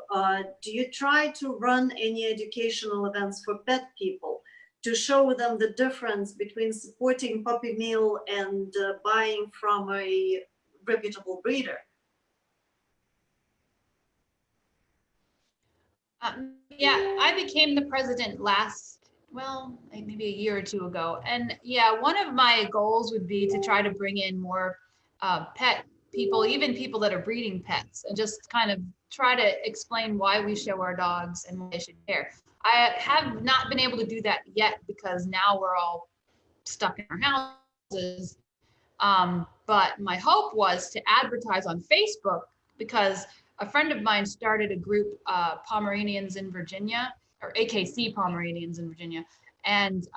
do you try to run any educational events for pet people to show them the difference between supporting puppy mill and buying from a reputable breeder? Yeah, I became the president well, maybe a year or two ago. And yeah, one of my goals would be to try to bring in more pet people, even people that are breeding pets, and just kind of try to explain why we show our dogs and why they should care. I have not been able to do that yet because now we're all stuck in our houses. But my hope was to advertise on Facebook because a friend of mine started a group, Pomeranians in Virginia, or AKC Pomeranians in Virginia. And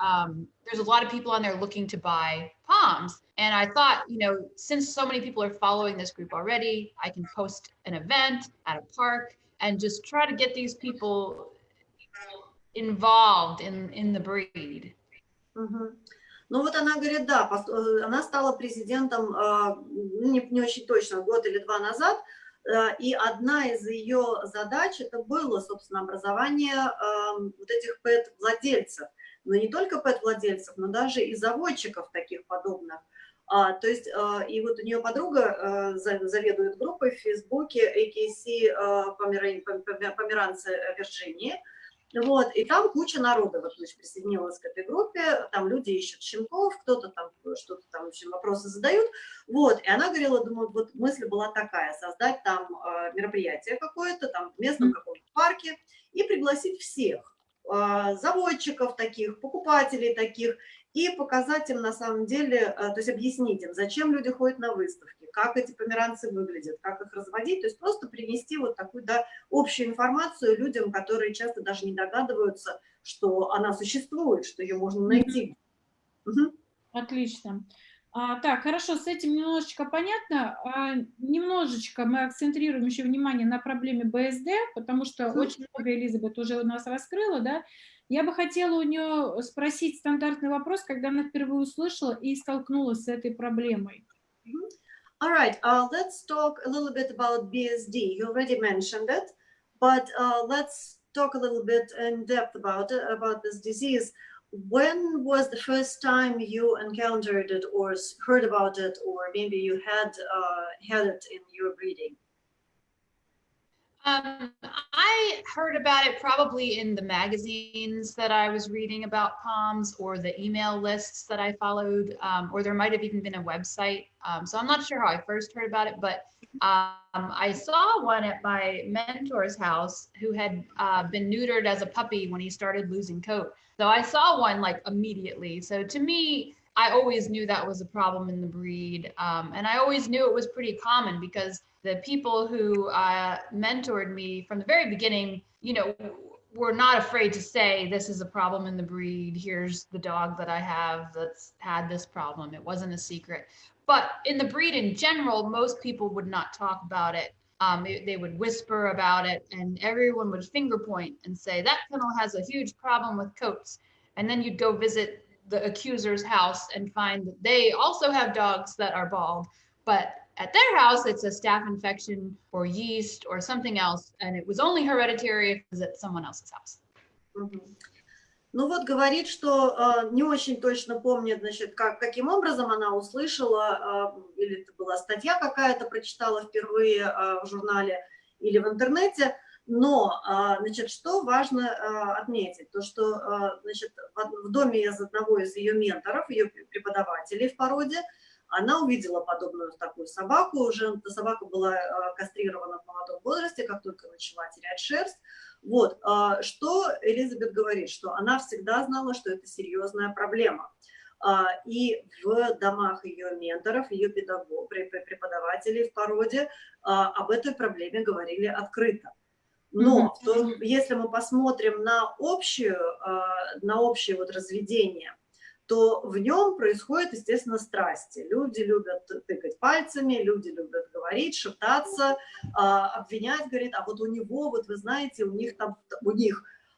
there's a lot of people on there looking to buy Poms. And I thought, you know, since so many people are following this group already, I can post an event at a park and just try to get these people involved in the breed. Ну вот она говорит, да, она стала президентом не очень точно, год или два назад, и одна из ее задач это было, собственно, образование вот этих пэт-владельцев, но не только пэт-владельцев, но даже и заводчиков таких подобных. То есть, и вот у нее подруга заведует группой в Фейсбуке AKC Померанцы Вирджинии. Вот, и там куча народа вот, присоединилась к этой группе, там люди ищут щенков, кто-то там что-то там, в общем, вопросы задают, вот, и она говорила, думаю, вот мысль была такая, создать там мероприятие какое-то, там в местном каком-то парке и пригласить всех, заводчиков таких, покупателей таких, и показать им на самом деле, то есть объяснить им, зачем люди ходят на выставки, как эти померанцы выглядят, как их разводить, то есть просто принести вот такую, да, общую информацию людям, которые часто даже не догадываются, что она существует, что ее можно найти. Отлично. Так, хорошо, с этим немножечко понятно. Немножечко мы акцентрируем еще внимание на проблеме БСД, потому что очень много Элизабет уже у нас раскрыла, да. Я бы хотела у нее спросить стандартный вопрос, когда она впервые услышала и столкнулась с этой проблемой. All right, let's talk a little bit about BSD. You already mentioned it, but let's talk a little bit in depth about this disease. When was the first time you encountered it or heard about it, or maybe you had it in your breeding? I heard about it probably in the magazines that I was reading about POMS or the email lists that I followed, or there might have even been a website. So I'm not sure how I first heard about it, but I saw one at my mentor's house who had been neutered as a puppy when he started losing coat. So I saw one like immediately. So to me, I always knew that was a problem in the breed. And I always knew it was pretty common because the people who mentored me from the very beginning, you know, were not afraid to say, this is a problem in the breed. Here's the dog that I have that's had this problem. It wasn't a secret. But in the breed in general, most people would not talk about it. They would whisper about it, and everyone would finger point and say, that kennel has a huge problem with coats. And then you'd go visit the accuser's house and find that they also have dogs that are bald, but at their house, it's a staph infection or yeast or something else, and it was only hereditary if it was at someone else's house. Ну вот говорит, что не очень точно помнит, значит, каким образом она услышала, или это была статья какая-то, прочитала впервые в журнале или в интернете, но, значит, что важно отметить, то что, значит, в доме из одного из ее менторов, ее преподавателей в породе, она увидела подобную такую собаку, уже эта собака была кастрирована в молодом возрасте, как только начала терять шерсть. Вот, что Элизабет говорит, что она всегда знала, что это серьезная проблема. И в домах ее менторов, ее преподавателей в породе об этой проблеме говорили открыто. Но если мы посмотрим на общее вот разведение, то в нем происходит, естественно, страсти. Люди любят тыкать пальцами, люди любят говорить, шептаться, обвинять, говорит, а вот у него, вот вы знаете, у них.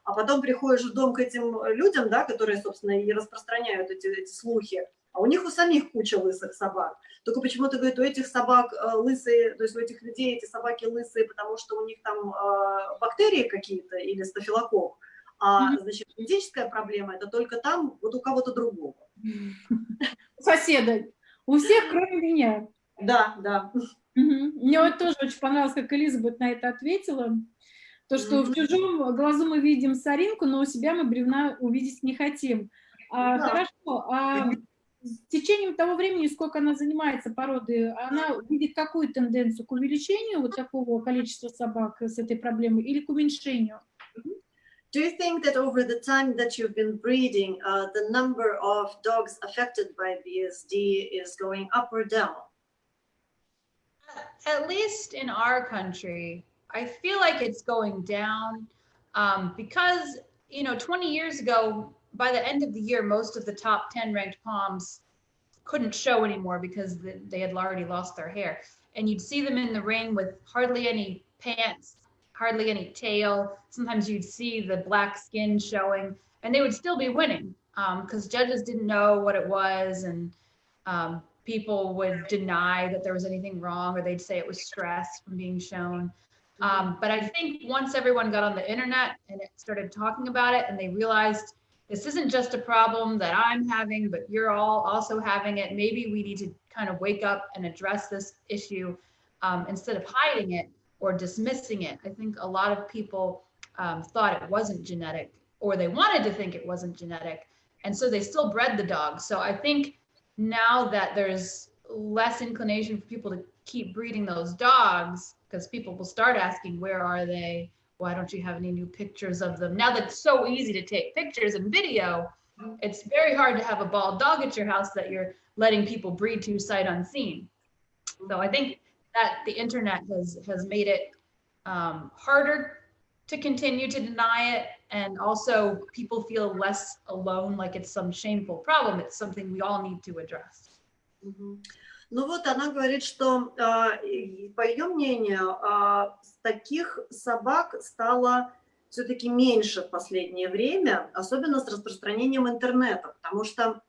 А потом приходишь в дом к этим людям, да, которые, собственно, и распространяют эти слухи, а у них у самих куча лысых собак. Только почему-то, говорит, у этих собак лысые, то есть у этих людей эти собаки лысые, потому что у них там бактерии какие-то или стафилококк. Значит, генетическая проблема – это только там, вот у кого-то другого. Соседа. У всех, кроме меня. Да, да. Мне вот тоже очень понравилось, как Элизабет на это ответила. То, что в чужом глазу мы видим соринку, но у себя мы бревна увидеть не хотим. Хорошо. С течением того времени, сколько она занимается породой, она видит какую тенденцию к увеличению вот такого количества собак с этой проблемой или к уменьшению? Do you think that over the time that you've been breeding, the number of dogs affected by BSD is going up or down? At least in our country, I feel like it's going down because, you know, 20 years ago, by the end of the year, most of the top 10 ranked POMs couldn't show anymore because they had already lost their hair. And you'd see them in the ring with hardly any pants, hardly any tail. Sometimes you'd see the black skin showing, and they would still be winning because judges didn't know what it was, and people would deny that there was anything wrong, or they'd say it was stress from being shown. But I think once everyone got on the internet and it started talking about it, and they realized this isn't just a problem that I'm having, but you're all also having it. Maybe we need to kind of wake up and address this issue instead of hiding it or dismissing it. I think a lot of people thought it wasn't genetic, or they wanted to think it wasn't genetic, and so they still bred the dog. So I think now that there's less inclination for people to keep breeding those dogs, because people will start asking, where are they? Why don't you have any new pictures of them? Now that it's so easy to take pictures and video, it's very hard to have a bald dog at your house that you're letting people breed to sight unseen. So I think that the internet has made it harder to continue to deny it, and also people feel less alone, like it's some shameful problem. It's something we all need to address. Мгм. Ну вот она говорит, что, по ее мнению, таких собак стало все-таки меньше в последнее время, особенно с распространением интернета, потому что,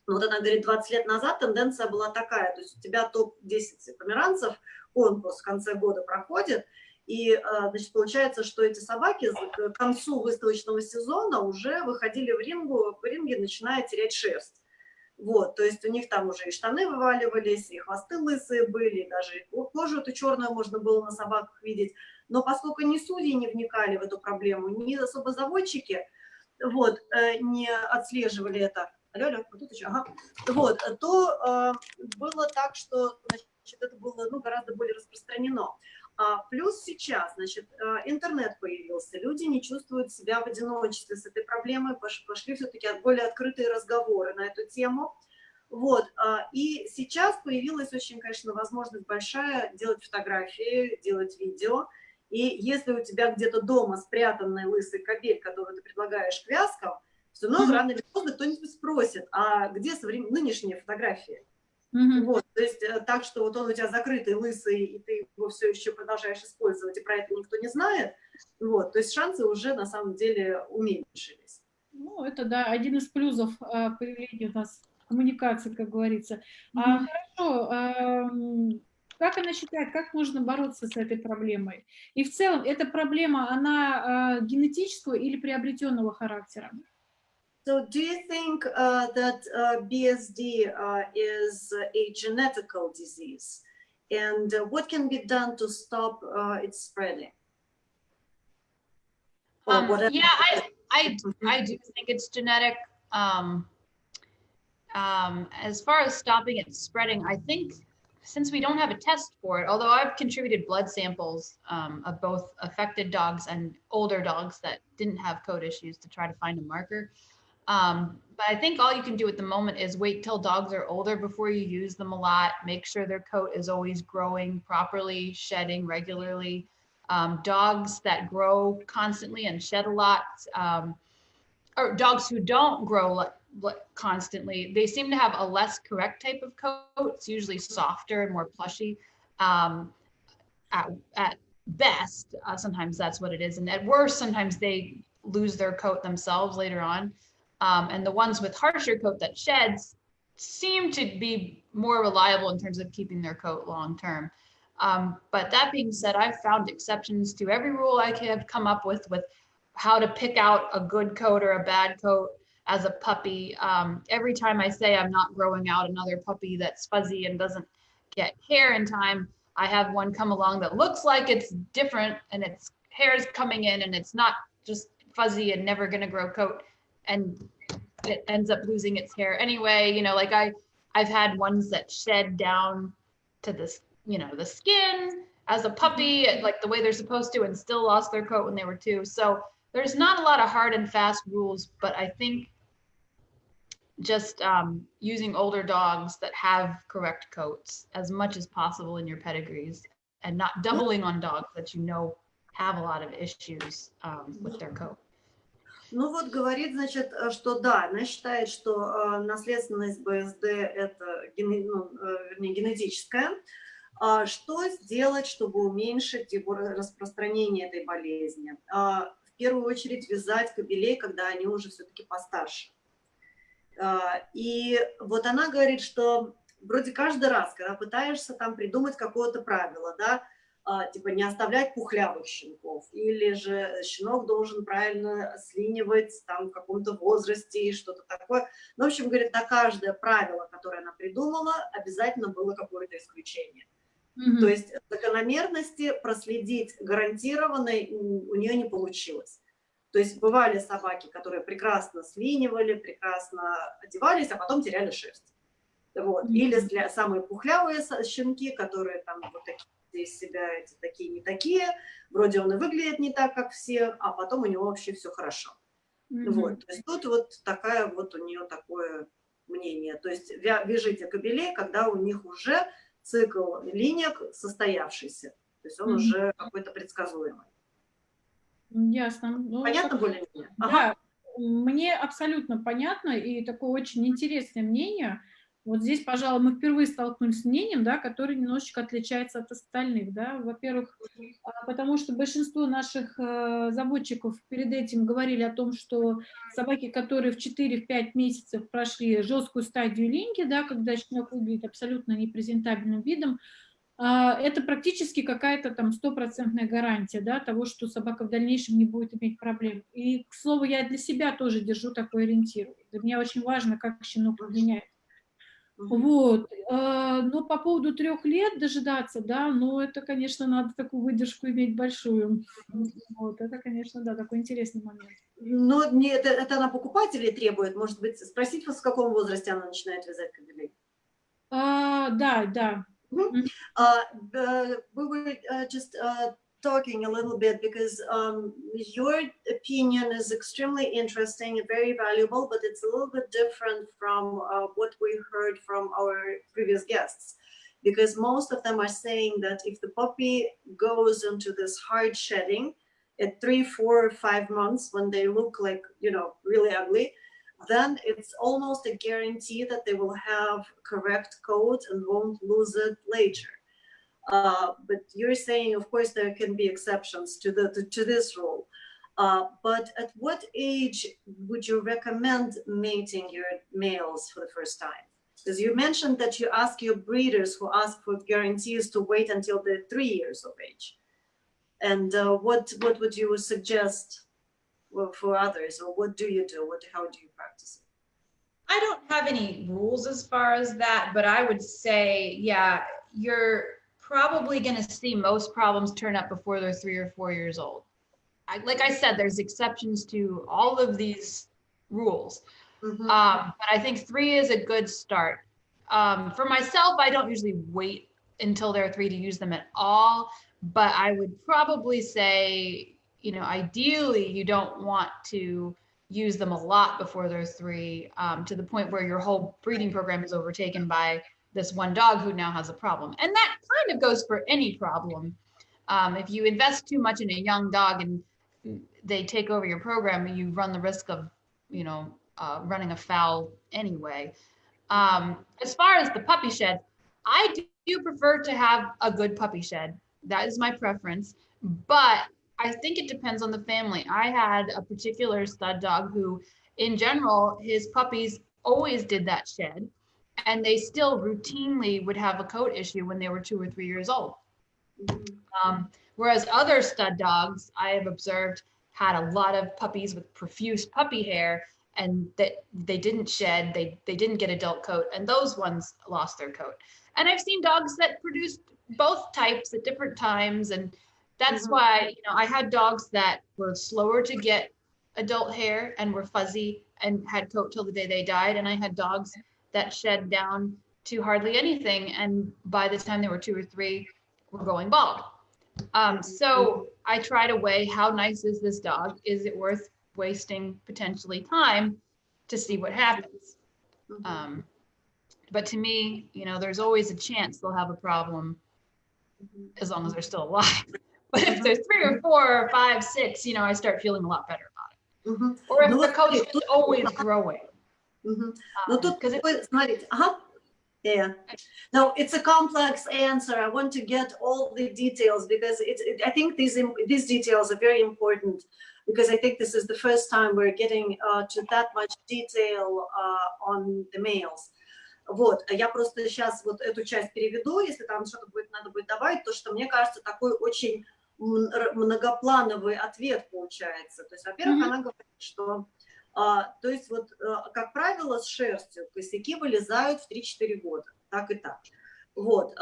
ну вот она говорит, 20 лет назад тенденция была такая, то есть у тебя топ-10 померанцев, конкурс в конце года проходит, и, значит, получается, что эти собаки к концу выставочного сезона уже выходили в ринге, начиная терять шерсть. Вот, то есть у них там уже и штаны вываливались, и хвосты лысые были, и даже кожу эту черную можно было на собаках видеть. Но поскольку ни судьи не вникали в эту проблему, ни особо заводчики, вот, не отслеживали это, алло, вот тут еще, ага, вот, то было так, что, значит, это было, ну, гораздо более распространено. Плюс сейчас, значит, интернет появился, люди не чувствуют себя в одиночестве с этой проблемой, пошли все-таки более открытые разговоры на эту тему. Вот, и сейчас появилась очень, конечно, возможность большая делать фотографии, делать видео. И если у тебя где-то дома спрятанный лысый кобель, который ты предлагаешь к вязкам, все равно рано или поздно кто-нибудь спросит, а где нынешние фотографии? Вот, то есть так, что вот он у тебя закрытый, лысый, и ты его все еще продолжаешь использовать, и про это никто не знает, вот, то есть шансы уже на самом деле уменьшились. Ну, это, да, один из плюсов появления у нас коммуникации, как говорится. Хорошо, как она считает, как можно бороться с этой проблемой? И в целом, эта проблема, она генетического или приобретенного характера? So do you think that BSD is a genetical disease? And what can be done to stop its spreading? Or whatever. Yeah, I do think it's genetic. As far as stopping it spreading, I think since we don't have a test for it, although I've contributed blood samples of both affected dogs and older dogs that didn't have coat issues to try to find a marker. But I think all you can do at the moment is wait till dogs are older before you use them a lot. Make sure their coat is always growing properly, shedding regularly. Dogs that grow constantly and shed a lot, or dogs who don't grow constantly, they seem to have a less correct type of coat. It's usually softer and more plushy. At best, sometimes that's what it is. And at worst, sometimes they lose their coat themselves later on. And the ones with harsher coat that sheds seem to be more reliable in terms of keeping their coat long term. But that being said, I've found exceptions to every rule I have come up with how to pick out a good coat or a bad coat as a puppy. Every time I say I'm not growing out another puppy that's fuzzy and doesn't get hair in time, I have one come along that looks like it's different and its hair is coming in and it's not just fuzzy and never going to grow coat, and it ends up losing its hair anyway. You know, like I've had ones that shed down to this, you know, the skin as a puppy, like the way they're supposed to, and still lost their coat when they were 2. So there's not a lot of hard and fast rules, but I think just using older dogs that have correct coats as much as possible in your pedigrees, and not doubling on dogs that you know have a lot of issues with their coat. Ну вот говорит, значит, что да, она считает, что наследственность БСД это генетическая. Что сделать, чтобы уменьшить его распространение этой болезни? В первую очередь вязать кобелей, когда они уже все-таки постарше. И вот она говорит, что вроде каждый раз, когда пытаешься там придумать какое-то правило, да, типа не оставлять пухлявых щенков, или же щенок должен правильно слинивать там в каком-то возрасте и что-то такое. Ну, в общем, говорит, на каждое правило, которое она придумала, обязательно было какое-то исключение. То есть закономерности проследить гарантированно у нее не получилось. То есть бывали собаки, которые прекрасно слинивали, прекрасно одевались, а потом теряли шерсть. Вот. Или самые пухлявые щенки, которые там вот такие из себя, эти такие не такие, вроде он и выглядит не так, как все, а потом у него вообще все хорошо. Вот. То есть тут вот такая вот у нее такое мнение. То есть вяжите кобелей, когда у них уже цикл линек состоявшийся. То есть он уже какой-то предсказуемый. Ясно. Ну, понятно более-менее? Да, мне абсолютно понятно, и такое очень интересное мнение. Вот здесь, пожалуй, мы впервые столкнулись с мнением, да, которое немножечко отличается от остальных, да. Во-первых, потому что большинство наших заводчиков перед этим говорили о том, что собаки, которые в 4-5 месяцев прошли жесткую стадию линьки, да, когда щенок выглядит абсолютно непрезентабельным видом, это практически какая-то там стопроцентная гарантия, да, того, что собака в дальнейшем не будет иметь проблем. И, к слову, я для себя тоже держу такой ориентир. Для меня очень важно, как щенок меняет. Вот. Но по поводу 3 лет дожидаться, да, ну, это, конечно, надо такую выдержку иметь большую. Вот, это, конечно, да, такой интересный момент. Но не, это она покупателей требует, может быть, спросить вас, в каком возрасте она начинает вязать кабелей? Да, да. We were just talking a little bit because your opinion is extremely interesting and very valuable, but it's a little bit different from what we heard from our previous guests. Because most of them are saying that if the puppy goes into this hard shedding at 3, 4, 5 months, when they look like, you know, really ugly, then it's almost a guarantee that they will have correct coat and won't lose it later. But you're saying, of course, there can be exceptions to this rule. But at what age would you recommend mating your males for the first time? Because you mentioned that you ask your breeders who ask for guarantees to wait until they're 3 years of age. And what would you suggest for others, or what do you do? How do you practice it? I don't have any rules as far as that, but I would say, yeah, you're probably going to see most problems turn up before they're 3 or 4 years old. Like I said, there's exceptions to all of these rules. Mm-hmm. But I think 3 is a good start. For myself, I don't usually wait until they're 3 to use them at all, but I would probably say, you know, ideally you don't want to use them a lot before they're 3, to the point where your whole breeding program is overtaken by this one dog who now has a problem. And that kind of goes for any problem. If you invest too much in a young dog and they take over your program, you run the risk of, you know, running afoul anyway. As far as the puppy shed, I do prefer to have a good puppy shed. That is my preference, but I think it depends on the family. I had a particular stud dog who, in general, his puppies always did that shed, and they still routinely would have a coat issue when they were 2 or 3 years old. Whereas other stud dogs I have observed had a lot of puppies with profuse puppy hair, and that they didn't shed, they didn't get adult coat, and those ones lost their coat. And I've seen dogs that produced both types at different times, and that's why, you know, I had dogs that were slower to get adult hair and were fuzzy and had coat till the day they died, and I had dogs that shed down to hardly anything, and by the time they were 2 or 3 were going bald. So I try to weigh, how nice is this dog? Is it worth wasting potentially time to see what happens? But to me, you know, there's always a chance they'll have a problem as long as they're still alive. But if they're 3 or 4 or 5, 6, you know, I start feeling a lot better about it. Or if the coat is always growing. Yeah. No, it's a complex answer. I want to get all the details because I think these details are very important, because I think this is the first time we're getting to that much detail on the males. Вот, я просто сейчас вот эту часть переведу, если там что-то надо будет добавить, то, что мне кажется, такой очень многоплановый ответ получается. То есть, во-первых, она говорит, что, то есть, вот, как правило, с шерстью косяки вылезают в 3-4 года, так и так. Вот,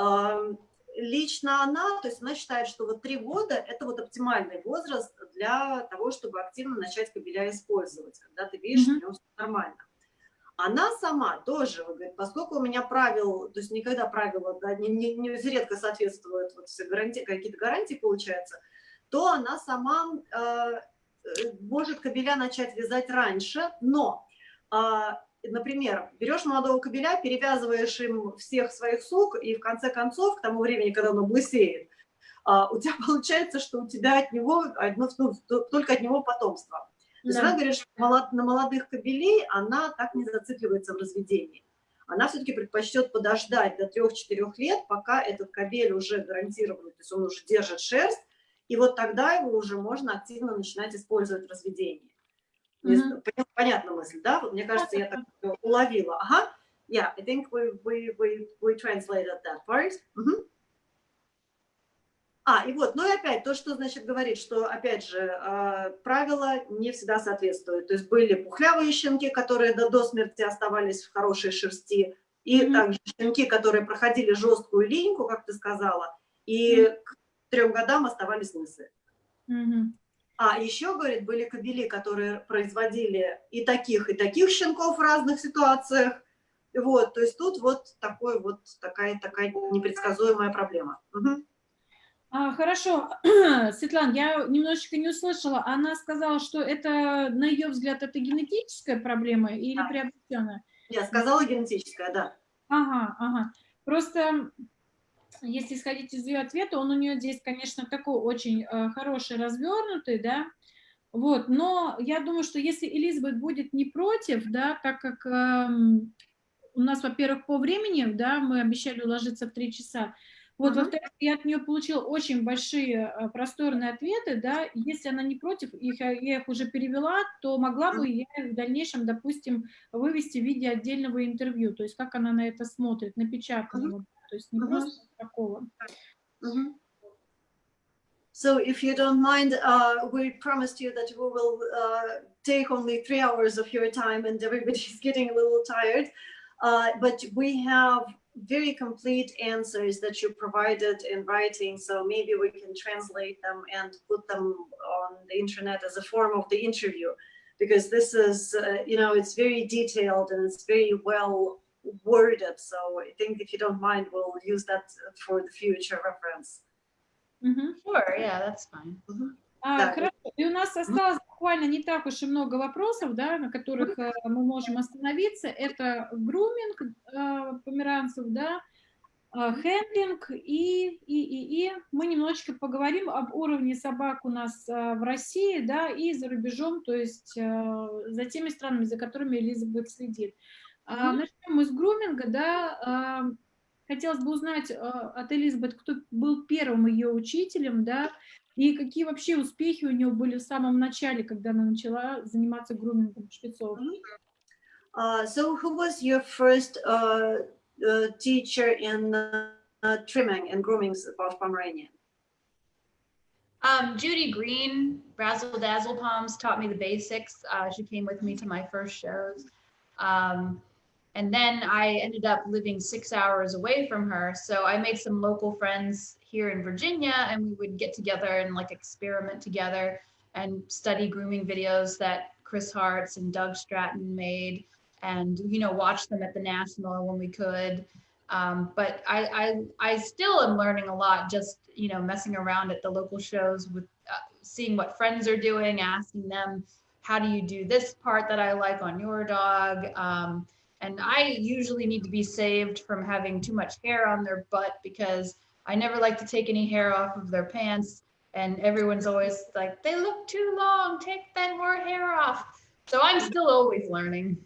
лично она, то есть, она считает, что вот 3 года – это вот оптимальный возраст для того, чтобы активно начать кобеля использовать, когда ты видишь, что у него все нормально. Она сама тоже, говорит, поскольку у меня правила, то есть никогда правила, да, редко соответствуют вот все какие-то гарантии получаются, то она сама может кобеля начать вязать раньше, но, например, берешь молодого кобеля, перевязываешь им всех своих сук, и в конце концов, к тому времени, когда он облысеет, у тебя получается, что у тебя от него, только от него потомство. То есть она говорит, что на молодых кобелей она так не зацикливается в разведении. она все-таки предпочтет подождать до 3-4 лет, пока этот кобель уже гарантированный, то есть он уже держит шерсть, и вот тогда его уже можно активно начинать использовать в разведении. Понятна мысль, да? Вот мне кажется, я так уловила. Ага. Yeah, I think we translated that part. И вот, ну и опять, то, что, значит, говорит, что, опять же, правила не всегда соответствуют. То есть были пухлявые щенки, которые до смерти оставались в хорошей шерсти, и также щенки, которые проходили жесткую линьку, как ты сказала, и к 3 годам оставались лысые. А еще, говорит, были кобели, которые производили и таких щенков в разных ситуациях. Вот, то есть тут вот такая непредсказуемая проблема. Хорошо, Светлана, я немножечко не услышала. Она сказала, что это, на ее взгляд, это генетическая проблема или приобретенная? Я сказала генетическая, да. Ага. Просто, если исходить из ее ответа, он у нее здесь, конечно, такой очень хороший, развернутый, да, вот, но я думаю, что если Элизабет будет не против, да, так как у нас, во-первых, по времени, да, мы обещали уложиться в 3 часа, вот, во-вторых, я от нее получила очень большие просторные ответы, да, если она не против, я их уже перевела, то могла бы я их в дальнейшем, допустим, вывести в виде отдельного интервью, то есть как она на это смотрит, напечатанного, то есть не просто такого. So if you don't mind, we promised you that we will take only 3 hours of your time, and everybody's getting a little tired. But we have very complete answers that you provided in writing, so maybe we can translate them and put them on the internet as a form of the interview, because this is, it's very detailed and it's very well worded. So I think if you don't mind, we'll use that for the future reference. Sure, yeah, that's fine. Хорошо. И у нас осталось буквально не так уж и много вопросов, да, на которых мы можем остановиться. Это груминг померанцев, да, хендлинг и мы немножечко поговорим об уровне собак у нас в России, да, и за рубежом, то есть за теми странами, за которыми Элизабет следит. Начнем мы с груминга, да. Хотелось бы узнать от Элизабет, кто был первым ее учителем, да, и какие вообще успехи у нее были в самом начале, когда она начала заниматься грумингом шпицов. So who was your first teacher in trimming and grooming of Pomeranian? Judy Green, Razzle Dazzle Palms taught me the basics. She came with me to my first shows. And then I ended up living 6 hours away from her. So I made some local friends here in Virginia, and we would get together and like experiment together and study grooming videos that Chris Hartz and Doug Stratton made, and, watch them at the National when we could. But I still am learning a lot, just, messing around at the local shows with seeing what friends are doing, asking them, how do you do this part that I like on your dog? And I usually need to be saved from having too much hair on their butt, because I never like to take any hair off of their pants. And everyone's always like, they look too long, take that more hair off. So I'm still always learning.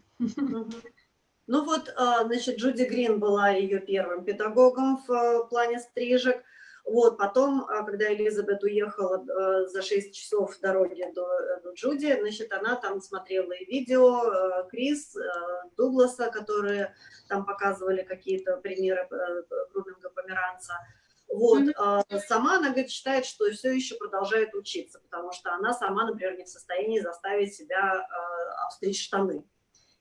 Ну вот, значит, Джуди Грин была ее первым педагогом в плане стрижек. Вот, потом, когда Элизабет уехала за 6 часов дороги до Джуди, значит, она там смотрела и видео Крис, Дугласа, которые там показывали какие-то примеры груминга померанца. Вот, сама она, говорит, считает, что все еще продолжает учиться, потому что она сама, например, не в состоянии заставить себя обстричь штаны.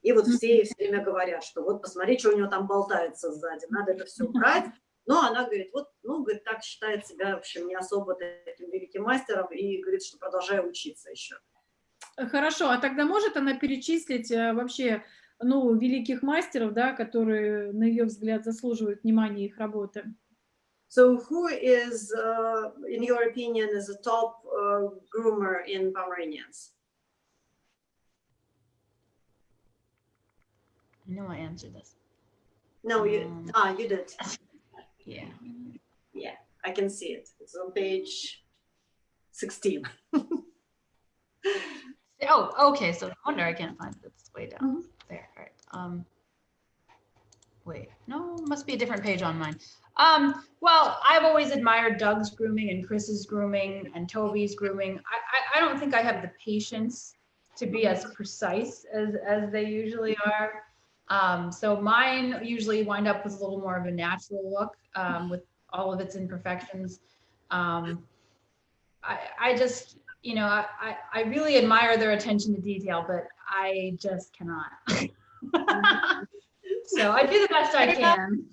И вот все ей все время говорят, что вот посмотри, что у нее там болтается сзади, надо это все убрать. Но она говорит, говорит, так считает себя, в общем, не особо таким великим мастером, и говорит, что продолжаю учиться еще. Хорошо, а тогда может она перечислить вообще, великих мастеров, да, которые, на ее взгляд, заслуживают внимания их работы? So who is, in your opinion, is a top groomer in Pomeranians? I know I answered this. No, you did. Yeah. Yeah, I can see it. It's on page 16. Oh, okay. So no wonder I can't find it. It's way down there. All right. must be a different page on mine. Well, I've always admired Doug's grooming and Chris's grooming and Toby's grooming. I don't think I have the patience to be as precise as they usually are. So mine usually wind up with a little more of a natural look with all of its imperfections. I just, you know, I really admire their attention to detail, but I just cannot. So I do the best I can.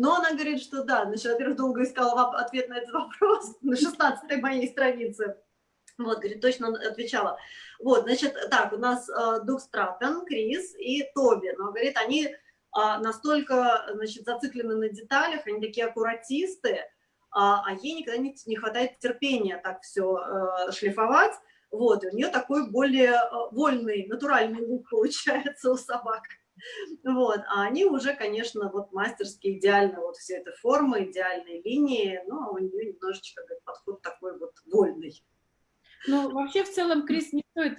Но она говорит, что да, значит, во-первых, долго искала ответ на этот вопрос на 16-й моей странице. Вот, говорит, точно отвечала. Вот, значит, так, у нас Дуг Страпен, Крис и Тоби. Но, говорит, они настолько, значит, зациклены на деталях, они такие аккуратисты, а ей никогда не хватает терпения так все шлифовать. Вот, и у нее такой более вольный, натуральный лук получается у собак. Вот, а они уже, конечно, вот мастерски идеально, вот все это формы, идеальные линии, но у нее немножечко подход такой вот вольный. Ну, вообще, в целом, Крис, не стоит,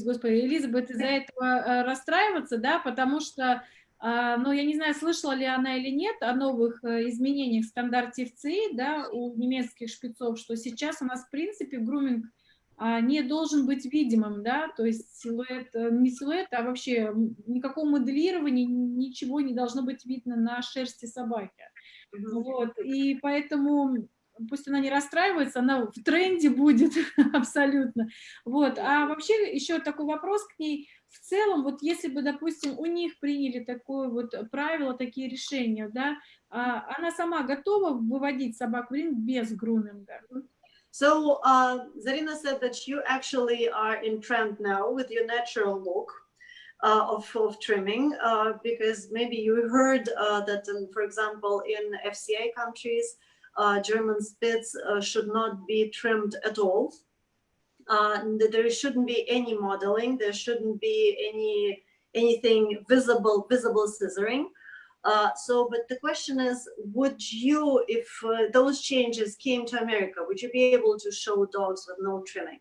господи, Элизабет из-за этого расстраиваться, да, потому что, ну, я не знаю, слышала ли она или нет о новых изменениях в стандарте ФЦИ, да, у немецких шпицов, что сейчас у нас, в принципе, груминг не должен быть видимым, да, то есть силуэт, не силуэт, а вообще никакого моделирования, ничего не должно быть видно на шерсти собаки. Вот, и поэтому пусть она не расстраивается, она в тренде будет абсолютно. Вот, а вообще еще такой вопрос к ней. В целом, вот если бы, допустим, у них приняли такое вот правило, такие решения, да, она сама готова выводить собак в ринг без груминга? So Zarina said that you actually are in trend now with your natural look of trimming, because maybe you heard that, for example, in FCA countries, German Spitz should not be trimmed at all. There shouldn't be any modeling. There shouldn't be anything visible scissoring. But the question is, would you, if those changes came to America, would you be able to show dogs with no trimming?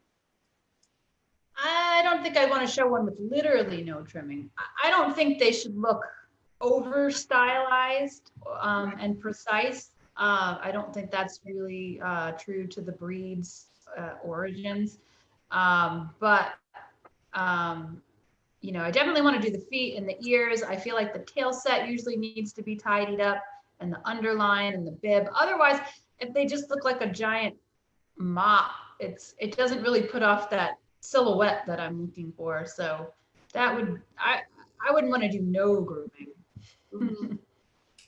I don't think I want to show one with literally no trimming. I don't think they should look over stylized and precise. I don't think that's really true to the breed's origins. You know, I definitely want to do the feet and the ears. I feel like the tail set usually needs to be tidied up, and the underline and the bib. Otherwise, if they just look like a giant mop, it doesn't really put off that silhouette that I'm looking for. So that would, I wouldn't want to do no grooming.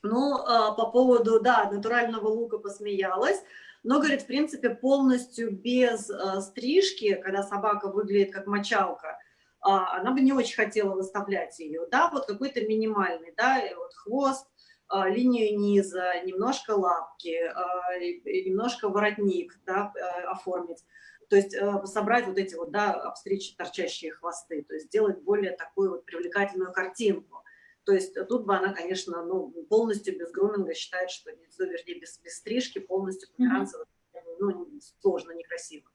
Ну, по поводу, да, натурального лука посмеялась, но, говорит, в принципе, полностью без стрижки, когда собака выглядит как мочалка, она бы не очень хотела выставлять ее, да, вот какой-то минимальный, да, вот хвост, линию низа, немножко лапки, немножко воротник, да, оформить, то есть собрать вот эти вот, да, обстричь торчащие хвосты, то есть сделать более такую вот привлекательную картинку. То есть тут бы она, конечно, ну, полностью без груминга считает, что, вернее, без стрижки, полностью померанцево, ну, сложно, некрасиво.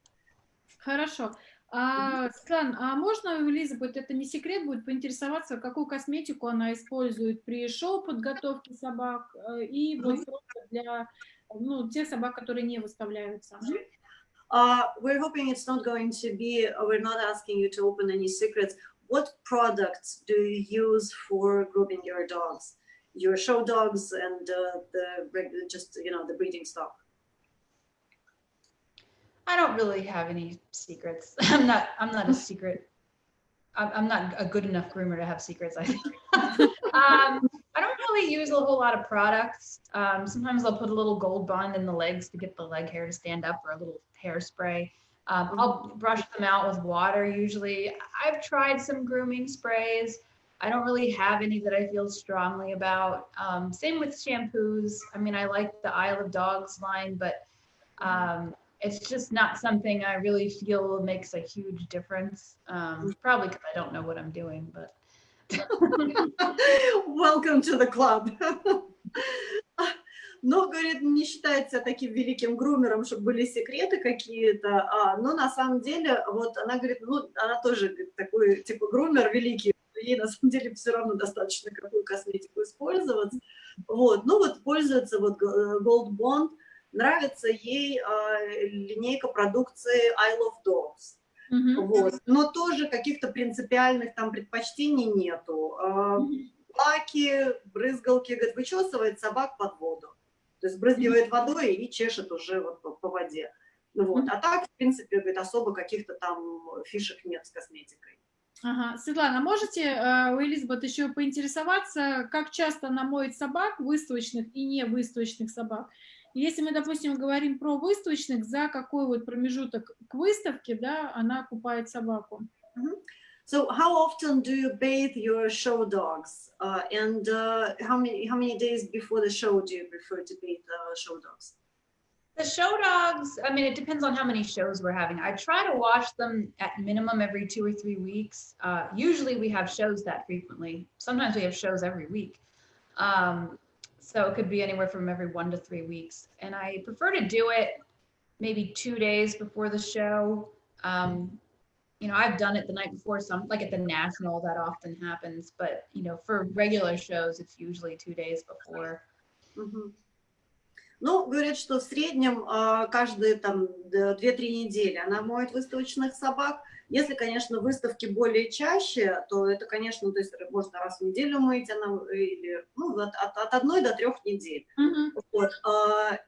Хорошо. Светлана, а можно у Элизабет, это не секрет, будет поинтересоваться, какую косметику она использует при шоу-подготовке собак и вот для тех собак, которые не выставляются? We're hoping it's not going to be, we're not asking you to open any secrets. What products do you use for grooming your dogs, your show dogs and the regular, just, you know, the breeding stock? I don't really have any secrets. I'm not a secret. I'm not a good enough groomer to have secrets, I think. I don't really use a whole lot of products. Sometimes I'll put a little Gold Bond in the legs to get the leg hair to stand up, or a little hairspray. I'll brush them out with water usually. I've tried some grooming sprays. I don't really have any that I feel strongly about. Same with shampoos. I mean, I like the Isle of Dogs line, but it's just not something I really feel makes a huge difference. Probably because I don't know what I'm doing, but. Welcome to the club. Но, говорит, не считает себя таким великим грумером, чтобы были секреты какие-то, но на самом деле, вот она говорит, ну, она тоже говорит, такой, типа, грумер великий, ей на самом деле все равно достаточно какую косметику использовать. Вот, ну вот пользуется вот Gold Bond, нравится ей линейка продукции I Love Dogs. Вот. Но тоже каких-то принципиальных там предпочтений нету. Лаки, брызгалки, говорит, вычесывает собак под воду. То есть брызгивает водой и чешет уже вот по воде. Вот. А так, в принципе, говорит, особо каких-то там фишек нет с косметикой. Ага. Светлана, можете у Элизабет еще поинтересоваться, как часто она моет собак, выставочных и не выставочных собак? Если мы, допустим, говорим про выставочных, за какой вот промежуток к выставке, да, она купает собаку? So how often do you bathe your show dogs? And how many days before the show do you prefer to bathe show dogs? The show dogs, I mean, it depends on how many shows we're having. I try to wash them at minimum every 2 or 3 weeks. Usually we have shows that frequently. Sometimes we have shows every week. So it could be anywhere from every 1 to 3 weeks. And I prefer to do it maybe 2 days before the show. You know, I've done it the night before, some like at the National, that often happens. But, you know, for regular shows, it's usually 2 days before. Ну, говорят, что в среднем каждые там 2-3 недели она моет выставочных собак. Если, конечно, выставки более чаще, то это, конечно, то есть можно раз в неделю мыть, она, или, ну, от 1 до 3 недель. Вот.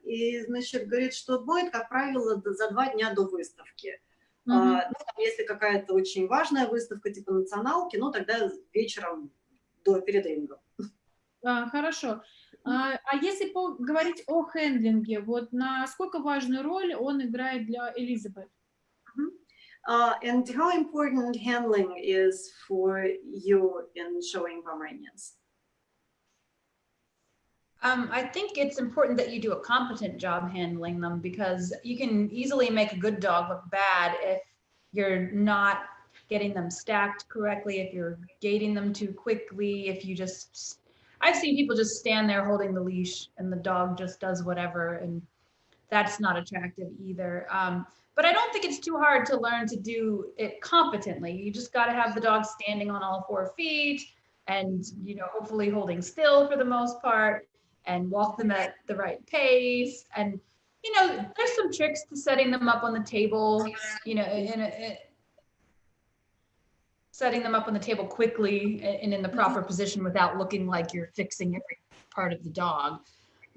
И, значит, говорит, что моет, как правило, за 2 дня до выставки. Ну, там, если какая-то очень важная выставка, типа националки, ну, тогда вечером перед рингом. Хорошо. А если говорить о хендлинге, вот насколько важную роль он играет для Элизабет? And how important handling is for you in showing Pomeranians? I think it's important that you do a competent job handling them, because you can easily make a good dog look bad if you're not getting them stacked correctly, if you're gating them too quickly, if you just... I've seen people just stand there holding the leash and the dog just does whatever, and that's not attractive either. But I don't think it's too hard to learn to do it competently. You just got to have the dog standing on all 4 feet and, you know, hopefully holding still for the most part, and walk them at the right pace. And, you know, there's some tricks to setting them up on the table, you know, setting them up on the table quickly and in the proper position without looking like you're fixing every part of the dog.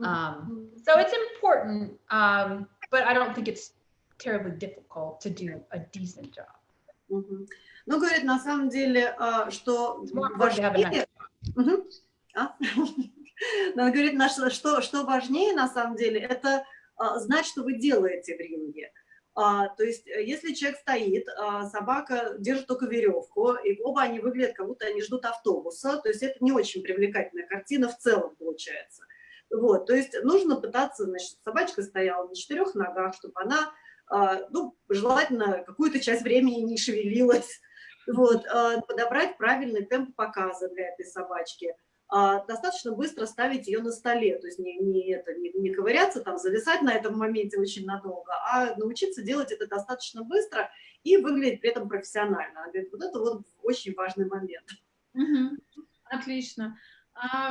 So it's important, but I don't think it's terribly difficult to do a decent job. Ну, говорит, на самом деле, что важнее... Она говорит, что важнее, на самом деле, это знать, что вы делаете в ринге. То есть, если человек стоит, собака держит только веревку, и оба они выглядят, как будто они ждут автобуса, то есть это не очень привлекательная картина в целом получается. Вот, то есть нужно пытаться, значит, собачка стояла на 4 ногах, чтобы она, ну, желательно какую-то часть времени не шевелилась, вот, подобрать правильный темп показа для этой собачки. Достаточно быстро ставить ее на столе, то есть не ковыряться, там, зависать на этом моменте очень надолго, а научиться делать это достаточно быстро и выглядеть при этом профессионально. Она говорит, вот это вот очень важный момент. Отлично.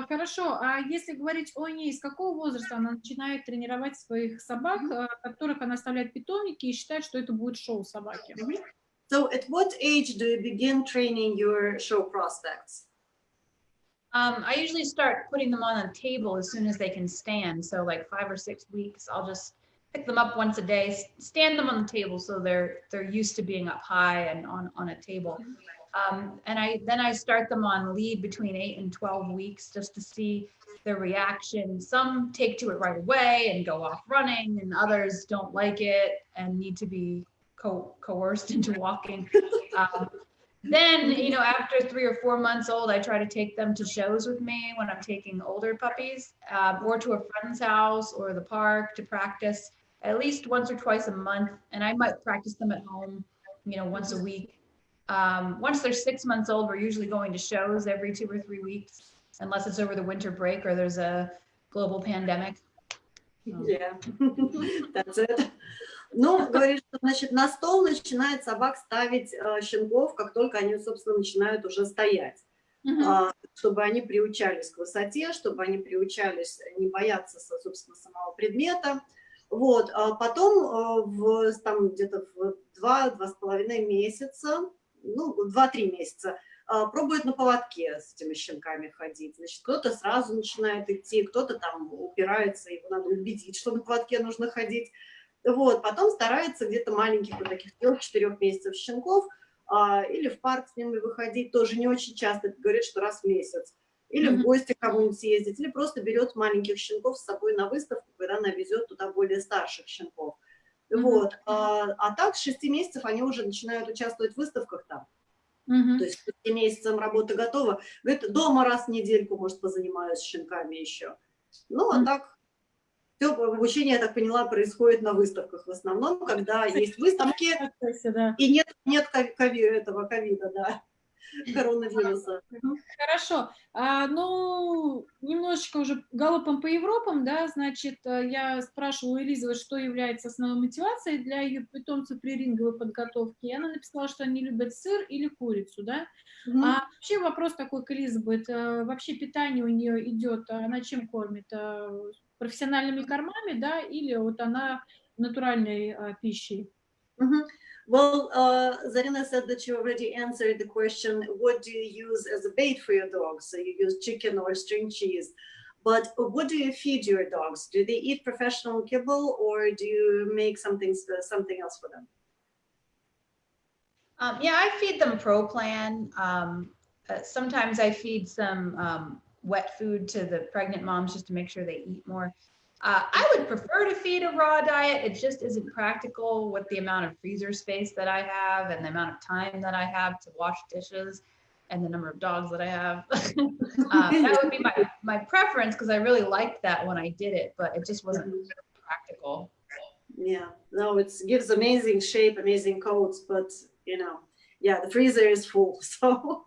Хорошо, а если говорить о ней, с какого возраста она начинает тренировать своих собак, которых она оставляет в питомнике и считает, что это будет шоу собаки? So at what age do you begin training your show prospects? I usually start putting them on a table as soon as they can stand. So like 5 or 6 weeks, I'll just pick them up once a day, stand them on the table so they're used to being up high and on a table. And then I start them on lead between 8 and 12 weeks just to see their reaction. Some take to it right away and go off running, and others don't like it and need to be coerced into walking. Then, you know, after 3 or 4 months old, I try to take them to shows with me when I'm taking older puppies, or to a friend's house or the park to practice at least once or twice a month. And I might practice them at home, you know, once a week. Once they're 6 months old, we're usually going to shows every 2 or 3 weeks, unless it's over the winter break or there's a global pandemic. Yeah, that's it. Ну, говорит, что, значит, на стол начинает собак ставить щенков, как только они, собственно, начинают уже стоять. чтобы они приучались к высоте, чтобы они приучались не бояться, собственно, самого предмета. Вот, а потом там где-то в 2-2,5 месяца, ну, 2-3 месяца пробует на поводке с этими щенками ходить. Значит, кто-то сразу начинает идти, кто-то там упирается, его надо убедить, что на поводке нужно ходить. Вот, потом старается где-то маленьких вот таких 3-4 месяцев щенков или в парк с ними выходить, тоже не очень часто, говорит, что раз в месяц, или в гости к кому-нибудь съездить, или просто берет маленьких щенков с собой на выставку, когда она везет туда более старших щенков. Вот. А так с 6 месяцев они уже начинают участвовать в выставках там. То есть с 6 месяцем работа готова. Говорит, дома раз в недельку, может, позанимаюсь с щенками еще. Ну, а так все обучение, я так поняла, происходит на выставках в основном, когда есть выставки и нет ковида, да, коронавируса. Хорошо. Ну, немножечко уже галопом по Европам, да, значит, я спрашивала у Элизабет, что является основной мотивацией для ее питомцев при ринговой подготовке, и она написала, что они любят сыр или курицу, да. А вообще вопрос такой к Элизабет, вообще питание у нее идет, она чем кормит? Профессиональными кормами, да, или вот она натуральной пищей? Well, Zarina said that you already answered the question, what do you use as a bait for your dogs? So you use chicken or string cheese. But what do you feed your dogs? Do they eat professional kibble or do you make something else for them? Yeah, I feed them Pro Plan. Sometimes I feed some wet food to the pregnant moms just to make sure they eat more. I would prefer to feed a raw diet. It just isn't practical with the amount of freezer space that I have and the amount of time that I have to wash dishes and the number of dogs that I have. That would be my preference because I really liked that when I did it, but it just wasn't practical. Yeah, no, it gives amazing shape, amazing coats, but, you know, yeah, the freezer is full, so...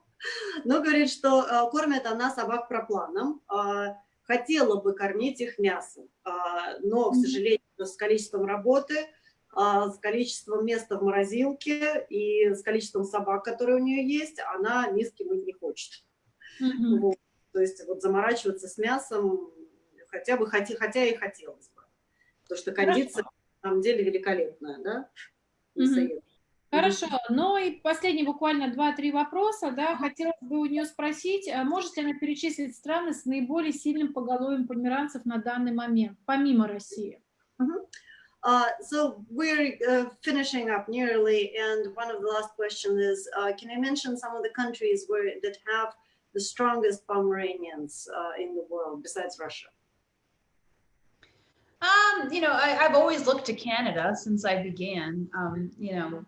Но говорит, что кормит она собак пропланом. Хотела бы кормить их мясом, но, к сожалению, с количеством работы, с количеством места в морозилке и с количеством собак, которые у нее есть, она миски мыть не хочет. Вот. То есть вот заморачиваться с мясом хотя и хотелось бы. Потому что кондиция на самом деле великолепная, да? Хорошо, ну и последний буквально 2-3 вопроса, да, хотелось бы у нее спросить, может ли она перечислить страны с наиболее сильным поголовьем померанцев на данный момент, помимо России? So we're finishing up nearly, and one of the last questions is, can I mention some of the countries that have the strongest Pomeranians in the world besides Russia? You know, I've always looked to Canada since I began. You know,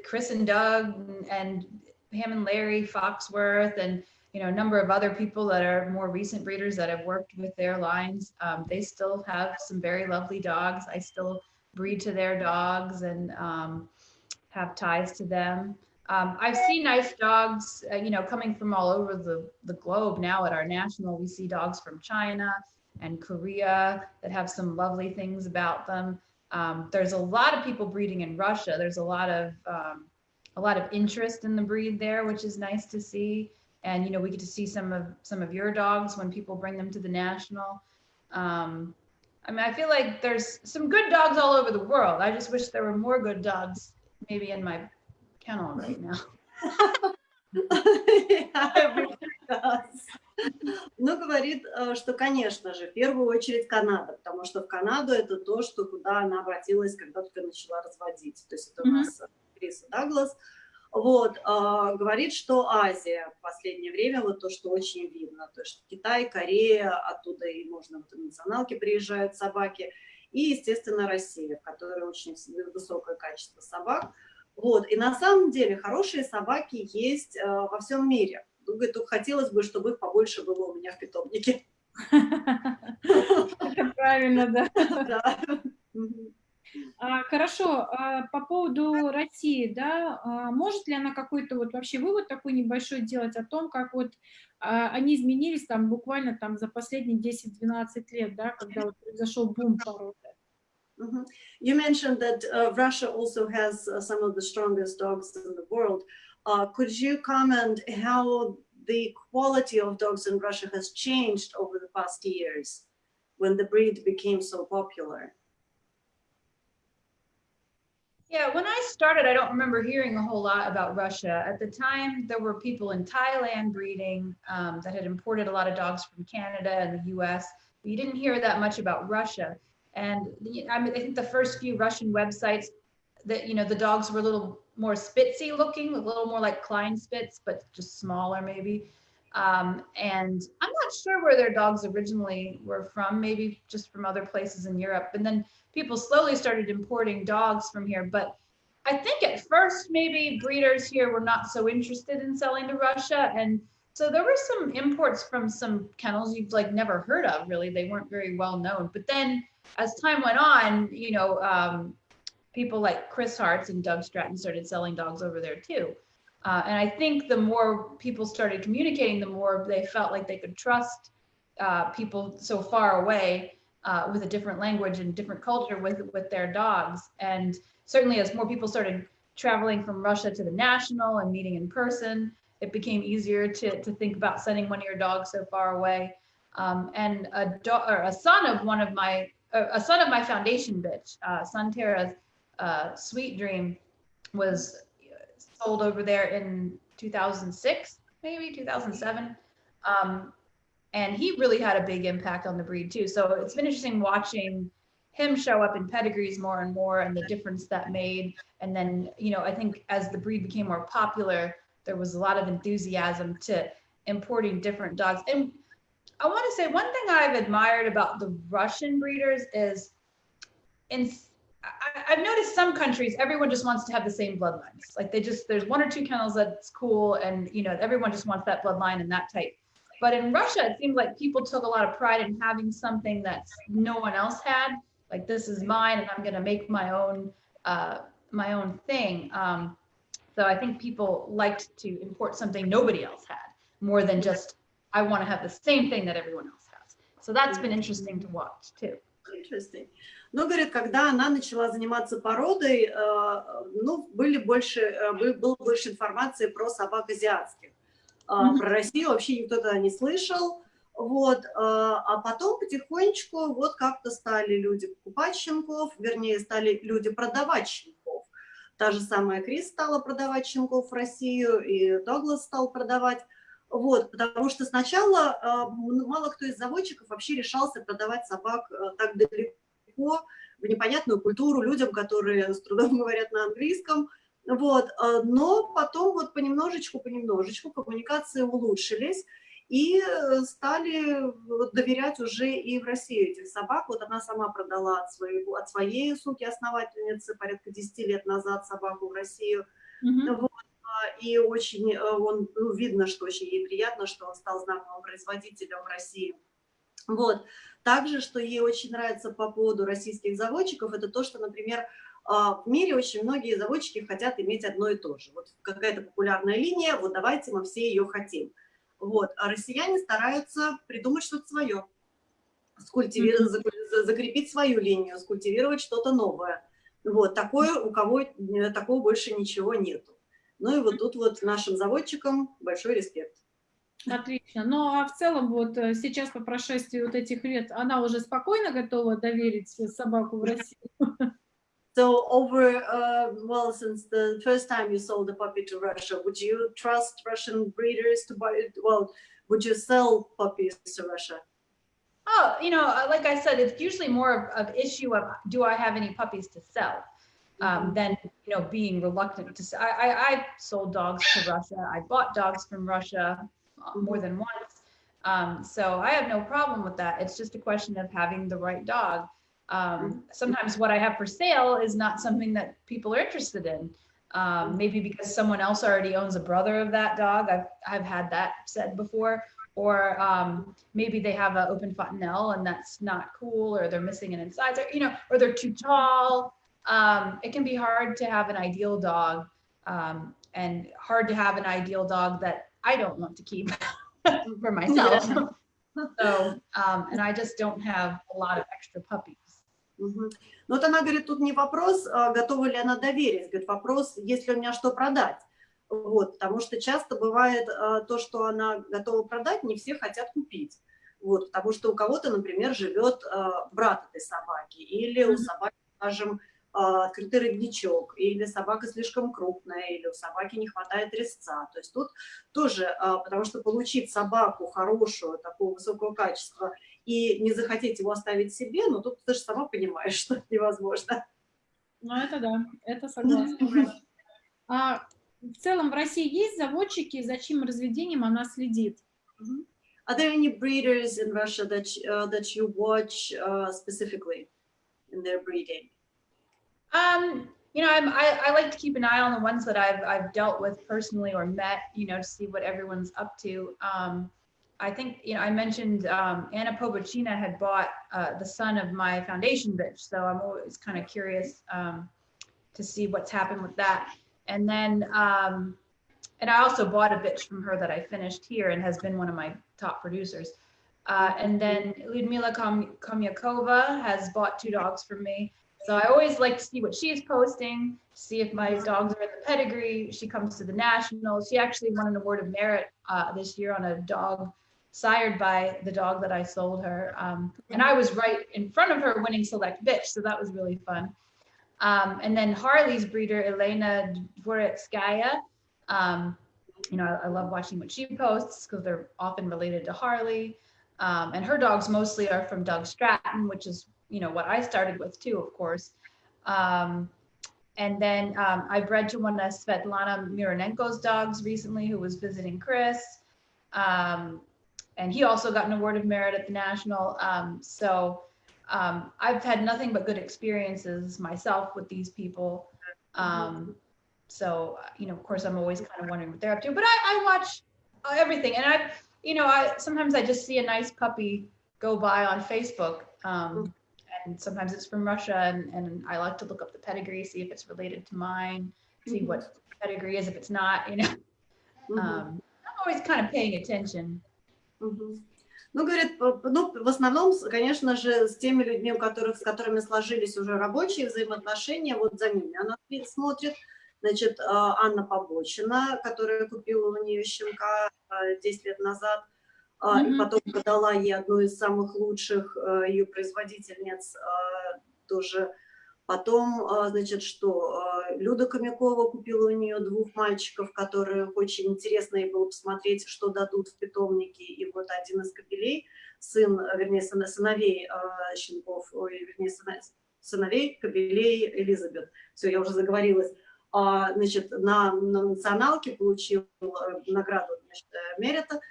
Chris and Doug and Pam and Larry Foxworth and, you know, a number of other people that are more recent breeders that have worked with their lines. They still have some very lovely dogs. I still breed to their dogs and have ties to them. I've seen nice dogs, you know, coming from all over the globe. Now at our national, we see dogs from China and Korea that have some lovely things about them. There's a lot of people breeding in Russia. There's a lot of interest in the breed there, which is nice to see. And, you know, we get to see some of your dogs when people bring them to the national. I mean, I feel like there's some good dogs all over the world. I just wish there were more good dogs maybe in my kennel right now. Ну, говорит, что, конечно же, в первую очередь Канада, потому что в Канаду это то, куда она обратилась, когда только начала разводить. То есть это у нас Крис и Даглас. Вот, говорит, что Азия в последнее время, вот то, что очень видно, то, что Китай, Корея, оттуда и можно вот в националки приезжают собаки, и, естественно, Россия, в которой очень высокое качество собак. Вот, и на самом деле хорошие собаки есть во всем мире. Говорит, хотелось бы, чтобы их побольше было у меня в питомнике. Это правильно, да. Да. Хорошо, по поводу России, да, может ли она какой-то вот вообще вывод такой небольшой делать о том, как вот они изменились там буквально там за последние 10-12 лет, да, когда вот произошел бум породы? You mentioned that Russia also has some of the strongest dogs in the world. Could you comment how the quality of dogs in Russia has changed over the past years when the breed became so popular? Yeah, when I started, I don't remember hearing a whole lot about Russia. At the time, there were people in Thailand breeding that had imported a lot of dogs from Canada and the US. But you didn't hear that much about Russia. And I mean, I think the first few Russian websites that, the dogs were a little more Spitzy looking, a little more like Klein Spitz, but just smaller maybe. And I'm not sure where their dogs originally were from, maybe just from other places in Europe. And then people slowly started importing dogs from here. But I think at first, maybe breeders here were not so interested in selling to Russia. And so there were some imports from some kennels you've like never heard of, really. They weren't very well known. But then as time went on, people like Chris Hartz and Doug Stratton started selling dogs over there too. And I think the more people started communicating, the more they felt like they could trust people so far away with a different language and different culture with their dogs. And certainly as more people started traveling from Russia to the National and meeting in person, it became easier to think about sending one of your dogs so far away. And a son of my foundation bitch, Santera's Sweet Dream, was sold over there in 2006, maybe 2007. And he really had a big impact on the breed too. So it's been interesting watching him show up in pedigrees more and more and the difference that made. And then, I think as the breed became more popular, there was a lot of enthusiasm to importing different dogs. And I want to say one thing I've admired about the Russian breeders is I've noticed some countries, everyone just wants to have the same bloodlines. Like there's one or two kennels that's cool and, everyone just wants that bloodline and that type. But in Russia, it seemed like people took a lot of pride in having something that no one else had. Like, this is mine and I'm going to make my own thing. So I think people liked to import something nobody else had more than just, I want to have the same thing that everyone else has. So that's been interesting to watch too. Interesting. Ну, говорит, когда она начала заниматься породой, было больше информации про собак азиатских. Про Россию вообще никто тогда не слышал. Вот. А потом потихонечку вот как-то стали люди покупать щенков, вернее, стали люди продавать щенков. Та же самая Крис стала продавать щенков в Россию, и Доглас стал продавать. Вот, потому что сначала мало кто из заводчиков вообще решался продавать собак так далеко, в непонятную культуру, людям, которые с трудом говорят на английском. Вот, но потом вот понемножечку коммуникации улучшились и стали доверять уже и в России этих собак. Вот она сама продала от своей суки-основательницы порядка 10 лет назад собаку в Россию. Вот. И очень видно, что очень ей приятно, что он стал знаковым производителем в России. Вот. Также, что ей очень нравится по поводу российских заводчиков, это то, что, например, в мире очень многие заводчики хотят иметь одно и то же. Вот какая-то популярная линия, вот давайте мы все ее хотим. Вот. А россияне стараются придумать что-то свое, закрепить свою линию, скультивировать что-то новое. Вот. У кого такого больше ничего нету. Ну и вот тут вот нашим заводчикам большой респект. Отлично. Ну а в целом вот сейчас по прошествии вот этих лет она уже спокойно готова доверить собаку в Россию? So since the first time you sold the puppy to Russia, would you trust Russian breeders to buy it? Well, would you sell puppies to Russia? Oh, like I said, it's usually more of issue of, do I have any puppies to sell? Than being reluctant to. I sold dogs to Russia. I bought dogs from Russia more than once. So I have no problem with that. It's just a question of having the right dog. Sometimes what I have for sale is not something that people are interested in. Maybe because someone else already owns a brother of that dog. I've had that said before. Or maybe they have an open fontanelle and that's not cool, or they're missing an incisor, or they're too tall. It can be hard to have an ideal dog, and hard to have an ideal dog that I don't want to keep for myself. So, and I just don't have a lot of extra puppies. Ну вот она говорит, тут не вопрос, готова ли она доверить, говорит, вопрос, есть ли у меня что продать. Вот, потому что часто бывает то, что она готова продать, не все хотят купить. Вот, потому что у кого-то, например, живет брат этой собаки, или у собаки, скажем, открытый родничок, или собака слишком крупная, или у собаки не хватает резца. То есть тут тоже, потому что получить собаку хорошую, такого высокого качества, и не захотеть его оставить себе, ну тут ты же сама понимаешь, что это невозможно. Ну, это да, это согласна. А в целом в России есть заводчики, за чьим разведением она следит? Are there any breeders in Russia that you watch specifically in their breeding? You know, I like to keep an eye on the ones that I've dealt with personally or met, you know, to see what everyone's up to. I think, you know, I mentioned Anna Pobacina had bought the son of my foundation bitch, so I'm always kind of curious to see what's happened with that. And then, and I also bought a bitch from her that I finished here and has been one of my top producers. And then Lyudmila Komyakova has bought 2 dogs from me. So I always like to see what she's posting, see if my dogs are in the pedigree. She comes to the nationals. She actually won an award of merit this year on a dog sired by the dog that I sold her. And I was right in front of her winning select bitch. So that was really fun. And then Harley's breeder, Elena Dvoretskaya, you know, I love watching what she posts because they're often related to Harley. And her dogs mostly are from Doug Stratton, which is, you know, what I started with too, of course. And then I bred to one of Svetlana Mironenko's dogs recently, who was visiting Chris. And he also got an award of merit at the national. I've had nothing but good experiences myself with these people. So, you know, of course, I'm always kind of wondering what they're up to, but I watch everything. And sometimes I just see a nice puppy go by on Facebook. And sometimes it's from Russia, and I like to look up the pedigree, see if it's related to mine, see what pedigree is, if it's not, you know. I'm always kind of paying attention. Ну, говорит, ну, в основном, конечно же, с теми людьми, с которыми сложились уже рабочие взаимоотношения, вот за ними она смотрит. Значит, Анна Побочина, которая купила у нее щенка 10 лет назад, и потом продала ей одну из самых лучших ее производительниц тоже. Потом, значит, что Люда Хомякова купила у нее 2 мальчиков, которые очень интересно ей было посмотреть, что дадут в питомнике. И вот один из кобелей, сыновей щенков, вернее, сыновей кобелей Элизабет. Все, я уже заговорилась. Значит, на националке получила награду, значит, Мерита.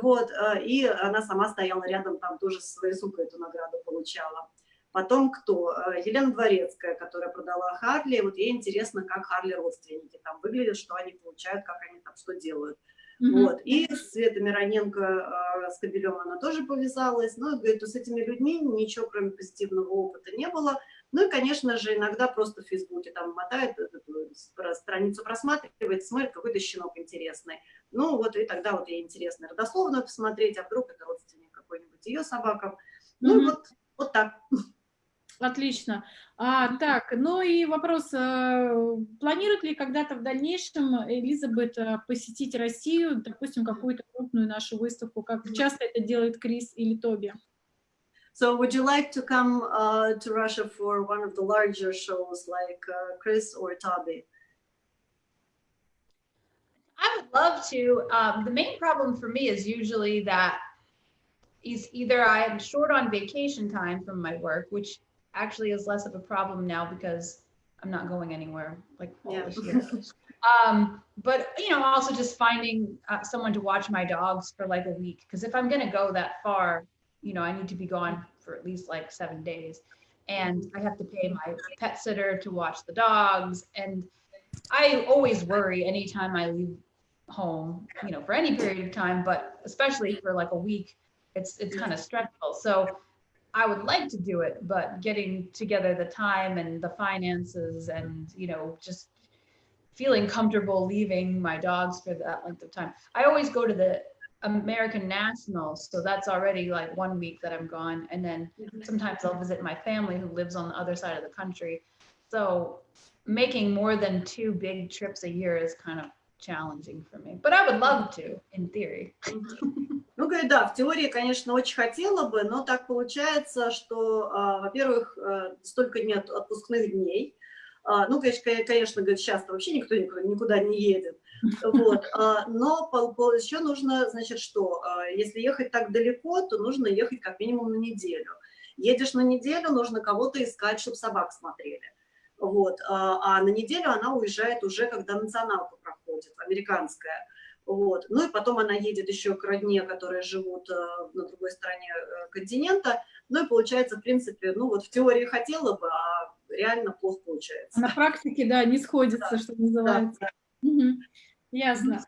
Вот, и она сама стояла рядом, там тоже со своей супругой эту награду получала. Потом кто? Елена Дворецкая, которая продала Харли. Вот ей интересно, как Харли родственники там выглядят, что они получают, как они там что делают. Вот. И Света Мироненко с кобелем она тоже повязалась. Ну, говорит, с этими людьми ничего, кроме позитивного опыта, не было. Ну и, конечно же, иногда просто в Фейсбуке там мотает эту страницу, просматривает, смотрит, какой-то щенок интересный. Ну вот и тогда вот ей интересно родословную посмотреть, а вдруг это родственник какой-нибудь ее собакам. Ну вот так. Отлично. Так, ну и вопрос, планирует ли когда-то в дальнейшем Элизабет посетить Россию, допустим, какую-то крупную нашу выставку, как часто это делает Крис или Тоби? So would you like to come to Russia for one of the larger shows like Chris or Toby? I would love to. The main problem for me is usually that either I'm short on vacation time from my work, which actually is less of a problem now because I'm not going anywhere like all this year. But you know, also just finding someone to watch my dogs for like a week, because if I'm gonna go that far, you know, I need to be gone for at least like 7 days, and I have to pay my pet sitter to watch the dogs, and I always worry anytime I leave home, you know, for any period of time, but especially for like a week, it's kind of stressful. So I would like to do it, but getting together the time and the finances and, you know, just feeling comfortable leaving my dogs for that length of time. I always go to the American Nationals, so that's already like 1 week that I'm gone. And then sometimes I'll visit my family who lives on the other side of the country. So making more than 2 big trips a year is kind of challenging for me, but I would love to, in theory. Ну, говорит, да, в теории, конечно, очень хотела бы, но так получается, что, во-первых, столько нет отпускных дней. Ну, конечно, говорит, сейчас вообще никто никуда не едет. Вот. Но еще нужно, значит, что? Если ехать так далеко, то нужно ехать как минимум на неделю. Едешь на неделю, нужно кого-то искать, чтобы собак смотрели. Вот. А на неделю она уезжает уже, когда националка проходит, американская. Вот. Ну и потом она едет еще к родне, которые живут на другой стороне континента. Ну и получается, в принципе, ну вот в теории хотела бы, а реально плохо получается. На практике, да, не сходится, Да. что называется. Да. Угу. Ясно.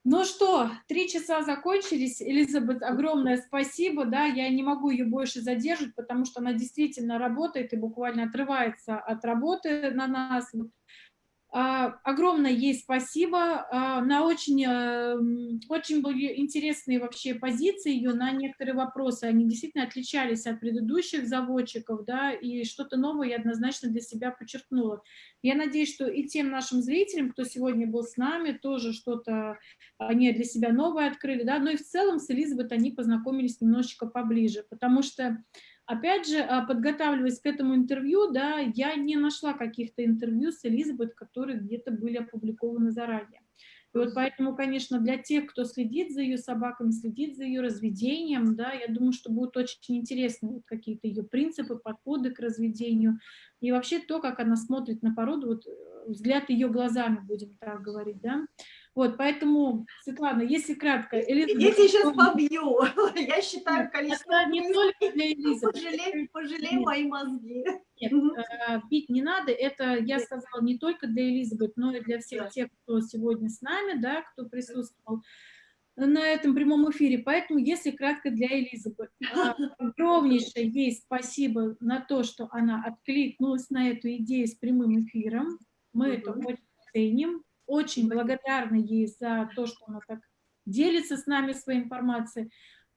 Ну что, 3 часа закончились. Элизабет, огромное спасибо, да, я не могу ее больше задерживать, потому что она действительно работает и буквально отрывается от работы на нас. Огромное ей спасибо. На очень были интересные вообще позиции ее на некоторые вопросы. Они действительно отличались от предыдущих заводчиков, да, и что-то новое я однозначно для себя подчеркнула. Я надеюсь, что и тем нашим зрителям, кто сегодня был с нами, тоже что-то они для себя новое открыли, да, но и в целом с Элизабет они познакомились немножечко поближе, потому что опять же, подготавливаясь к этому интервью, да, я не нашла каких-то интервью с Элизабет, которые где-то были опубликованы заранее. И вот поэтому, конечно, для тех, кто следит за ее собаками, следит за ее разведением, да, я думаю, что будут очень интересны вот какие-то ее принципы, подходы к разведению и вообще то, как она смотрит на породу, вот взгляд ее глазами, будем так говорить, да. Вот, поэтому, Светлана, если кратко... Элизабет, я тебя сейчас побью. Я считаю количество это не только для Элизабет. Пожалей мои мозги. Нет, бить не надо. Это, я сказала, не только для Элизабет, но и для всех тех, кто сегодня с нами, да, кто присутствовал на этом прямом эфире. Поэтому, если кратко, для Элизабет. Огромнейшее ей спасибо на то, что она откликнулась на эту идею с прямым эфиром. Мы это очень ценим. Очень благодарны ей за то, что она так делится с нами своей информацией.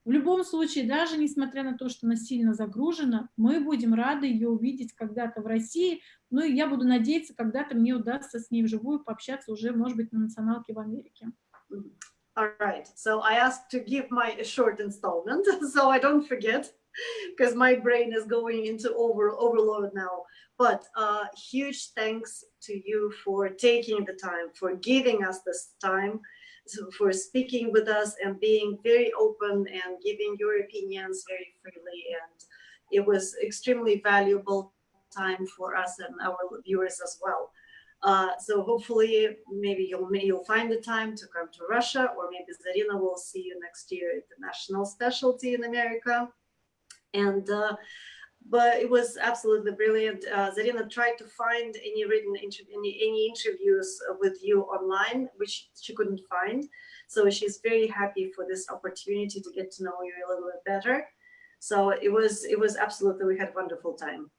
В любом случае, даже несмотря на то, что она сильно загружена, мы будем рады ее увидеть когда-то в России. Ну и я буду надеяться, когда-то мне удастся с ней вживую пообщаться уже, может быть, на националке в Америке. All right. So I asked to give my short installment, so I don't forget, because my brain is going into overload now. But huge thanks to you for taking the time, for giving us this time, for speaking with us and being very open and giving your opinions very freely. And it was extremely valuable time for us and our viewers as well. So hopefully maybe you'll find the time to come to Russia, or maybe Zarina will see you next year at the National Specialty in America. And but it was absolutely brilliant. Zarina tried to find any written any interviews with you online, which she couldn't find. So she's very happy for this opportunity to get to know you a little bit better. So it was absolutely, we had a wonderful time.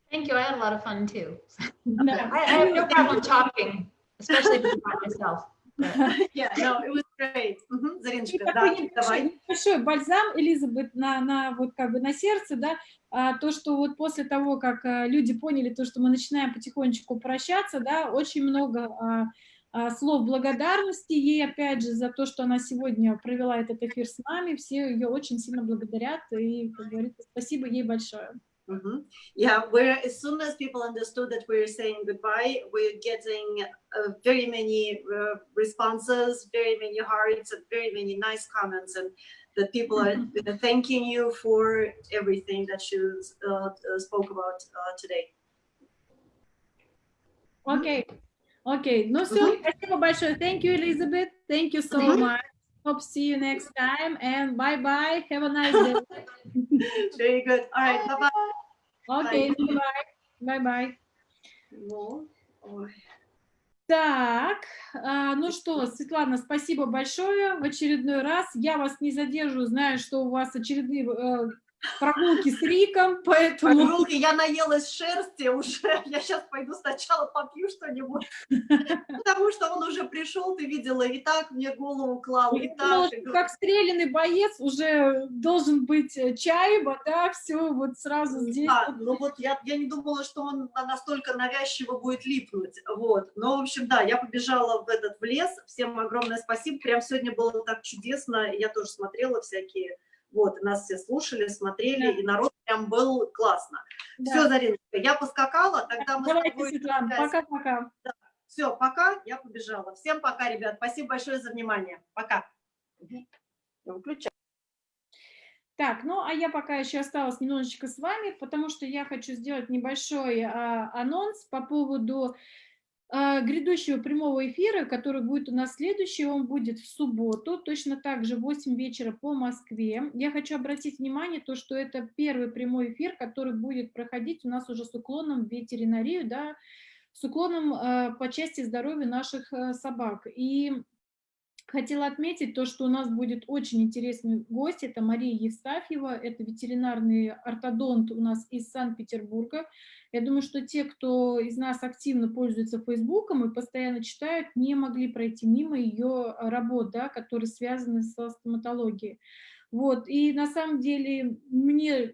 Thank you. I had a lot of fun too. No. I have no problem talking, especially if it's by myself. Yeah, no, it was great. Зариночка, И да, такой давай. небольшой бальзам, Элизабет, на вот как бы на сердце, да, то, что вот после того, как люди поняли то, что мы начинаем потихонечку прощаться, да, очень много слов благодарности ей, опять же, за то, что она сегодня провела этот эфир с нами, все ее очень сильно благодарят, и, как говорится, спасибо ей большое. Yeah, as soon as people understood that we're saying goodbye, we're getting very many responses, very many hearts, and very many nice comments, and that people are thanking you for everything that you spoke about today. Okay. Ну все, спасибо большое. Thank you, Elizabeth. Thank you so much. Hope to see you next time, and bye-bye. Have a nice day. Very good. All right, bye-bye. Okay, bye-bye. Так, ну что, Светлана, спасибо большое в очередной раз. Я вас не задержу, знаю, что у вас очередные прогулки с Риком, поэтому... Прогулки, я наелась шерсти уже, я сейчас пойду сначала попью что-нибудь, потому что он уже пришел, ты видела, и так мне голову клал, и Я думала, так. что как стрелянный боец уже должен быть чай, вода, все вот сразу здесь. Да, ну вот я не думала, что он настолько навязчиво будет липнуть, вот. Но, в общем, да, я побежала в лес, всем огромное спасибо, прям сегодня было так чудесно, я тоже смотрела всякие, вот, нас все слушали, смотрели, Да. и народ прям был классно. Да. Все, Зариночка, я поскакала, тогда мы Давайте, с тобой... Светлана, пока-пока. Да. Все, пока, я побежала. Всем пока, ребят, спасибо большое за внимание. Пока. Выключай. Так, ну а я пока еще осталась немножечко с вами, потому что я хочу сделать небольшой анонс по поводу грядущего прямого эфира, который будет у нас следующий, он будет в субботу, точно так же в 8 вечера по Москве. Я хочу обратить внимание, то, что это первый прямой эфир, который будет проходить у нас уже с уклоном в ветеринарию, да, с уклоном по части здоровья наших собак. И хотела отметить то, что у нас будет очень интересный гость, это Мария Евстафьева, это ветеринарный ортодонт у нас из Санкт-Петербурга. Я думаю, что те, кто из нас активно пользуется Фейсбуком и постоянно читают, не могли пройти мимо ее работ, да, которые связаны со стоматологией. Вот, и на самом деле мне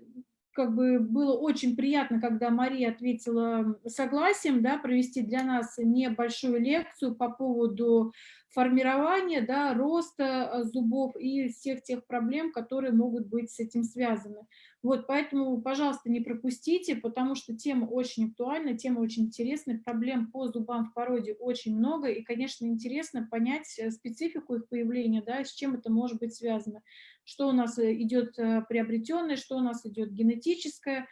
как бы было очень приятно, когда Мария ответила согласием, да, провести для нас небольшую лекцию по поводу формирования, да, роста зубов и всех тех проблем, которые могут быть с этим связаны. Вот, поэтому, пожалуйста, не пропустите, потому что тема очень актуальна, тема очень интересная, проблем по зубам в породе очень много, и, конечно, интересно понять специфику их появления, да, с чем это может быть связано, что у нас идет приобретенное, что у нас идет генетическое,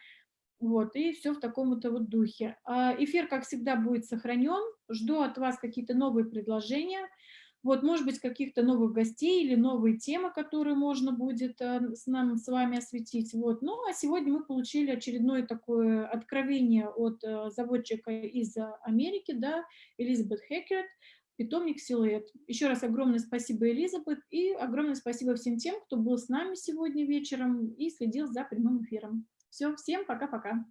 вот, и все в таком-то вот духе. Эфир, как всегда, будет сохранен. Жду от вас какие-то новые предложения. Вот, может быть, каких-то новых гостей или новые темы, которые можно будет с вами осветить. Вот. Ну, а сегодня мы получили очередное такое откровение от заводчика из Америки, да, Элизабет Heckert, питомник Силуэт. Еще раз огромное спасибо, Элизабет, и огромное спасибо всем тем, кто был с нами сегодня вечером и следил за прямым эфиром. Все, всем пока-пока.